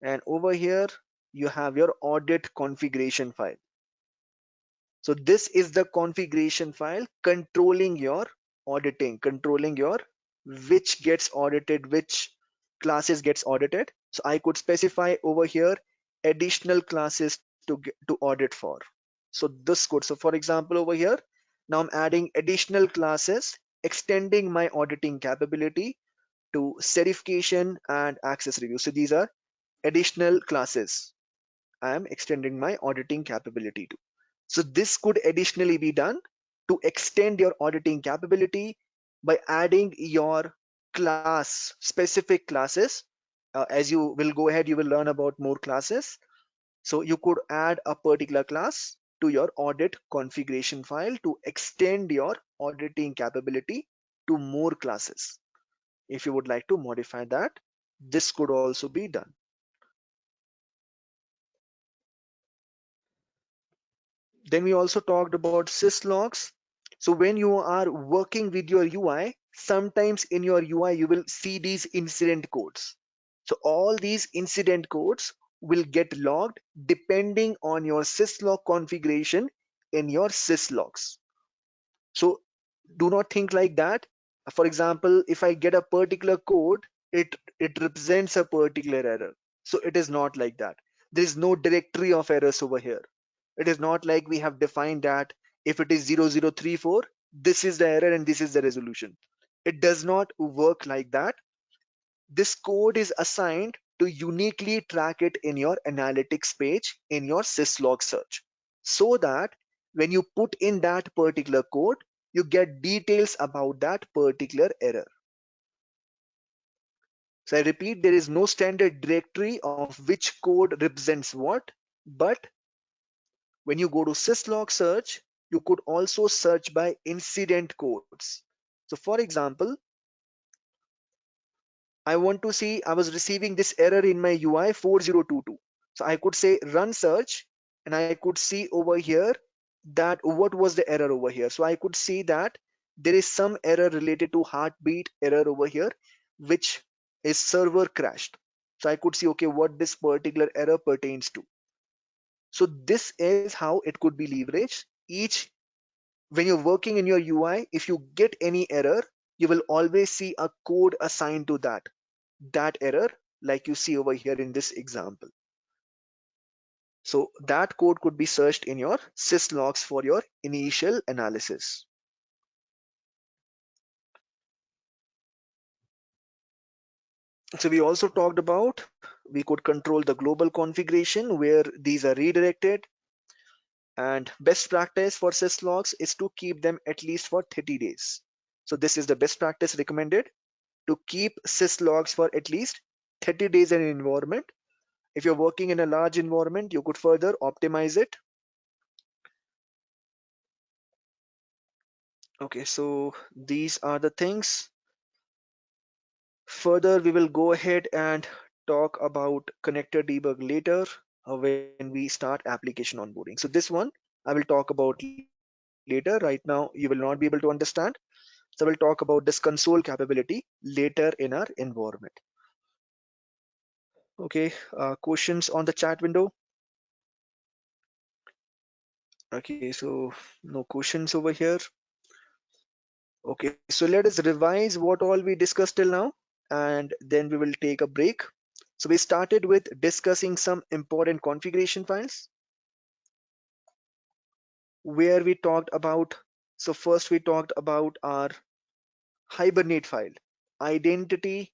And over here, you have your audit configuration file. So this is the configuration file controlling your auditing, controlling your which gets audited, which classes gets audited. So I could specify over here additional classes to audit for. So this could, so for example, over here, now I'm adding additional classes, extending my auditing capability to certification and access review. So these are additional classes I am extending my auditing capability to. So this could additionally be done to extend your auditing capability by adding your class, specific classes. As you will go ahead, you will learn about more classes. So you could add a particular class to your audit configuration file to extend your auditing capability to more classes. If you would like to modify that, this could also be done. Then we also talked about syslogs. So when you are working with your UI, sometimes in your UI you will see these incident codes. So all these incident codes will get logged depending on your syslog configuration in your syslogs. So do not think like that. For example, if I get a particular code, it represents a particular error. So it is not like that. There is no directory of errors over here. It is not like we have defined that if it is 0034, this is the error and this is the resolution. It does not work like that. This code is assigned to uniquely track it in your analytics page in your syslog search, so that when you put in that particular code, you get details about that particular error. So I repeat, there is no standard directory of which code represents what, but when you go to syslog search, you could also search by incident codes. So for example, I want to see, I was receiving this error in my UI 4022. So I could say run search and I could see over here that what was the error over here. So I could see that there is some error related to heartbeat error over here, which is server crashed. So I could see, okay, what this particular error pertains to. So this is how it could be leveraged. Each when you're working in your UI, if you get any error, you will always see a code assigned to that error, like you see over here in this example. So that code could be searched in your syslogs for your initial analysis. So we also talked about we could control the global configuration where these are redirected, and best practice for syslogs is to keep them at least for 30 days. So this is the best practice recommended, to keep syslogs for at least 30 days in an environment. If you're working in a large environment, you could further optimize it. Okay, so these are the things. Further, we will go ahead and talk about connector debug later when we start application onboarding. So this one I will talk about later. Right now, you will not be able to understand. So we'll talk about this console capability later in our environment. Okay, questions on the chat window? Okay, so no questions over here. Okay, so let us revise what all we discussed till now, and then we will take a break. So we started with discussing some important configuration files where we talked about, so first we talked about our Hibernate file, identity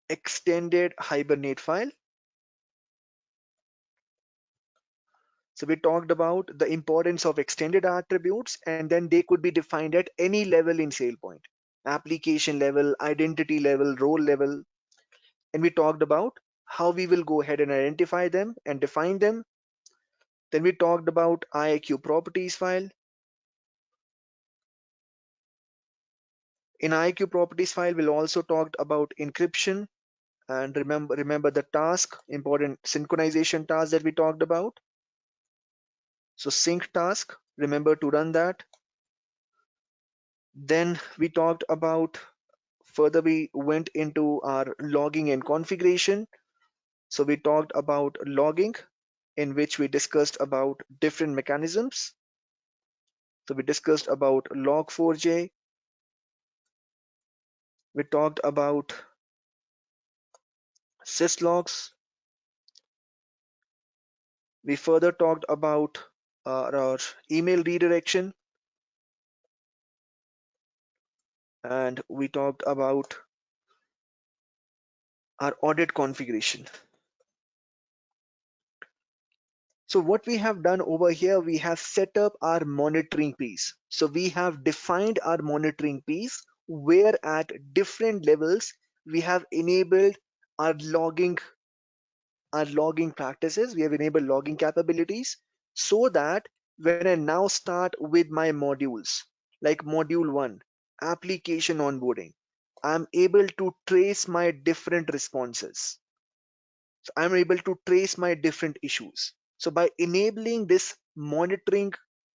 extended Hibernate file. So we talked about the importance of extended attributes, and then they could be defined at any level in SailPoint, application level, identity level, role level. And we talked about how we will go ahead and identify them and define them. Then we talked about IAQ properties file. In IAQ properties file, we'll also talked about encryption, and remember the task, important synchronization task that we talked about. So sync task, remember to run that. Then we talked about, further we went into our logging and configuration. So we talked about logging, in which we discussed about different mechanisms. So we discussed about log4j. We talked about syslogs. We further talked about our email redirection, and we talked about our audit configuration. So what we have done over here, we have set up our monitoring piece. So we have defined our monitoring piece, where at different levels we have enabled our logging practices, we have enabled logging capabilities, so that when I now start with my modules, like module 1, application onboarding, I'm able to trace my different responses. So I'm able to trace my different issues. So by enabling this monitoring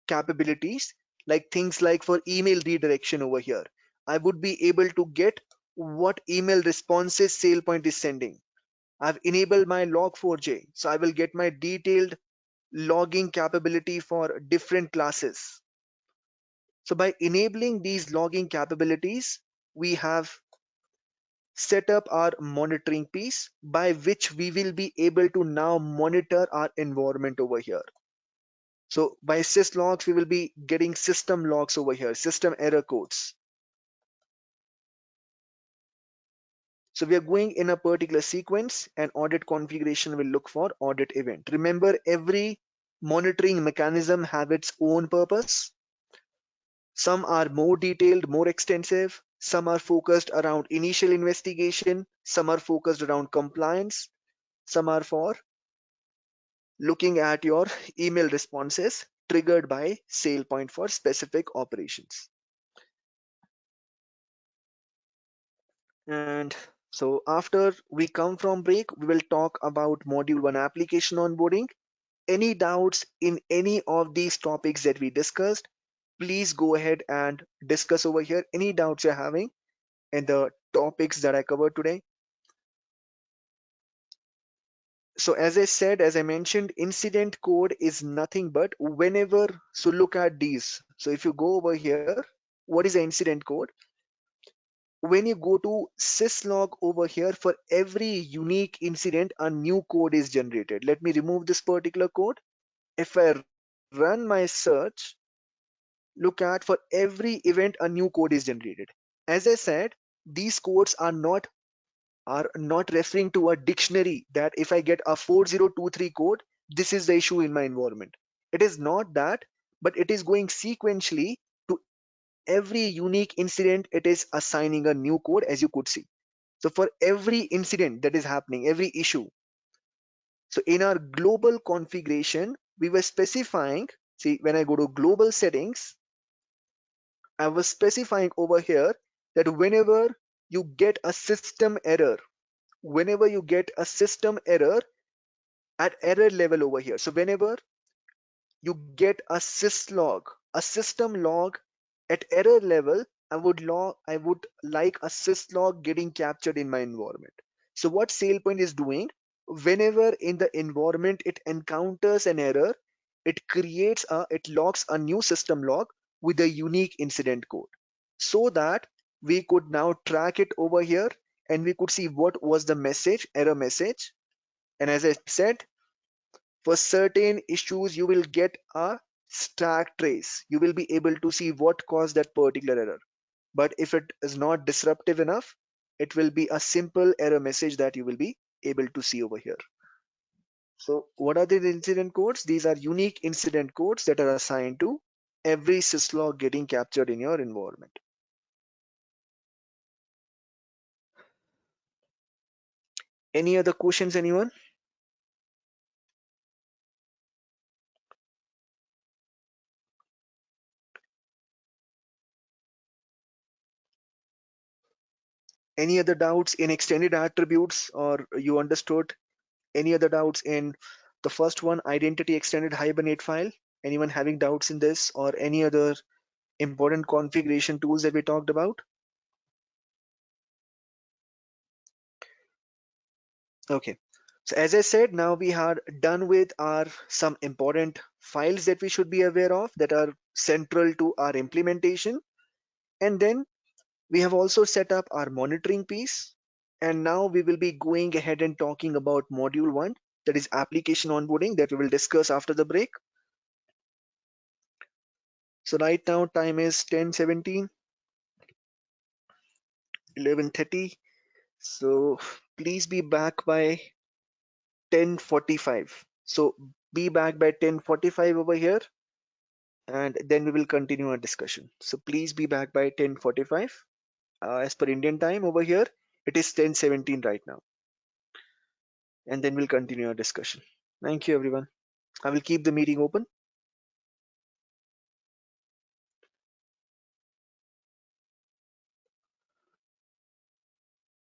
capabilities, like things like for email redirection over here, I would be able to get what email responses SailPoint is sending. I've enabled my log4j, so I will get my detailed logging capability for different classes. So by enabling these logging capabilities, we have set up our monitoring piece by which we will be able to now monitor our environment over here. So by syslogs, we will be getting system logs over here, system error codes. So we are going in a particular sequence, and audit configuration will look for audit event. Remember, every monitoring mechanism have its own purpose. Some are more detailed, more extensive. Some are focused around initial investigation. Some are focused around compliance. Some are for looking at your email responses triggered by SailPoint for specific operations. And so after we come from break, we will talk about module 1 application onboarding. Any doubts in any of these topics that we discussed, please go ahead and discuss over here any doubts you're having in the topics that I covered today. So as I mentioned, incident code is nothing but whenever, so look at these. So if you go over here, what is the incident code? When you go to syslog over here, for every unique incident, a new code is generated. Let me remove this particular code. If I run my search, look at, for every event, a new code is generated. As I said, these codes are not referring to a dictionary that if I get a 4023 code, this is the issue in my environment. It is not that, but it is going sequentially to every unique incident. It is assigning a new code, as you could see. So for every incident that is happening, every issue. So in our global configuration, we were specifying, see, when I go to global settings, I was specifying over here that whenever you get a system error at error level over here. So whenever you get a syslog, a system log at error level, I would like a syslog getting captured in my environment. So what SailPoint is doing, whenever in the environment it encounters an error, it logs a new system log with a unique incident code, so that we could now track it over here and we could see what was the error message. And as I said, for certain issues, you will get a stack trace. You will be able to see what caused that particular error. But if it is not disruptive enough, it will be a simple error message that you will be able to see over here. So what are the incident codes? These are unique incident codes that are assigned to every syslog getting captured in your environment. Any other questions, anyone? Any other doubts in extended attributes, or you understood any other doubts in the first one, identity extended Hibernate file? Anyone having doubts in this or any other important configuration tools that we talked about? Okay. So as I said, now we are done with our some important files that we should be aware of that are central to our implementation. And then we have also set up our monitoring piece. And now we will be going ahead and talking about module 1, that is application onboarding, that we will discuss after the break. So right now time is 10:17, 11:30. So please be back by 10:45. So be back by 10:45 over here, and then we will continue our discussion. So please be back by 10:45. as per Indian time over here, it is 10:17 right now. And then we'll continue our discussion. Thank you, everyone. I will keep the meeting open.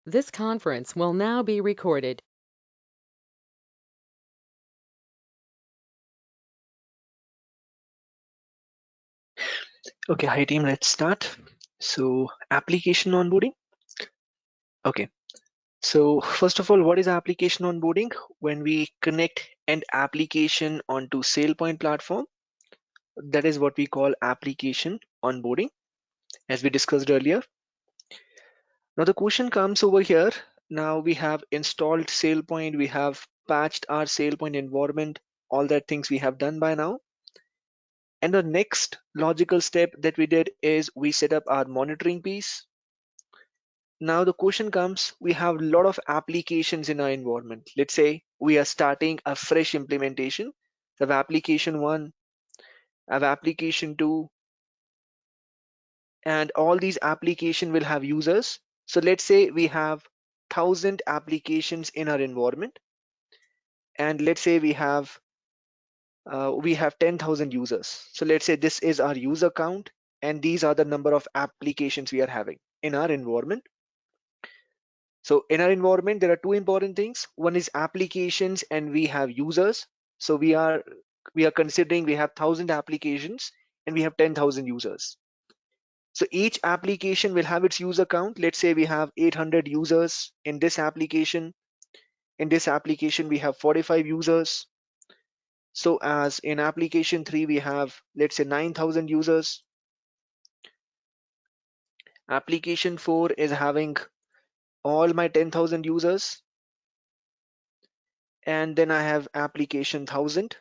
This conference will now be recorded. Okay, hi team, let's start. So, application onboarding. Okay, so first of all, what is application onboarding? When we connect an application onto SailPoint platform, that is what we call application onboarding, as we discussed earlier. Now the question comes over here. Now we have installed SailPoint, we have patched our SailPoint environment, all that things we have done by now. And the next logical step that we did is we set up our monitoring piece. Now the question comes, we have a lot of applications in our environment. Let's say we are starting a fresh implementation. So I have application 1, I have application 2, and all these applications will have users. So let's say we have 1,000 applications in our environment, and let's say we have 10,000 users. So let's say this is our user count, and these are the number of applications we are having in our environment. So in our environment, there are two important things. One is applications, and we have users. So we are considering we have 1,000 applications and we have 10,000 users. So each application will have its user count. Let's say we have 800 users in this application. In this application, we have 45 users. So as in application 3, we have, let's say, 9,000 users. Application 4 is having all my 10,000 users. And then I have application 1,000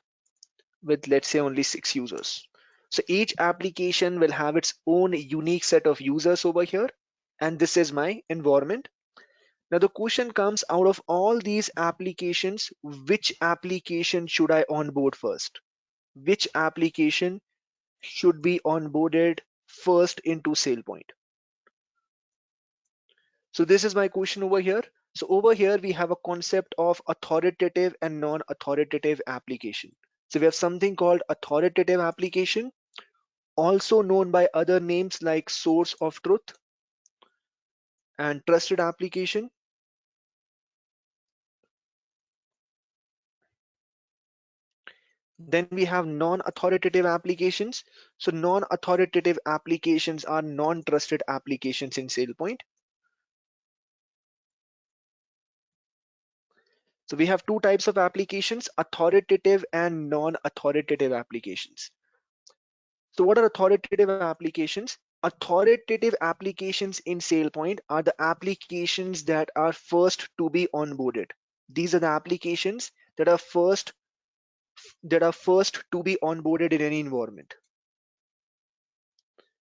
with, let's say, only 6 users. So each application will have its own unique set of users over here. And this is my environment. Now the question comes, out of all these applications, which application should I onboard first? Which application should be onboarded first into SailPoint? So this is my question over here. So over here we have a concept of authoritative and non-authoritative application. So we have something called authoritative application, also known by other names like source of truth and trusted application. Then we have non-authoritative applications. So non-authoritative applications are non-trusted applications in SailPoint. So we have two types of applications, authoritative and non-authoritative applications. So what are authoritative applications? Authoritative applications in SailPoint are the applications that are first to be onboarded. These are the applications that are first to be onboarded in any environment.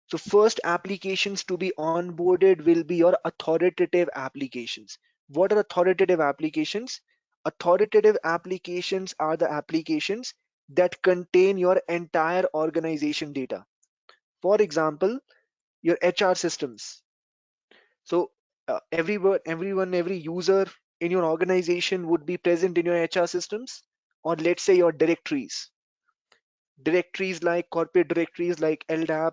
So first applications to be onboarded will be your authoritative applications. What are authoritative applications? Authoritative applications are the applications that contain your entire organization data. For example, your HR systems. So every user in your organization would be present in your HR systems, or let's say your directories. Directories like corporate directories like LDAP,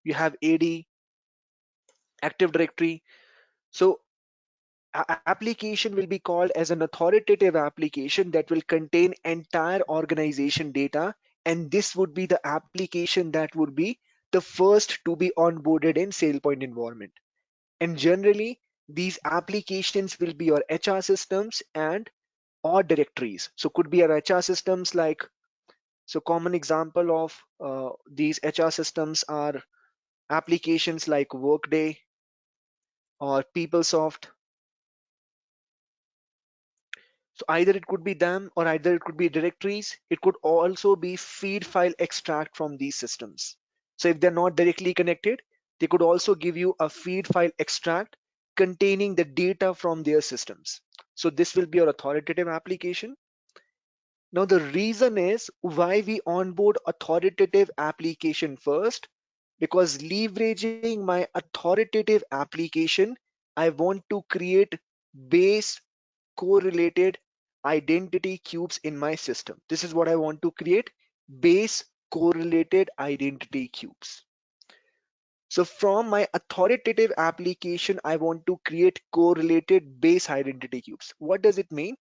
you have AD, Active Directory. So application will be called as an authoritative application that will contain entire organization data, and this would be the application that would be the first to be onboarded in SailPoint environment. And generally, these applications will be your HR systems and or directories. So could be your HR systems like, so common example of these HR systems are applications like Workday or PeopleSoft. So either it could be them or either it could be directories. It could also be feed file extract from these systems. So if they're not directly connected, they could also give you a feed file extract containing the data from their systems. So this will be your authoritative application. Now the reason is why we onboard authoritative application first, because leveraging my authoritative application, I want to create base correlated identity cubes in my system. This is what I want to create, base correlated identity cubes. So from my authoritative application, I want to create correlated base identity cubes. What does it mean?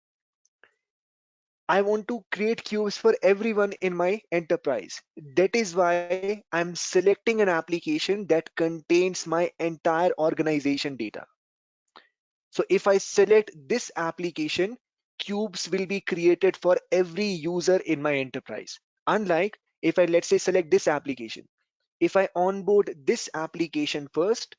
I want to create cubes for everyone in my enterprise. That is why I'm selecting an application that contains my entire organization data. So if I select this application, cubes will be created for every user in my enterprise. Unlike if I, let's say, select this application. If I onboard this application first,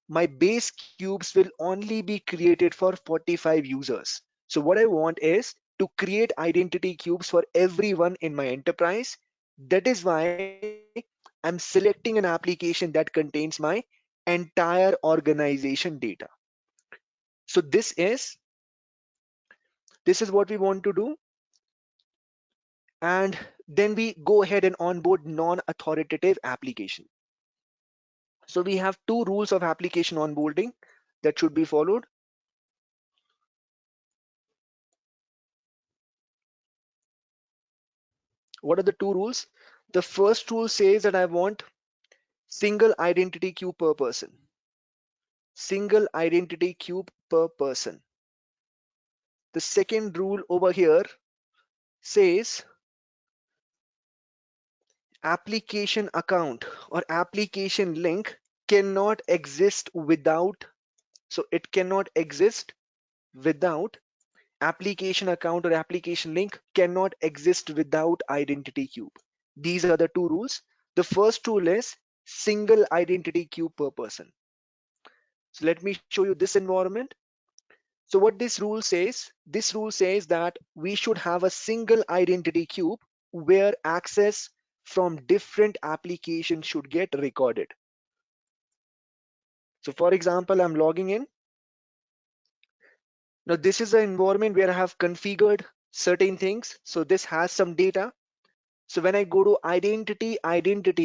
my base cubes will only be created for 45 users. So what I want is to create identity cubes for everyone in my enterprise. That is why I'm selecting an application that contains my entire organization data. So this is what we want to do. And then we go ahead and onboard non-authoritative application. So we have two rules of application onboarding that should be followed. What are the two rules? The first rule says that I want single identity cube per person. Single identity cube per person. The second rule over here says application account or application link cannot exist without, so it cannot exist without application account or application link cannot exist without identity cube. These are the two rules. The first rule is single identity cube per person. So let me show you this environment. So what this rule says that we should have a single identity cube where access from different applications should get recorded. So for example, I'm logging in. Now this is an environment where I have configured certain things. So this has some data. So when I go to identity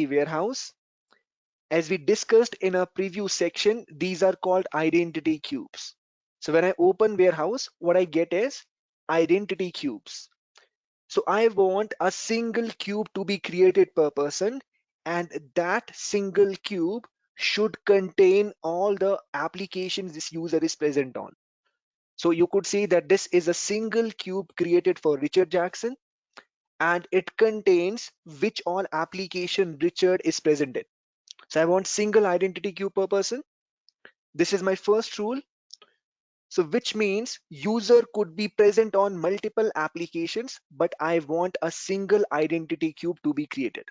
warehouse, as we discussed in a preview section, these are called identity cubes. So when I open warehouse, what I get is identity cubes. So I want a single cube to be created per person, and that single cube should contain all the applications this user is present on. So you could see that this is a single cube created for Richard Jackson, and it contains which all application Richard is present in. So I want single identity cube per person. This is my first rule. So which means user could be present on multiple applications, but I want a single identity cube to be created.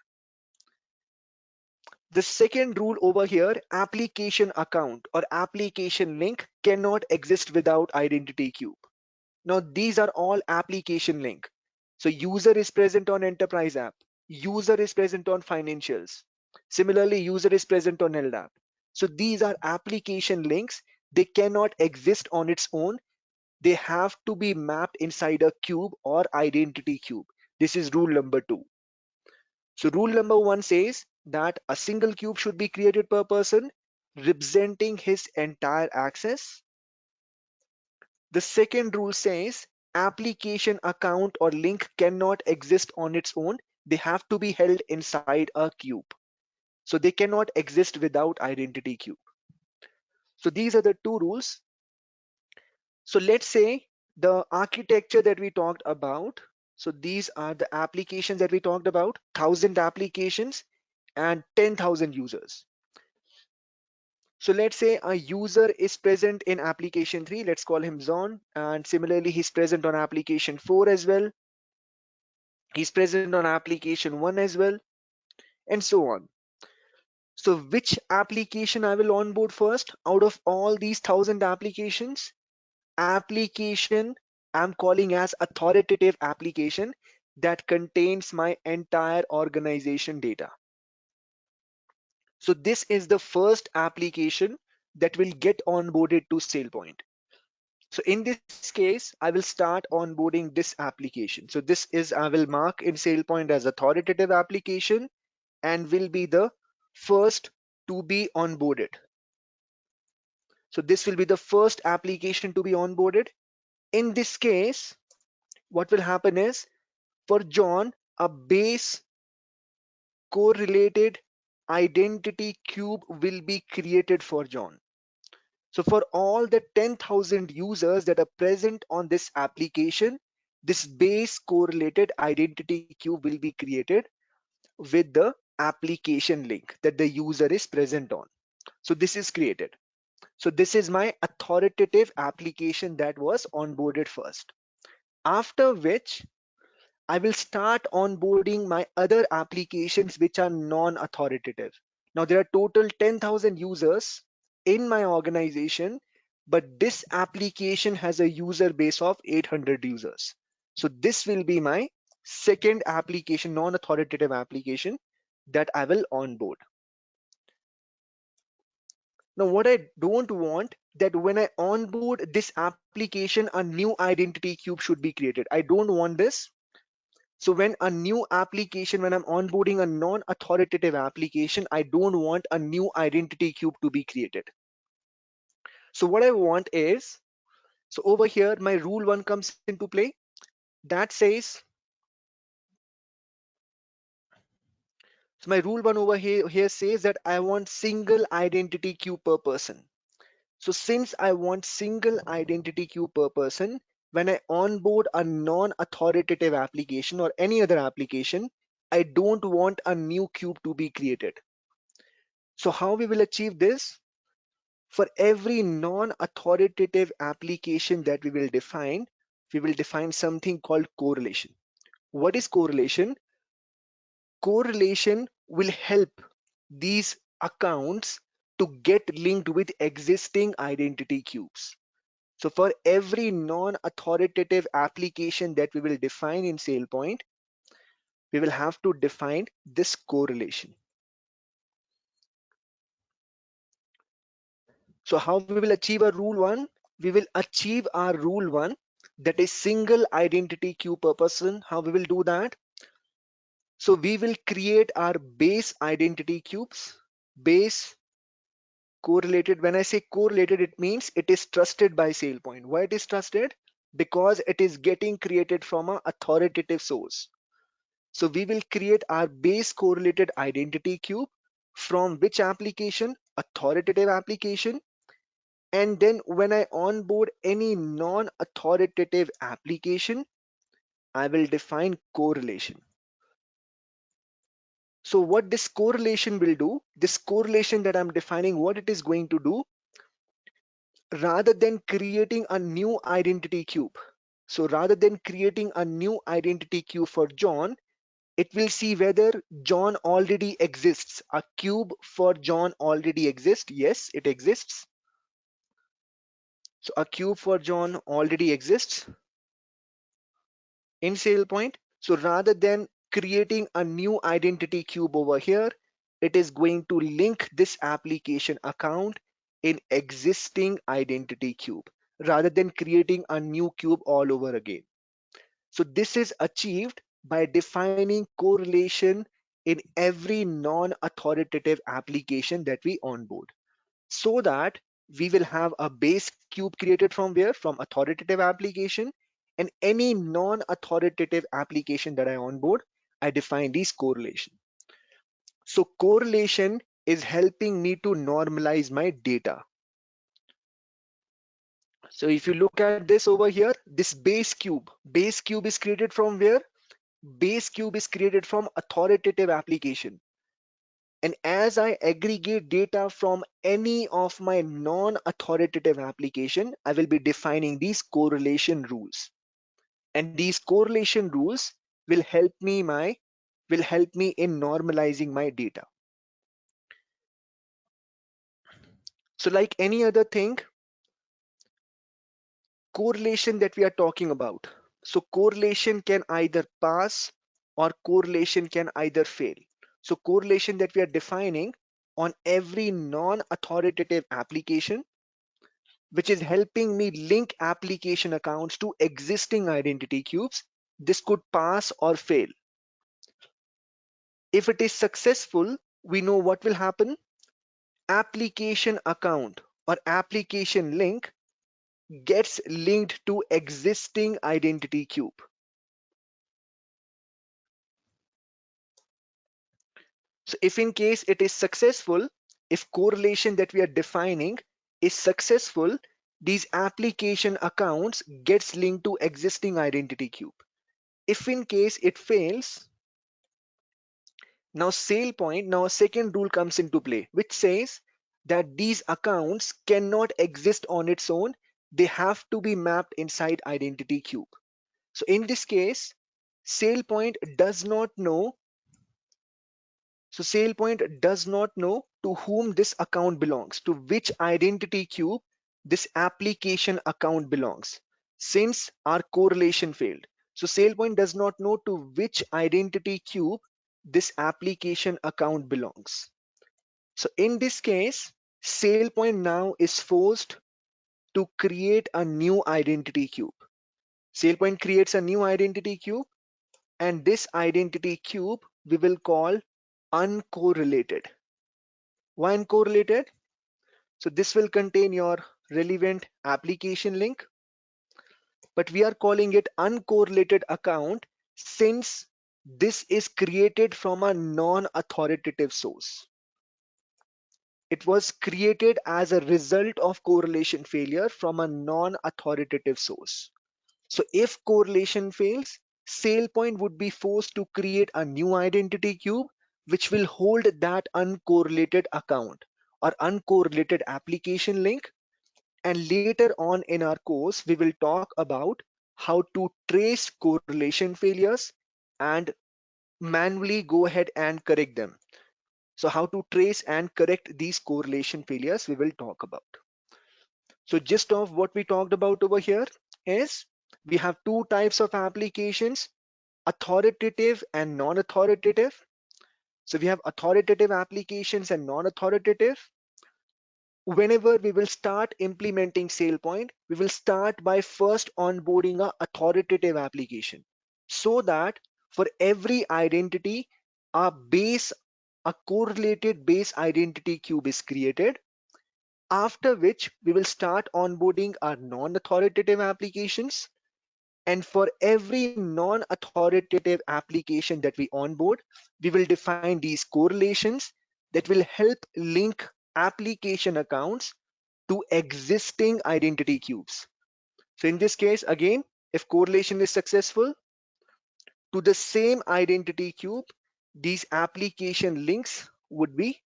The second rule over here, application account or application link cannot exist without identity cube. Now these are all application link. So user is present on enterprise app. User is present on financials. Similarly, user is present on LDAP. So these are application links. They cannot exist on its own. They have to be mapped inside a cube or identity cube. This is rule number 2. So rule number 1 says that a single cube should be created per person representing his entire access. The second rule says application account or link cannot exist on its own. They have to be held inside a cube. So they cannot exist without identity cube. So these are the two rules. So let's say the architecture that we talked about. So these are the applications that we talked about, 1,000 applications and 10,000 users. So let's say a user is present in application 3, let's call him Zon, and similarly he's present on application 4 as well. He's present on application 1 as well, and so on. So which application I will onboard first out of all these 1,000 applications? Application I'm calling as authoritative application that contains my entire organization data. So this is the first application that will get onboarded to SailPoint. So in this case, I will start onboarding this application. So this is, I will mark in SailPoint as authoritative application and will be the first to be onboarded. So this will be the first application to be onboarded. In this case, what will happen is for John, a base correlated identity cube will be created for John. So for all the 10,000 users that are present on this application, this base correlated identity cube will be created with the application link that the user is present on. So this is created. So this is my authoritative application that was onboarded first. After which I will start onboarding my other applications which are non-authoritative. Now there are total 10,000 users in my organization, but this application has a user base of 800 users. So this will be my second application, non-authoritative application that I will onboard. Now what I don't want that when I onboard this application, a new identity cube should be created. I don't want this. So when a new application, when I'm onboarding a non-authoritative application, I don't want a new identity cube to be created. So what I want is, so over here, my rule one comes into play that says, so my rule one over here says that I want single identity cube per person. So since I want single identity cube per person, when I onboard a non-authoritative application or any other application, I don't want a new cube to be created. So how we will achieve this? For every non-authoritative application that we will define something called correlation. What is correlation? Correlation will help these accounts to get linked with existing identity cubes. So for every non-authoritative application that we will define in SailPoint, we will have to define this correlation. So how we will achieve our rule one? We will achieve our rule one, that is single identity cube per person. How we will do that? So we will create our base identity cubes, base correlated. When I say correlated, it means it is trusted by SailPoint. Why it is trusted? Because it is getting created from an authoritative source. So we will create our base correlated identity cube from which application? Authoritative application. And then when I onboard any non-authoritative application, I will define correlation. So what this correlation will do, this correlation that I'm defining, what it is going to do, rather than creating a new identity cube. So rather than creating a new identity cube for John, it will see whether John already exists. A cube for John already exists. Yes, it exists. So a cube for John already exists in SailPoint. So rather than creating a new identity cube over here, it is going to link this application account in existing identity cube rather than creating a new cube all over again. So this is achieved by defining correlation in every non-authoritative application that we onboard, so that we will have a base cube created from where? From authoritative application, and any non-authoritative application that I onboard, I define these correlation. So correlation is helping me to normalize my data. So if you look at this over here, this base cube is created from where? Base cube is created from authoritative application. And as I aggregate data from any of my non-authoritative application, I will be defining these correlation rules. And these correlation rules will help me in normalizing my data. So like any other thing, correlation that we are talking about. So correlation can either pass or correlation can either fail. So correlation that we are defining on every non-authoritative application, which is helping me link application accounts to existing identity cubes, this could pass or fail. If it is successful, we know what will happen. Application account or application link gets linked to existing identity cube. So if in case it is successful, if correlation that we are defining is successful, these application accounts gets linked to existing identity cube. If in case it fails, now SailPoint, now a second rule comes into play, which says that these accounts cannot exist on its own. They have to be mapped inside identity cube. So in this case, SailPoint does not know. So SailPoint does not know to whom this account belongs, to which identity cube this application account belongs, since our correlation failed. So SailPoint does not know to which identity cube this application account belongs. So in this case, SailPoint now is forced to create a new identity cube. SailPoint creates a new identity cube, and this identity cube we will call uncorrelated. Why uncorrelated? So this will contain your relevant application link, but we are calling it uncorrelated account since this is created from a non-authoritative source. It was created as a result of correlation failure from a non-authoritative source. So if correlation fails, SailPoint would be forced to create a new identity cube which will hold that uncorrelated account or uncorrelated application link. And later on in our course, we will talk about how to trace correlation failures and manually go ahead and correct them. So how to trace and correct these correlation failures we will talk about. So gist of what we talked about over here is we have two types of applications, authoritative and non-authoritative. So we have authoritative applications and non-authoritative. Whenever we will start implementing SailPoint, we will start by first onboarding a authoritative application so that for every identity, a base, a correlated base identity cube is created, after which we will start onboarding our non-authoritative applications. And for every non-authoritative application that we onboard, we will define these correlations that will help link application accounts to existing identity cubes. So in this case, again, if correlation is successful, to the same identity cube, these application links would be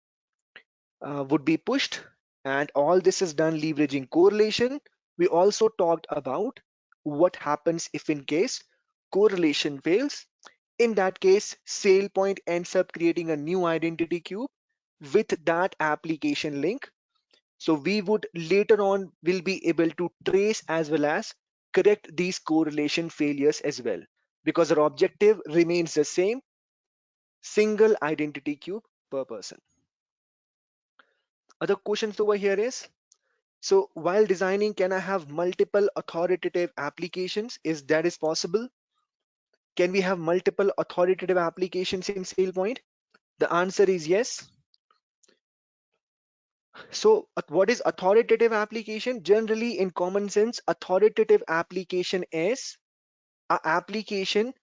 pushed, and all this is done leveraging correlation. We also talked about what happens if in case correlation fails. In that case, SailPoint ends up creating a new identity cube with that application link. So we would later on will be able to trace as well as correct these correlation failures as well, because our objective remains the same, single identity cube per person. Other questions over here is, so while designing, can I have multiple authoritative applications? Is that is possible? Can we have multiple authoritative applications in SailPoint? The answer is yes. So what is authoritative application? Generally, in common sense, authoritative application is an application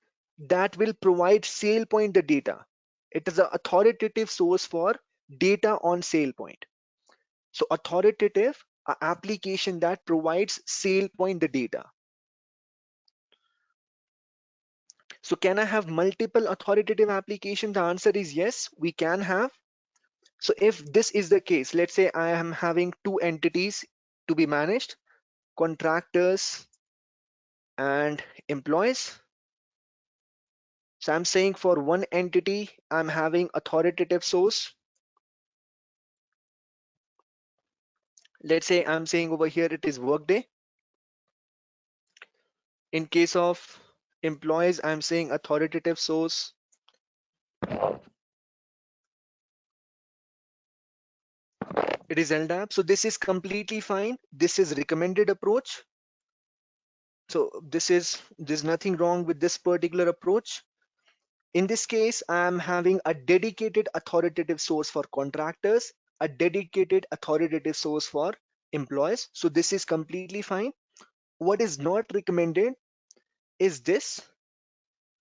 that will provide SailPoint the data. It is an authoritative source for data on SailPoint. So authoritative, an application that provides SailPoint the data. So can I have multiple authoritative applications? The answer is yes, we can have. So if this is the case, let's say I am having two entities to be managed, contractors and employees. So I'm saying for one entity, I'm having authoritative source. Let's say I'm saying over here it is Workday. In case of employees, I'm saying authoritative source. It is LDAP. So this is completely fine. This is recommended approach. So there's nothing wrong with this particular approach. In this case, I am having a dedicated authoritative source for contractors, a dedicated authoritative source for employees. So this is completely fine. What is not recommended is this.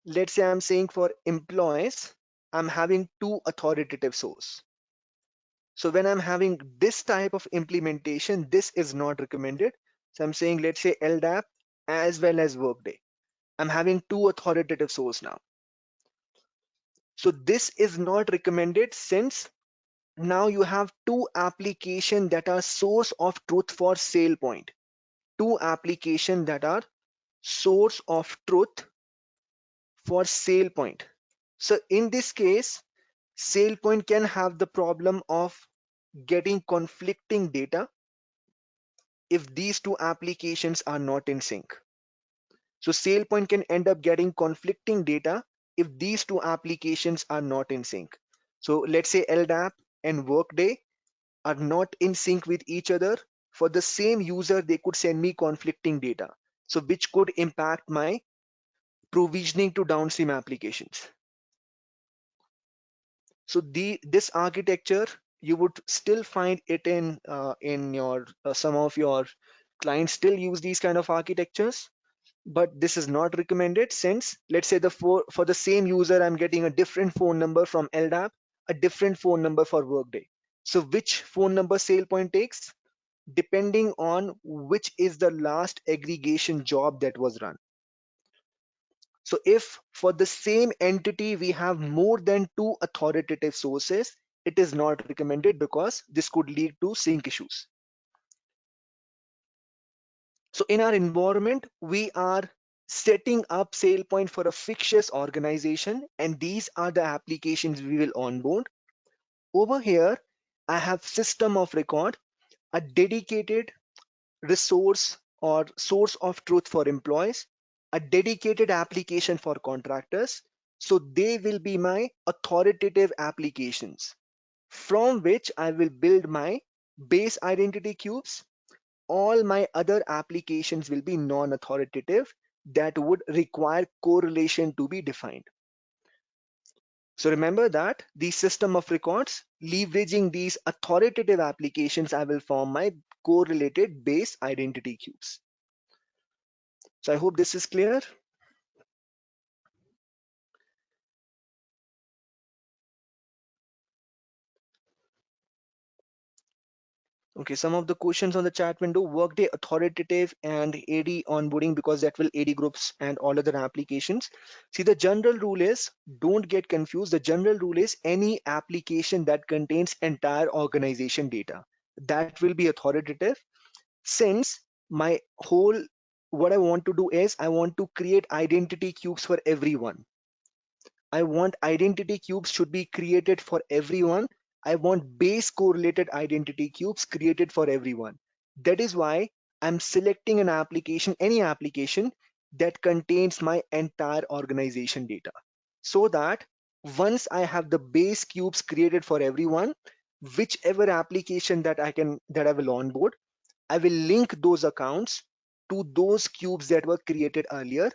Let's say I'm saying for employees, I'm having two authoritative source. So when I'm having this type of implementation, this is not recommended. So I'm saying, let's say LDAP as well as Workday. I'm having two authoritative source now. So this is not recommended since now you have two applications that are source of truth for SailPoint. Two applications that are source of truth for SailPoint. So in this case, SailPoint can have the problem of getting conflicting data if these two applications are not in sync. So SailPoint can end up getting conflicting data if these two applications are not in sync. So let's say LDAP and Workday are not in sync with each other. For the same user, they could send me conflicting data. So which could impact my provisioning to downstream applications. So this architecture, you would still find it in your some of your clients still use these kind of architectures, but this is not recommended since let's say for the same user I'm getting a different phone number from LDAP, a different phone number for Workday. So which phone number SailPoint takes depending on which is the last aggregation job that was run. So if for the same entity we have more than two authoritative sources, it is not recommended because this could lead to sync issues. So in our environment, we are setting up SailPoint for a fictitious organization, and these are the applications we will onboard. Over here, I have system of record, a dedicated resource or source of truth for employees, a dedicated application for contractors. So they will be my authoritative applications from which I will build my base identity cubes. All my other applications will be non-authoritative that would require correlation to be defined. So remember that the system of records, leveraging these authoritative applications, I will form my correlated base identity cubes. So I hope this is clear. Okay, some of the questions on the chat window: Workday authoritative and AD onboarding, because that will AD groups and all other applications. See, the general rule is, don't get confused. The general rule is any application that contains entire organization data, that will be authoritative. Since my whole, what I want to do is I want to create identity cubes for everyone. I want identity cubes should be created for everyone. I want base correlated identity cubes created for everyone. That is why I'm selecting an application, any application that contains my entire organization data. So that once I have the base cubes created for everyone, whichever application that I will onboard, I will link those accounts to those cubes that were created earlier,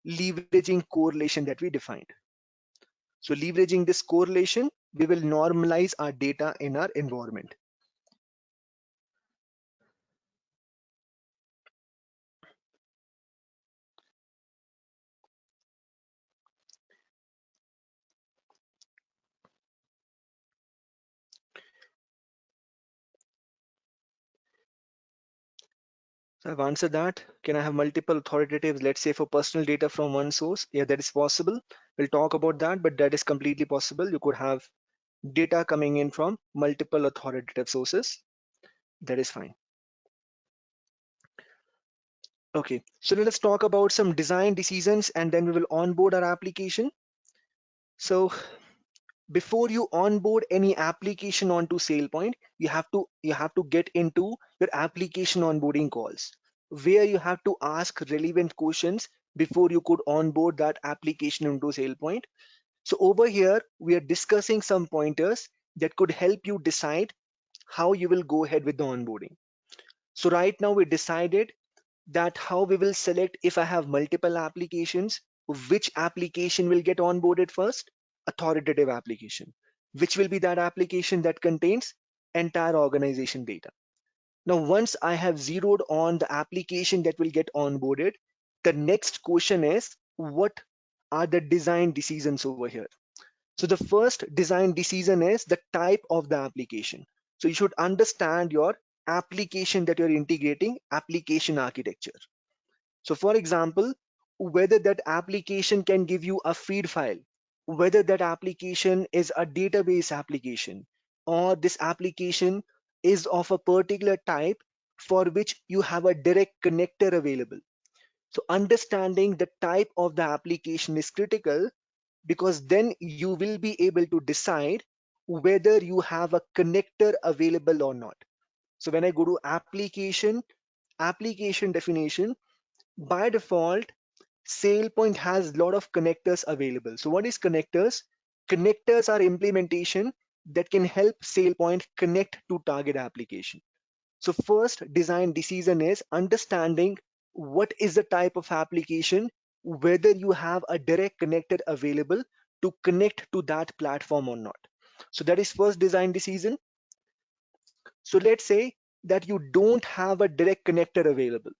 leveraging correlation that we defined. So leveraging this correlation, we will normalize our data in our environment. So I've answered that. Can I have multiple authoritatives, let's say for personal data from one source? Yeah, that is possible. We'll talk about that, but that is completely possible. You could have data coming in from multiple authoritative sources. That is fine. Okay, so let's talk about some design decisions and then we will onboard our application. So before you onboard any application onto SailPoint, you have to get into your application onboarding calls, where you have to ask relevant questions before you could onboard that application into SailPoint. So over here, we are discussing some pointers that could help you decide how you will go ahead with the onboarding. So right now we decided that how we will select if I have multiple applications, which application will get onboarded first? Authoritative application. Which will be that application that contains entire organization data. Now, once I have zeroed on the application that will get onboarded, the next question is, what are the design decisions over here? So the first design decision is the type of the application. So you should understand your application that you're integrating, application architecture. So for example, whether that application can give you a feed file, whether that application is a database application, or this application is of a particular type for which you have a direct connector available. So understanding the type of the application is critical, because then you will be able to decide whether you have a connector available or not. So when I go to application definition, by default, SailPoint has a lot of connectors available. So what is connectors? Connectors are implementation that can help SailPoint connect to target application. So first design decision is understanding what is the type of application, whether you have a direct connector available to connect to that platform or not. So that is first design decision. So let's say that you don't have a direct connector available.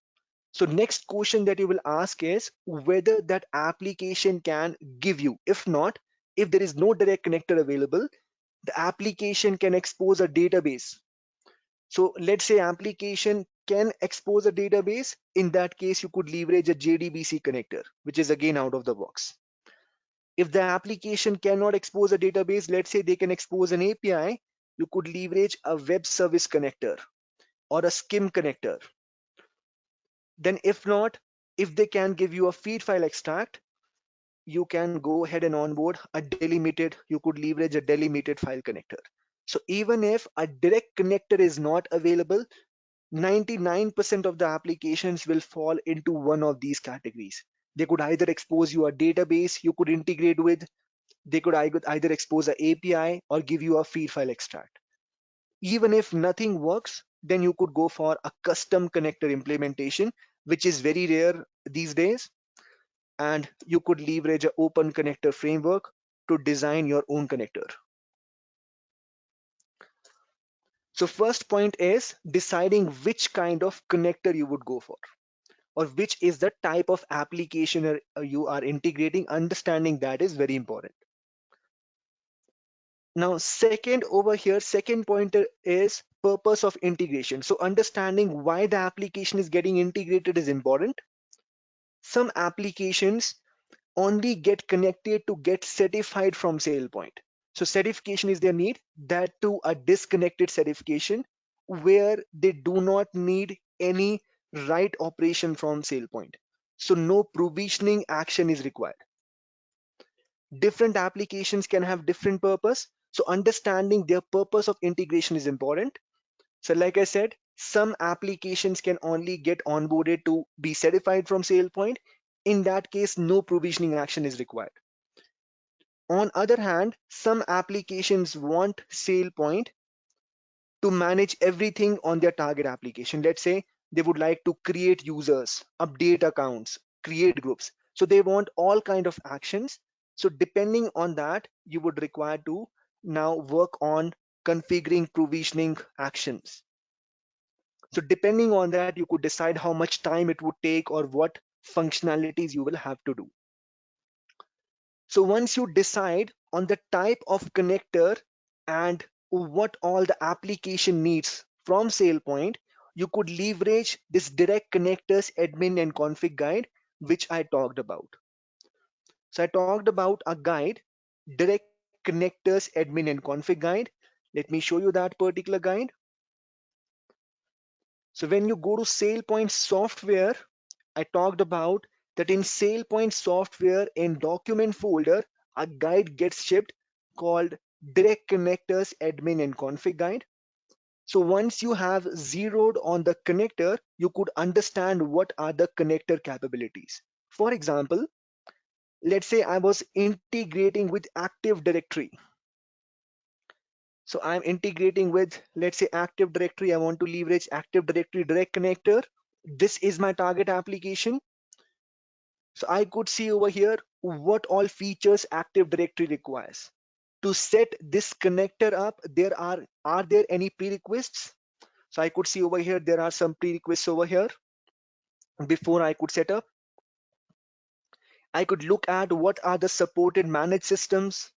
So next question that you will ask is whether that application can give you. If not, if there is no direct connector available, the application can expose a database. So let's say application can expose a database. In that case, you could leverage a JDBC connector, which is again out of the box. If the application cannot expose a database, let's say they can expose an API, you could leverage a web service connector or a SCIM connector. Then if not, if they can give you a feed file extract, you can go ahead and onboard a delimited, you could leverage a delimited file connector. So even if a direct connector is not available, 99% of the applications will fall into one of these categories. They could either expose you a database you could integrate with, they could either expose an API or give you a feed file extract. Even if nothing works, then you could go for a custom connector implementation, which is very rare these days. And you could leverage an open connector framework to design your own connector. So first point is deciding which kind of connector you would go for, or which is the type of application you are integrating. Understanding that is very important. Now, second over here, second pointer is purpose of integration. So understanding why the application is getting integrated is important. Some applications only get connected to get certified from SailPoint. So certification is their need, that to a disconnected certification where they do not need any write operation from SailPoint. So no provisioning action is required. Different applications can have different purpose. So understanding their purpose of integration is important. So like I said, some applications can only get onboarded to be certified from SailPoint. In that case, no provisioning action is required. On other hand, some applications want SailPoint to manage everything on their target application. Let's say they would like to create users, update accounts, create groups. So they want all kind of actions. So depending on that, you would require to now work on configuring provisioning actions. So depending on that, you could decide how much time it would take or what functionalities you will have to do. So once you decide on the type of connector and what all the application needs from SailPoint, you could leverage this direct connectors admin and config guide, which I talked about. So I talked about a guide, direct connectors admin and config guide. Let me show you that particular guide. So when you go to SailPoint software, I talked about that in SailPoint software in document folder, a guide gets shipped called Direct Connectors Admin and Config Guide. So once you have zeroed on the connector, you could understand what are the connector capabilities. For example, let's say I was integrating with Active Directory. So I'm integrating with, let's say, Active Directory. I want to leverage Active Directory Direct Connector. This is my target application. So I could see over here what all features Active Directory requires. To set this connector up, are there any prerequisites? So I could see over here there are some prerequisites over here before I could set up. I could look at what are the supported managed systems,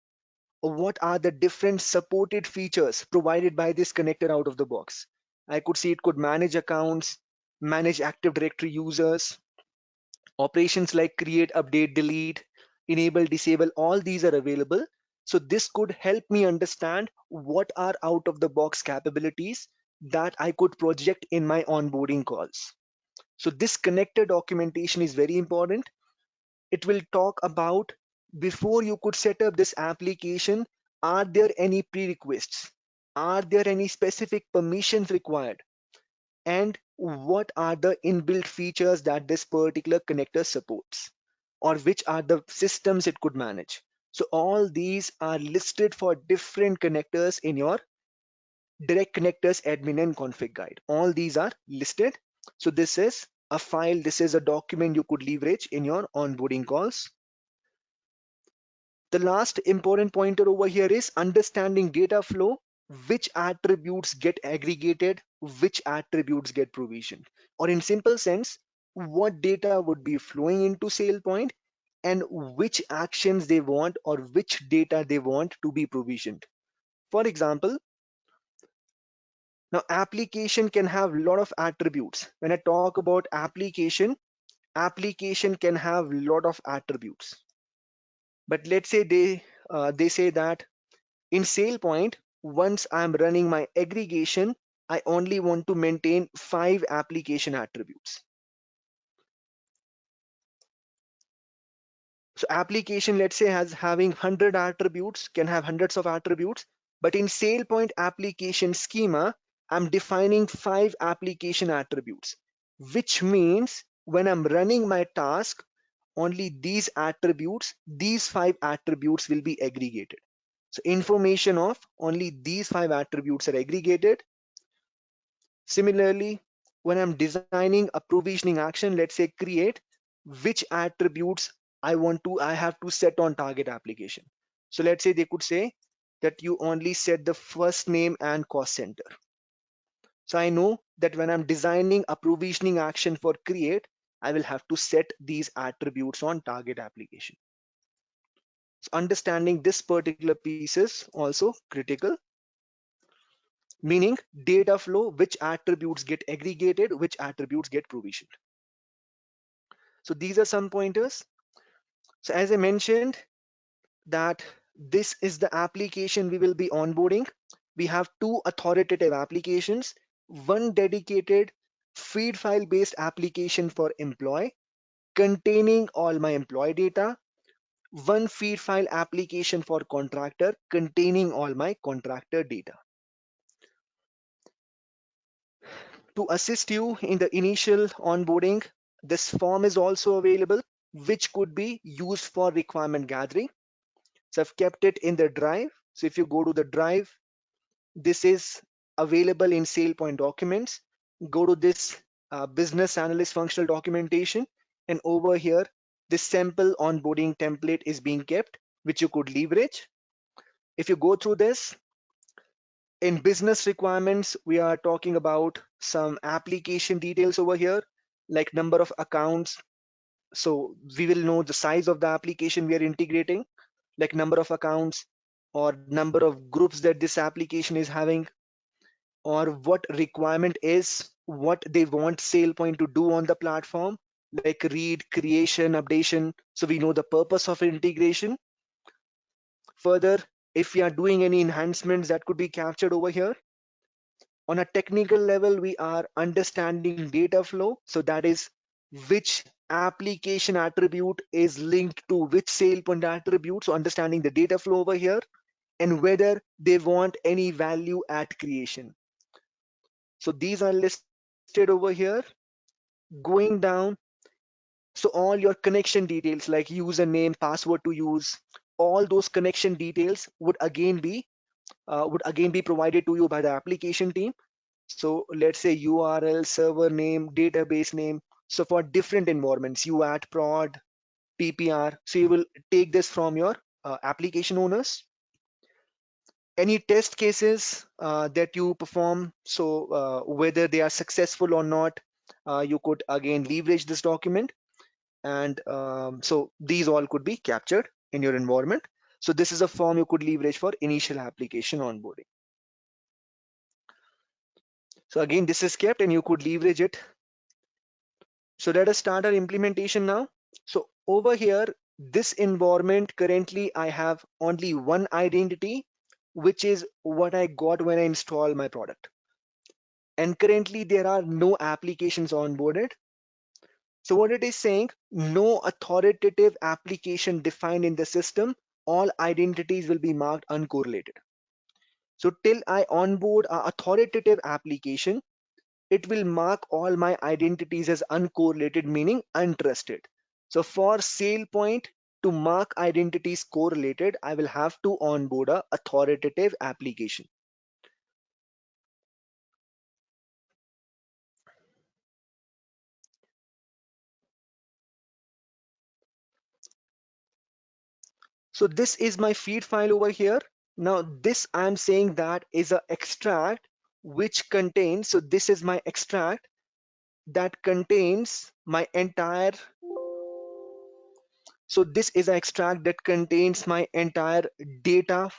or what are the different supported features provided by this connector out of the box. I could see it could manage accounts, manage Active Directory users, operations like create, update, delete, enable, disable, all these are available. So this could help me understand what are out of the box capabilities that I could project in my onboarding calls. So this connector documentation is very important. It will talk about before you could set up this application, are there any prerequisites? Are there any specific permissions required? And what are the inbuilt features that this particular connector supports? Or which are the systems it could manage? So all these are listed for different connectors in your direct connectors admin and config guide. All these are listed. So this is a file, this is a document you could leverage in your onboarding calls. The last important pointer over here is understanding data flow, which attributes get aggregated, which attributes get provisioned. Or in simple sense, what data would be flowing into SailPoint and which actions they want or which data they want to be provisioned. For example, now application can have a lot of attributes. When I talk about application, application can have a lot of attributes. But let's say they say that in SailPoint, once I'm running my aggregation, I only want to maintain 5 application attributes. So application, let's say, has having 100 attributes, can have hundreds of attributes, but in SailPoint application schema, I'm defining 5 application attributes, which means when I'm running my task, only these attributes, these 5 attributes will be aggregated. So information of only these 5 attributes are aggregated. Similarly, when I'm designing a provisioning action, let's say create, which attributes I have to set on target application. So let's say they could say that you only set the first name and cost center. So I know that when I'm designing a provisioning action for create, I will have to set these attributes on target application. So understanding this particular piece is also critical, meaning data flow, which attributes get aggregated, which attributes get provisioned. So these are some pointers. So as I mentioned that this is the application we will be onboarding. We have 2 authoritative applications, one dedicated feed file based application for employee containing all my employee data, one feed file application for contractor containing all my contractor data. To assist you in the initial onboarding, this form is also available, which could be used for requirement gathering. So I've kept it in the drive. So if you go to the drive, this is available in SailPoint documents. Go to this business analyst functional documentation, and over here, this sample onboarding template is being kept, which you could leverage. If you go through this, in business requirements, we are talking about some application details over here, like number of accounts. So we will know the size of the application we are integrating, like number of accounts or number of groups that this application is having, or what requirement is, what they want SailPoint to do on the platform, like read, creation, updation. So we know the purpose of integration. Further, if we are doing any enhancements that could be captured over here. On a technical level, we are understanding data flow. So that is which application attribute is linked to which SailPoint attribute. So understanding the data flow over here and whether they want any value at creation. So these are listed over here. Going down, so all your connection details like username, password to use, all those connection details would again be provided to you by the application team. So let's say URL, server name, database name. So for different environments, UAT, prod, PPR. So you will take this from your application owners. Any test cases that you perform, so whether they are successful or not, you could again leverage this document. And so these all could be captured in your environment. So this is a form you could leverage for initial application onboarding. So again, this is kept and you could leverage it. So let us start our implementation now. So over here, this environment, currently I have only one identity, which is what I got when I install my product. And currently there are no applications onboarded. So what it is saying, no authoritative application defined in the system, all identities will be marked uncorrelated. So till I onboard a authoritative application, it will mark all my identities as uncorrelated, meaning untrusted. So for SailPoint to mark identities correlated, I will have to onboard a authoritative application. So this is my feed file over here. Now this I'm saying that is a extract which contains, so this is my extract that contains my entire, so this is an extract that contains my entire data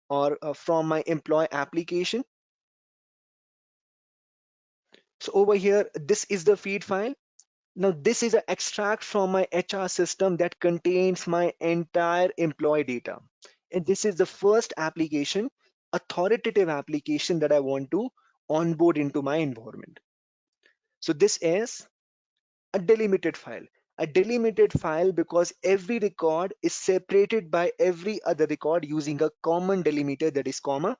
or from my employee application. So over here, this is the feed file. Now this is an extract from my HR system that contains my entire employee data. And this is the first application, authoritative application that I want to onboard into my environment. So this is a delimited file. A delimited file because every record is separated by every other record using a common delimiter, that is comma.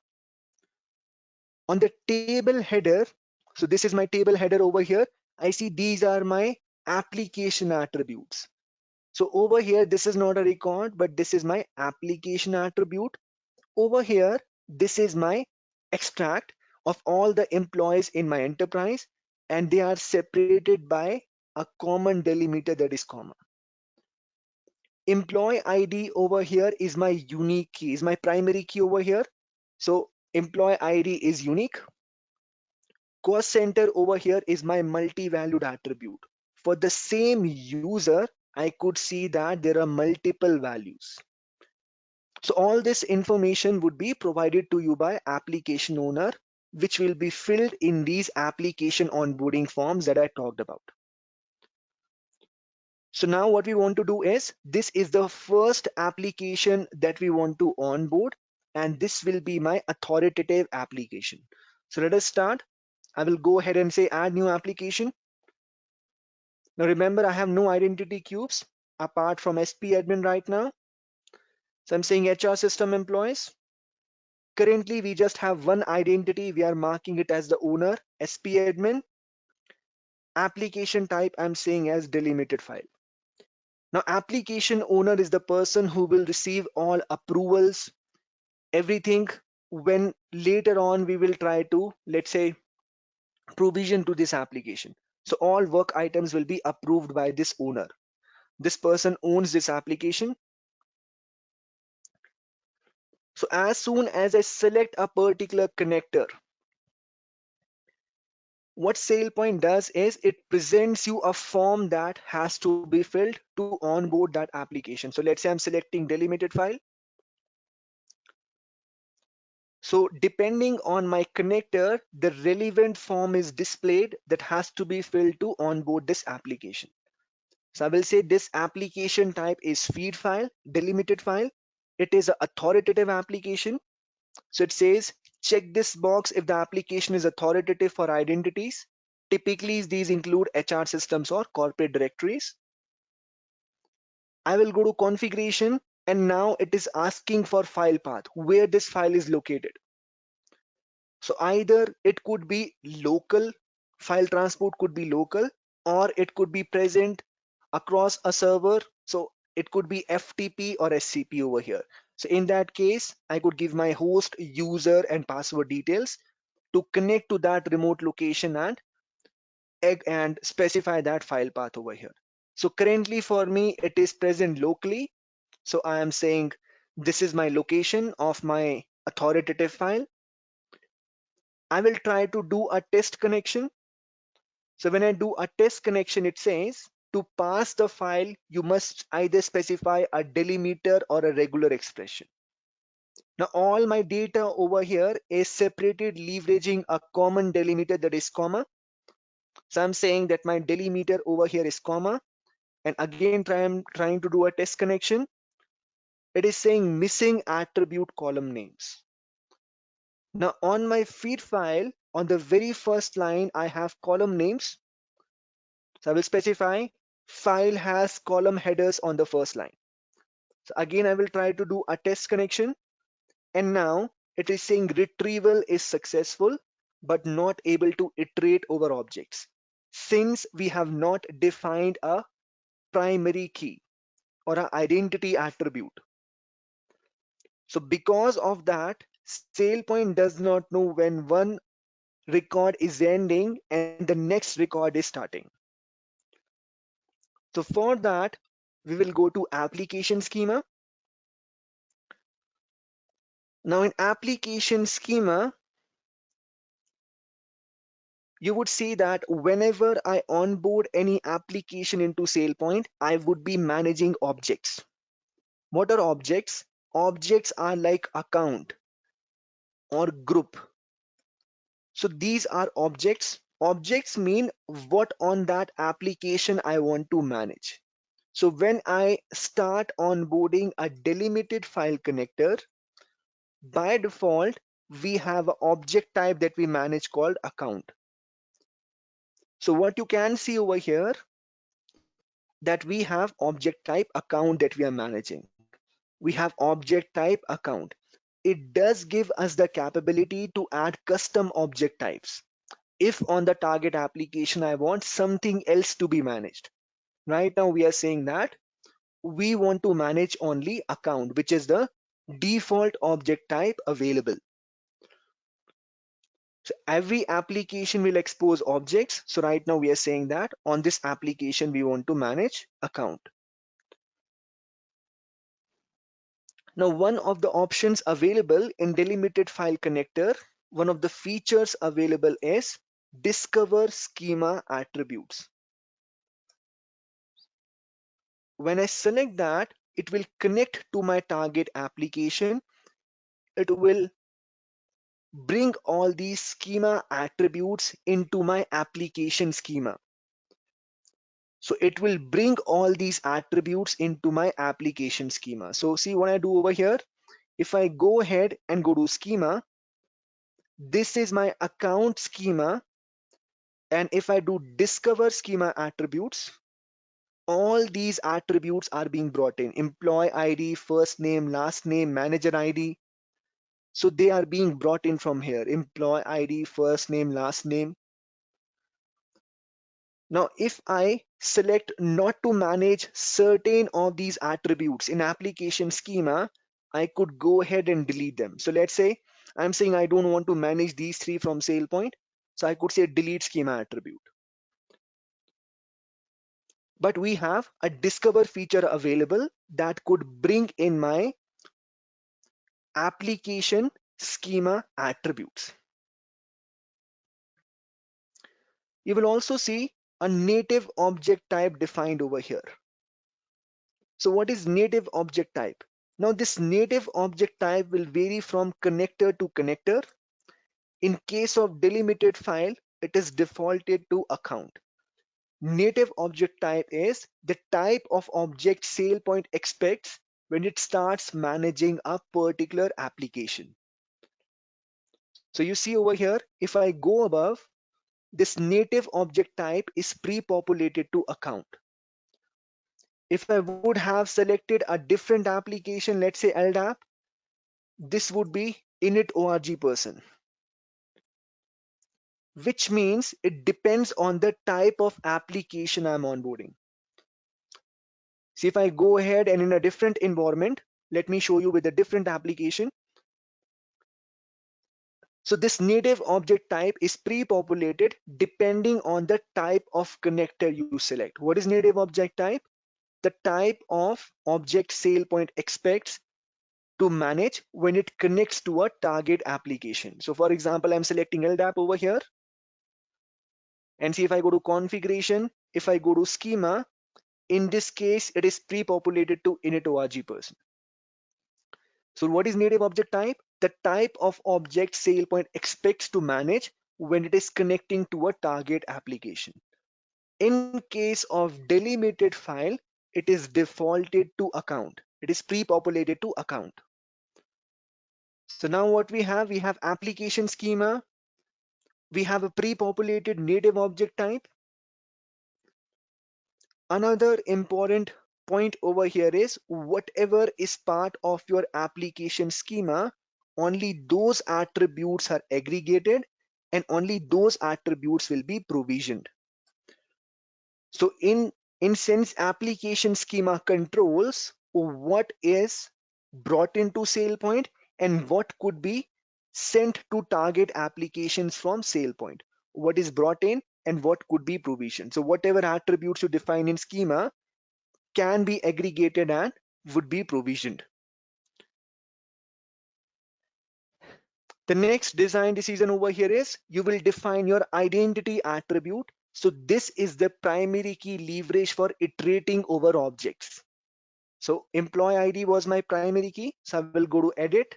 On the table header, so this is my table header over here, I see these are my application attributes. So over here, this is not a record, but this is my application attribute. Over here, this is my extract of all the employees in my enterprise, and they are separated by a common delimiter, that is comma. Employee ID over here is my unique key, is my primary key over here. So employee ID is unique. Cost center over here is my multi-valued attribute. For the same user, I could see that there are multiple values. So all this information would be provided to you by application owner, which will be filled in these application onboarding forms that I talked about. So now what we want to do is, this is the first application that we want to onboard, and this will be my authoritative application. So let us start. I will go ahead and say add new application. Now remember, I have no identity cubes apart from SP admin right now. So I'm saying HR system employees. Currently, we just have one identity. We are marking it as the owner, SP admin. Application type, I'm saying as delimited file. Now, application owner is the person who will receive all approvals, everything when later on we will try to, let's say, provision to this application. So all work items will be approved by this owner. This person owns this application. So as soon as I select a particular connector, what SailPoint does is it presents you a form that has to be filled to onboard that application. So let's say I'm selecting delimited file. So depending on my connector, the relevant form is displayed that has to be filled to onboard this application. So I will say this application type is feed file, delimited file. It is an authoritative application. So it says check this box if the application is authoritative for identities. Typically, these include HR systems or corporate directories. I will go to configuration, and now it is asking for file path, where this file is located. So either it could be local, file transport could be local, or it could be present across a server. So it could be FTP or SCP over here. So in that case, I could give my host, user, and password details to connect to that remote location and specify that file path over here. So currently for me, it is present locally. So I am saying this is my location of my authoritative file. I will try to do a test connection. So when I do a test connection, it says to pass the file, you must either specify a delimiter or a regular expression. Now all my data over here is separated leveraging a common delimiter, that is comma. So I'm saying that my delimiter over here is comma. And again, I'm trying to do a test connection. It is saying missing attribute column names. Now on my feed file, on the very first line, I have column names. So I will specify file has column headers on the first line. So again, I will try to do a test connection. And now it is saying retrieval is successful, but not able to iterate over objects since we have not defined a primary key or an identity attribute. So because of that, SailPoint does not know when one record is ending and the next record is starting. So for that, we will go to application schema. Now in application schema, you would see that whenever I onboard any application into SailPoint, I would be managing objects. What are objects? Objects are like account or group. So these are objects. Objects mean what on that application I want to manage. So when I start onboarding a delimited file connector, by default, we have an object type that we manage called account. So what you can see over here, that we have object type account that we are managing. We have object type account. It does give us the capability to add custom object types if on the target application I want something else to be managed. Right now we are saying that we want to manage only account, which is the default object type available. So every application will expose objects. So right now we are saying that on this application we want to manage account. Now, one of the options available in delimited file connector, one of the features available is discover schema attributes. When I select that, it will connect to my target application. It will bring all these schema attributes into my application schema. So it will bring all these attributes into my application schema. So see what I do over here. If I go ahead and go to schema, this is my account schema. And if I do discover schema attributes, all these attributes are being brought in. Employee ID, first name, last name, manager ID. So they are being brought in from here. Employee ID, first name, last name. Now, if I select not to manage certain of these attributes in application schema, I could go ahead and delete them. So let's say I'm saying I don't want to manage these three from SailPoint. So I could say delete schema attribute. But we have a discover feature available that could bring in my application schema attributes. You will also see a native object type defined over here. So what is native object type? Now this native object type will vary from connector to connector. In case of delimited file, it is defaulted to account. Native object type is the type of object SailPoint expects when it starts managing a particular application. So you see over here, if I go above, this native object type is pre-populated to account. If I would have selected a different application, let's say LDAP, this would be init org person, which means it depends on the type of application I'm onboarding. See, if I go ahead and in a different environment, let me show you with a different application. So this native object type is pre-populated depending on the type of connector you select. What is native object type? The type of object SailPoint expects to manage when it connects to a target application. So for example, I'm selecting LDAP over here, and see if I go to configuration, if I go to schema, in this case, it is pre-populated to init.org person. So what is native object type? The type of object SailPoint expects to manage when it is connecting to a target application. In case of delimited file, it is defaulted to account. It is pre-populated to account. So now what we have application schema, we have a pre-populated native object type. Another important point over here is whatever is part of your application schema, only those attributes are aggregated and only those attributes will be provisioned. So in sense, application schema controls what is brought into SailPoint and what could be sent to target applications from SailPoint. What is brought in and what could be provisioned. So whatever attributes you define in schema can be aggregated and would be provisioned. The next design decision over here is you will define your identity attribute. So this is the primary key leverage for iterating over objects. So employee ID was my primary key. So I will go to edit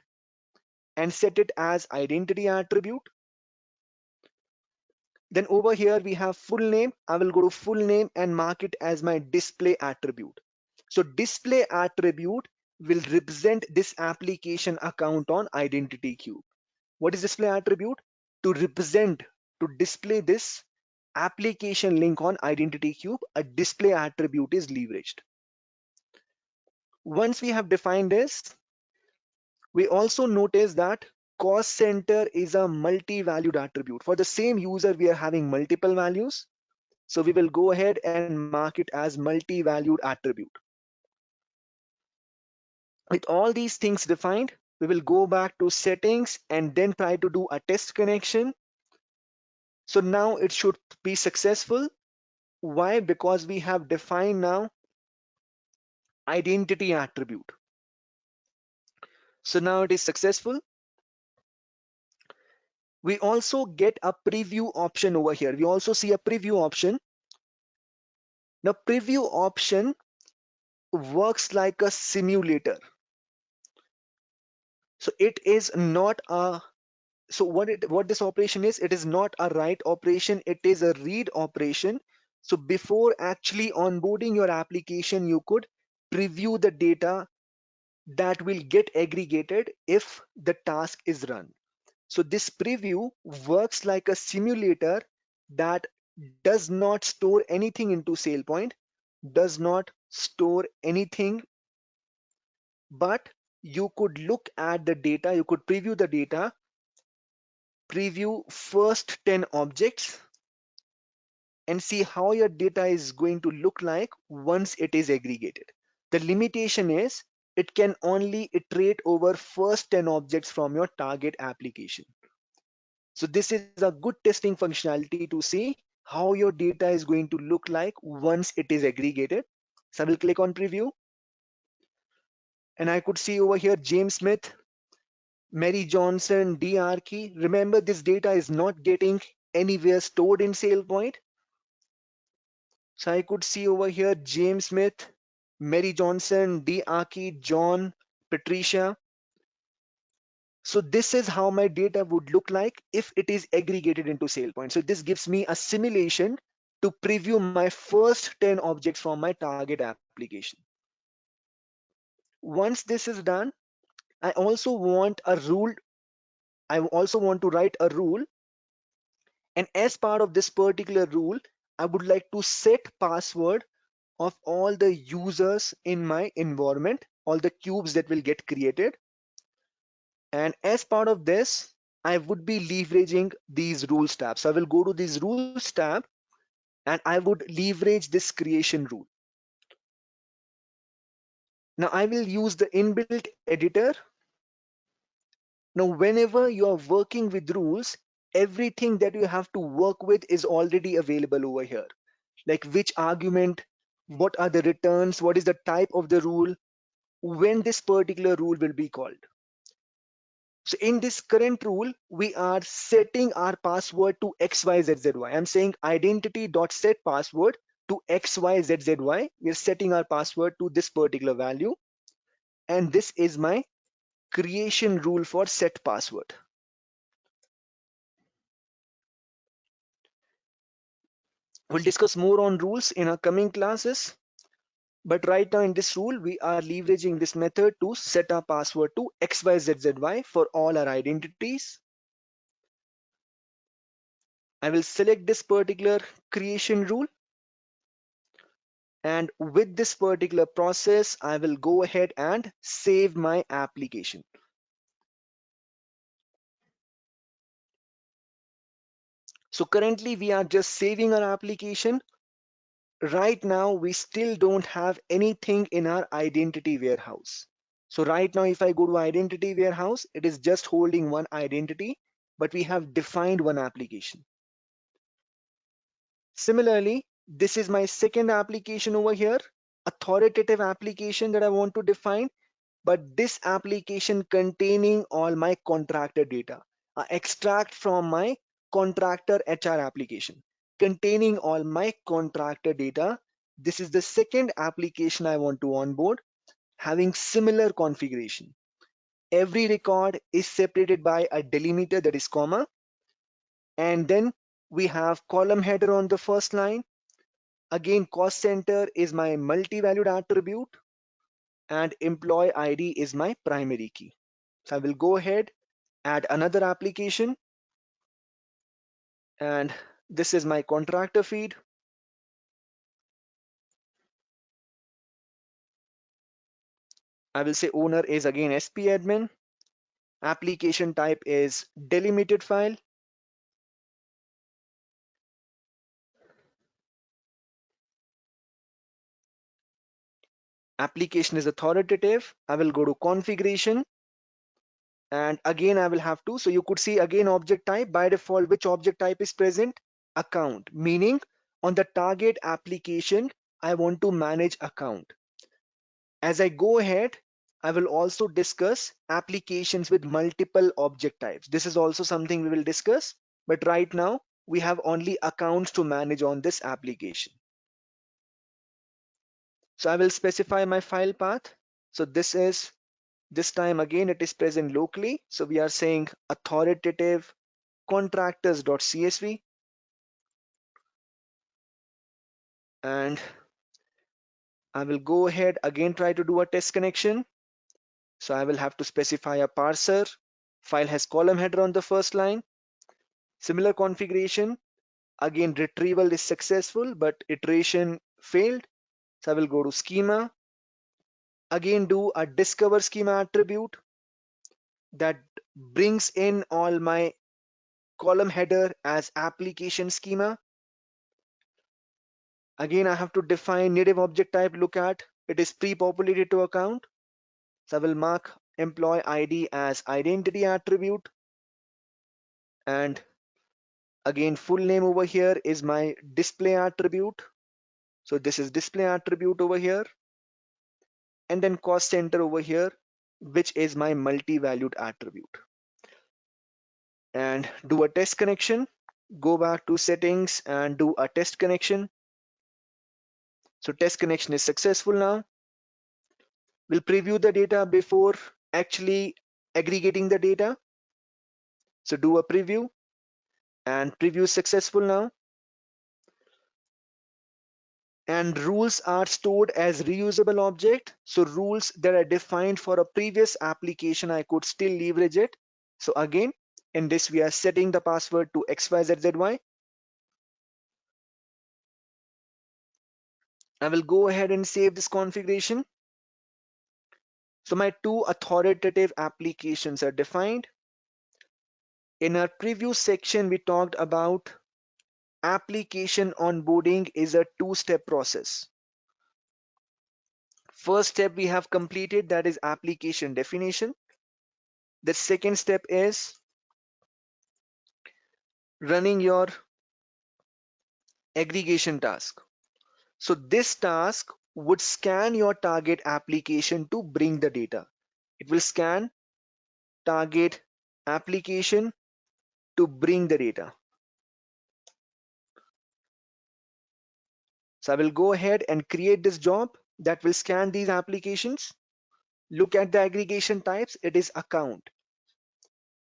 and set it as identity attribute. Then over here we have full name. I will go to full name and mark it as my display attribute. So display attribute will represent this application account on Identity Cube. What is display attribute? To represent, to display this application link on Identity Cube, a display attribute is leveraged. Once we have defined this, we also notice that cost center is a multi-valued attribute. For the same user, we are having multiple values. So we will go ahead and mark it as multi-valued attribute. With all these things defined, we will go back to settings and then try to do a test connection. So now it should be successful. Why? Because we have defined now identity attribute. So now it is successful. We also get a preview option over here. We also see a preview option. Now preview option works like a simulator. So it is not a, so what this operation is, it is not a write operation, it is a read operation. So before actually onboarding your application, you could preview the data that will get aggregated if the task is run. So this preview works like a simulator that does not store anything into SailPoint, does not store anything, but you could look at the data, you could preview the data, preview first 10 objects and see how your data is going to look like once it is aggregated. The limitation is it can only iterate over first 10 objects from your target application. So this is a good testing functionality to see how your data is going to look like once it is aggregated. So I will click on preview and I could see over here James Smith, Mary Johnson, D. Archie. Remember, this data is not getting anywhere stored in SailPoint. So I could see over here James Smith, Mary Johnson, D. Archie, John, Patricia. So this is how my data would look like if it is aggregated into SailPoint. So this gives me a simulation to preview my first 10 objects from my target application. Once this is done, I also want a rule. I also want to write a rule. And as part of this particular rule, I would like to set password of all the users in my environment, all the cubes that will get created. And as part of this, I would be leveraging these rules tab. So I will go to these rules tab and I would leverage this creation rule. Now I will use the inbuilt editor Now, whenever you are working with rules, everything that you have to work with is already available over here. Like which argument, what are the returns, what is the type of the rule, when this particular rule will be called. So in this current rule, we are setting our password to XYZZY. I'm saying identity.set password to XYZZY. We're setting our password to this particular value. And this is my creation rule for set password. We'll discuss more on rules in our coming classes. But right now in this rule, we are leveraging this method to set our password to XYZZY for all our identities. I will select this particular creation rule. And with this particular process, I will go ahead and save my application. So currently we are just saving our application. Right now, we still don't have anything in our identity warehouse. So right now, if I go to identity warehouse, it is just holding one identity, but we have defined one application. Similarly, this is my second application over here, authoritative application that I want to define, but this application containing all my contractor data. I extract from my contractor HR application containing all my contractor data. This is the second application I want to onboard, having similar configuration. Every record is separated by a delimiter, that is comma, and then we have column header on the first line. Again, cost center is my multi-valued attribute, and employee ID is my primary key. So I will go ahead, add another application, and this is my contractor feed. I will say owner is again SP admin. Application type is delimited file. Application is authoritative. I will go to configuration, and again I will have to, so you could see again object type. By default, which object type is present? Account, meaning on the target application, I want to manage account. As I go ahead, I will also discuss applications with multiple object types. This is also something we will discuss, but right now we have only accounts to manage on this application. So I will specify my file path. So this time again it is present locally. So we are saying authoritative contractors.csv, and I will go ahead again, try to do a test connection. So I will have to specify a parser. File has column header on the first line. Similar configuration. Again, retrieval is successful, but iteration failed. So I will go to schema. Again, do a discover schema attribute that brings in all my column header as application schema. Again, I have to define native object type. Look at it is pre-populated to account. So I will mark employee ID as identity attribute, and again full name over here is my display attribute. So this is display attribute over here, and then cost center over here, which is my multi-valued attribute. And do a test connection. Go back to settings and do a test connection. So test connection is successful now. We'll preview the data before actually aggregating the data. So do a preview, and preview is successful now. And rules are stored as reusable object. So rules that are defined for a previous application, I could still leverage it. So again, in this we are setting the password to XYZZY. I will go ahead and save this configuration. So my two authoritative applications are defined. In our previous section, we talked about application onboarding is a two-step process. First step we have completed, that is application definition. The second step is running your aggregation task. So this task would scan your target application to bring the data. It will scan target application to bring the data. So I will go ahead and create this job that will scan these applications. Look at the aggregation types, it is account.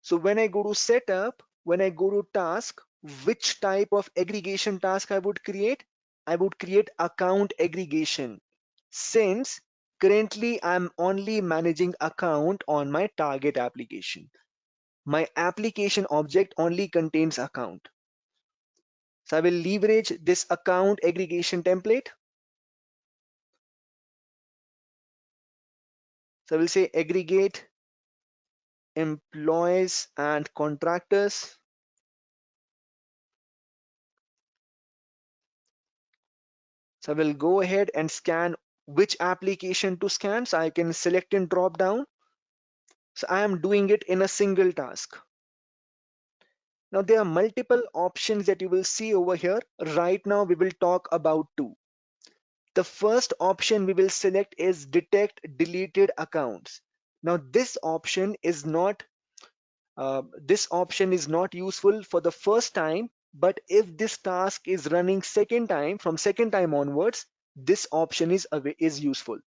So when I go to setup, when I go to task, which type of aggregation task I would create? I would create account aggregation. Since currently I'm only managing account on my target application. My application object only contains account. So I will leverage this account aggregation template. So I will say aggregate employees and contractors. So I will go ahead and scan which application to scan. So I can select and drop down. So I am doing it in a single task. Now there are multiple options that you will see over here. Right now we will talk about two. The first option we will select is detect deleted accounts. Now this option is not useful for the first time, but if this task is running second time, from second time onwards, this option is useful.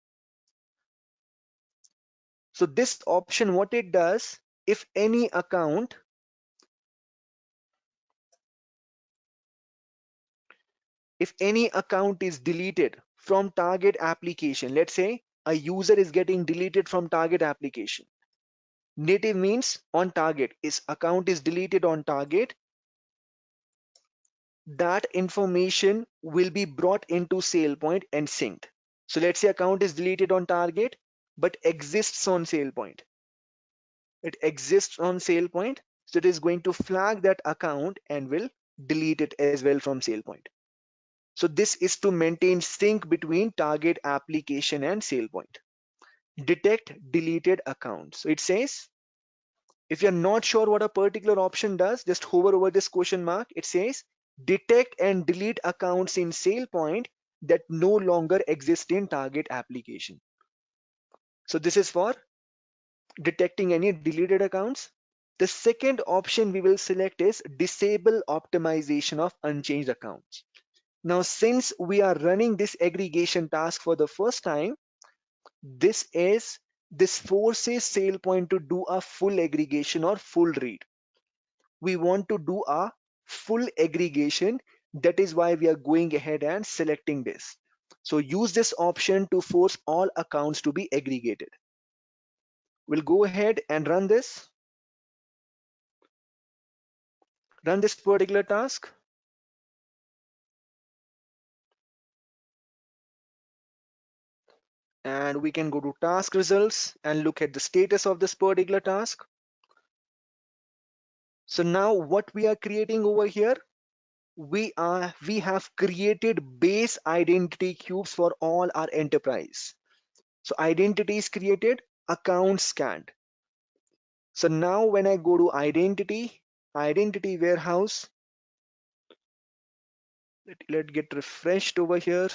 So this option, what it does, if any account is deleted from target application, let's say a user is getting deleted from target application. Native means on target. Is account is deleted on target, that information will be brought into SailPoint and synced. So let's say account is deleted on target, but exists on SailPoint. It exists on SailPoint, so it is going to flag that account and will delete it as well from SailPoint. So this is to maintain sync between target application and SailPoint. Detect deleted accounts. So it says, if you're not sure what a particular option does, just hover over this question mark. It says, detect and delete accounts in SailPoint that no longer exist in target application. So this is for detecting any deleted accounts. The second option we will select is disable optimization of unchanged accounts. Now, since we are running this aggregation task for the first time, this forces SailPoint to do a full aggregation or full read. We want to do a full aggregation. That is why we are going ahead and selecting this. So use this option to force all accounts to be aggregated. We'll go ahead and run this particular task. And we can go to task results and look at the status of this particular task. So now what we are creating over here, we have created base identity cubes for all our enterprise. So identity is created, account scanned. So now when I go to identity warehouse, let get refreshed over here.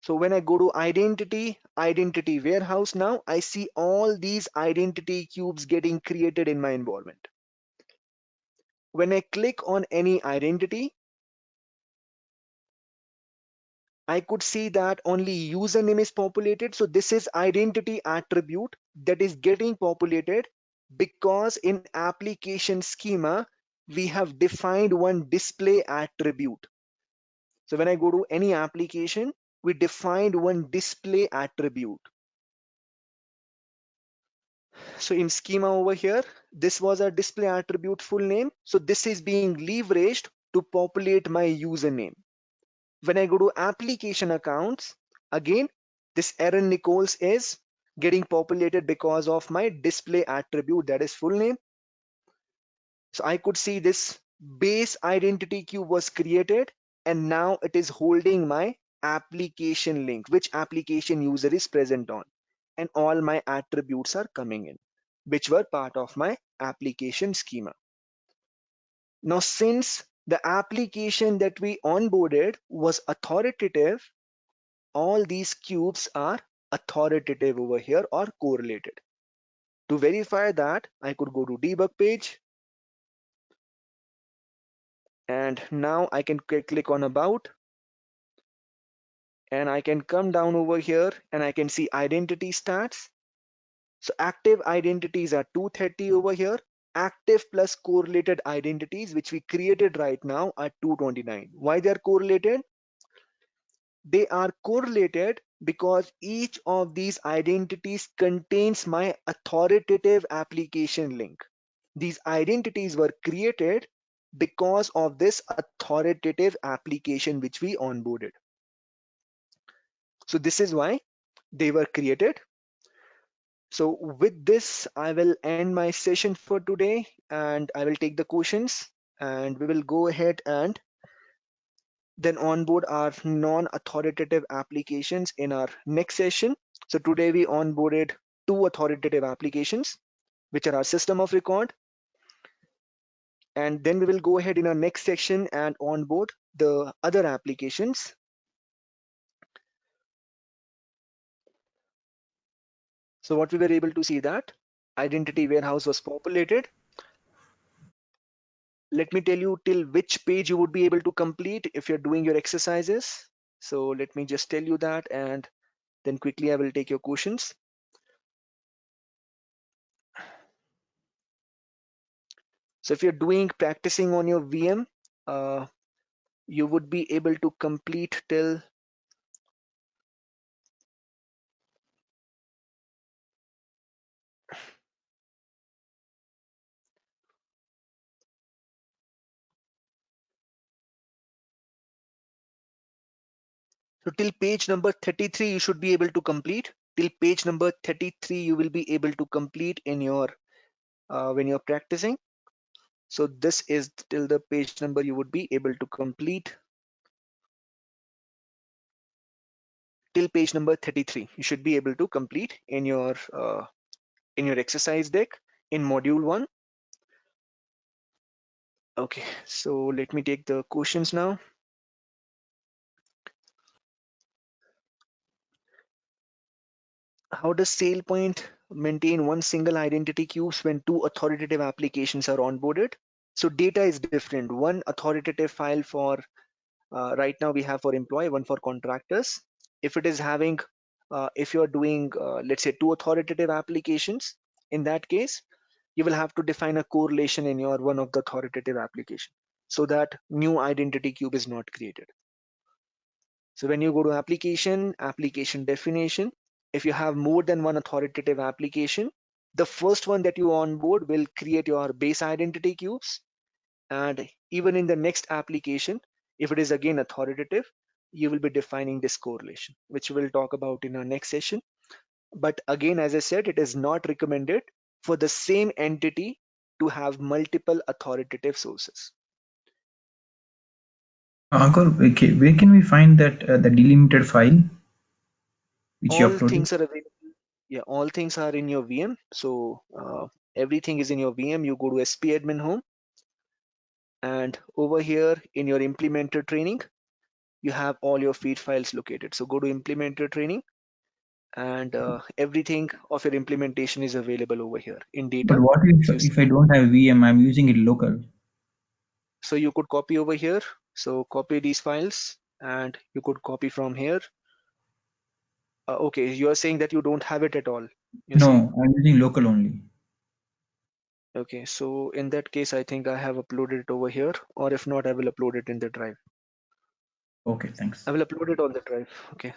So when I go to identity warehouse, now I see all these identity cubes getting created in my environment. When I click on any identity, I could see that only username is populated. So this is identity attribute that is getting populated because in application schema, we have defined one display attribute. So when I go to any application, we defined one display attribute. So in schema over here, this was a display attribute full name. So this is being leveraged to populate my username. When I go to application accounts, again, this Aaron Nichols is getting populated because of my display attribute that is full name. So I could see this base identity cube was created and now it is holding my application link, which application user is present on. and all my attributes are coming in, which were part of my application schema. Now, since the application that we onboarded was authoritative, all these cubes are authoritative over here or correlated. To verify that, I could go to debug page, and now I can click on about, and I can come down over here and I can see identity stats. So active identities are 230 over here. Active plus correlated identities, which we created right now, are 229. Why they are correlated? They are correlated because each of these identities contains my authoritative application link. These identities were created because of this authoritative application which we onboarded. So this is why they were created. So with this, I will end my session for today, and I will take the questions, and we will go ahead and then onboard our non-authoritative applications in our next session. So today we onboarded two authoritative applications, which are our system of record. And then we will go ahead in our next section and onboard the other applications. So what we were able to see that identity warehouse was populated. Let me tell you till which page you would be able to complete if you're doing your exercises. So let me just tell you that, and then quickly I will take your questions. So if you're doing practicing on your VM, you would be able to complete till page number 33 you should be able to complete. Till page number 33 you will be able to complete in your when you're practicing. So this is till the page number you would be able to complete. Till page number 33 you should be able to complete in your exercise deck in module 1. Okay, so let me take the questions now. How does SailPoint maintain one single identity cubes when two authoritative applications are onboarded? So data is different. One authoritative file for right now we have for employee, one for contractors. If it is having, if you're doing, let's say, two authoritative applications, in that case, you will have to define a correlation in your one of the authoritative application so that new identity cube is not created. So when you go to application definition, if you have more than one authoritative application, the first one that you onboard will create your base identity cubes. And even in the next application, if it is again authoritative, you will be defining this correlation, which we'll talk about in our next session. But again, as I said, it is not recommended for the same entity to have multiple authoritative sources. Ankur, okay, where can we find that the delimited file which you All uploaded? things are available. Yeah, all things are in your VM. So everything is in your VM. You go to SP admin home, and over here in your implementer training, you have all your feed files located. So go to implementer training, and everything of your implementation is available over here in But data. what So, if I don't have VM? I'm using it local. so you could copy over here. So copy these files, and you could copy from here. Okay, you are saying that you don't have it at all. You're saying. No, I'm using local only. Okay, so in that case, I think I have uploaded it over here, or if not, I will upload it in the drive. Okay, thanks. I will upload it on the drive. Okay.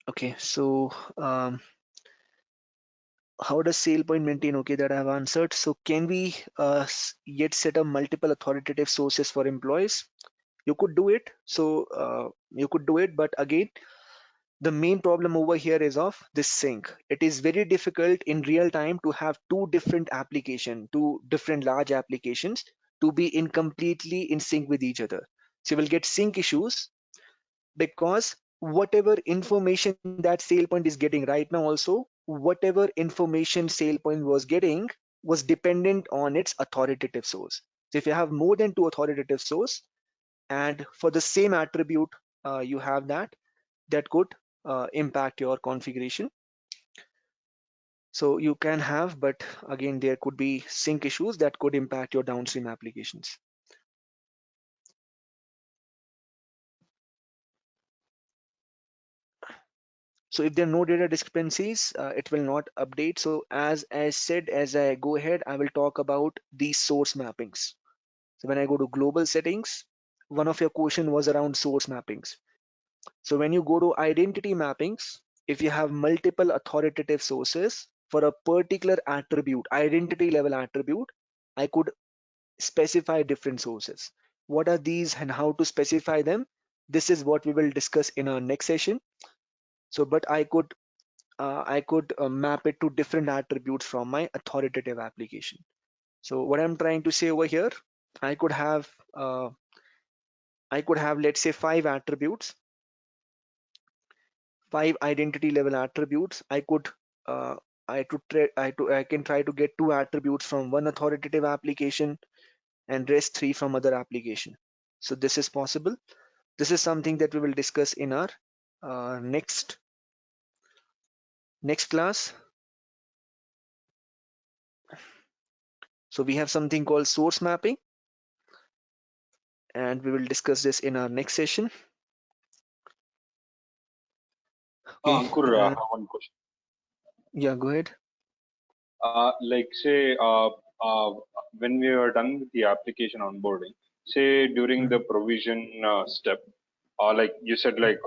Okay, so how does SailPoint maintain? Okay, that I have answered. So can we yet set up multiple authoritative sources for employees? You could do it. So you could do it, but again, the main problem over here is of this sync. It is very difficult in real time to have two different applications, two different large applications to be in completely in sync with each other. So you will get sync issues because whatever information that SailPoint is getting right now also, whatever information SailPoint was getting was dependent on its authoritative source. So if you have more than 2 authoritative source, and for the same attribute, you have that could impact your configuration. So you can have, but again, there could be sync issues that could impact your downstream applications. So if there are no data discrepancies, it will not update. So as I said, as I go ahead, I will talk about these source mappings. So when I go to global settings, one of your question was around source mappings. So when you go to identity mappings, if you have multiple authoritative sources for a particular attribute, identity level attribute, I could specify different sources. What are these and how to specify them? This is what we will discuss in our next session. So, but I could map it to different attributes from my authoritative application. So what I'm trying to say over here, I could have let's say 5 attributes, 5 identity level attributes. I can try to get 2 attributes from one authoritative application and rest 3 from other application. So this is possible. This is something that we will discuss in our next class. So we have something called source mapping, and we will discuss this in our next session. Okay. Ankur, I have one question. Yeah, go ahead. Like say, when we are done with the application onboarding, say during the provision step, like you said, like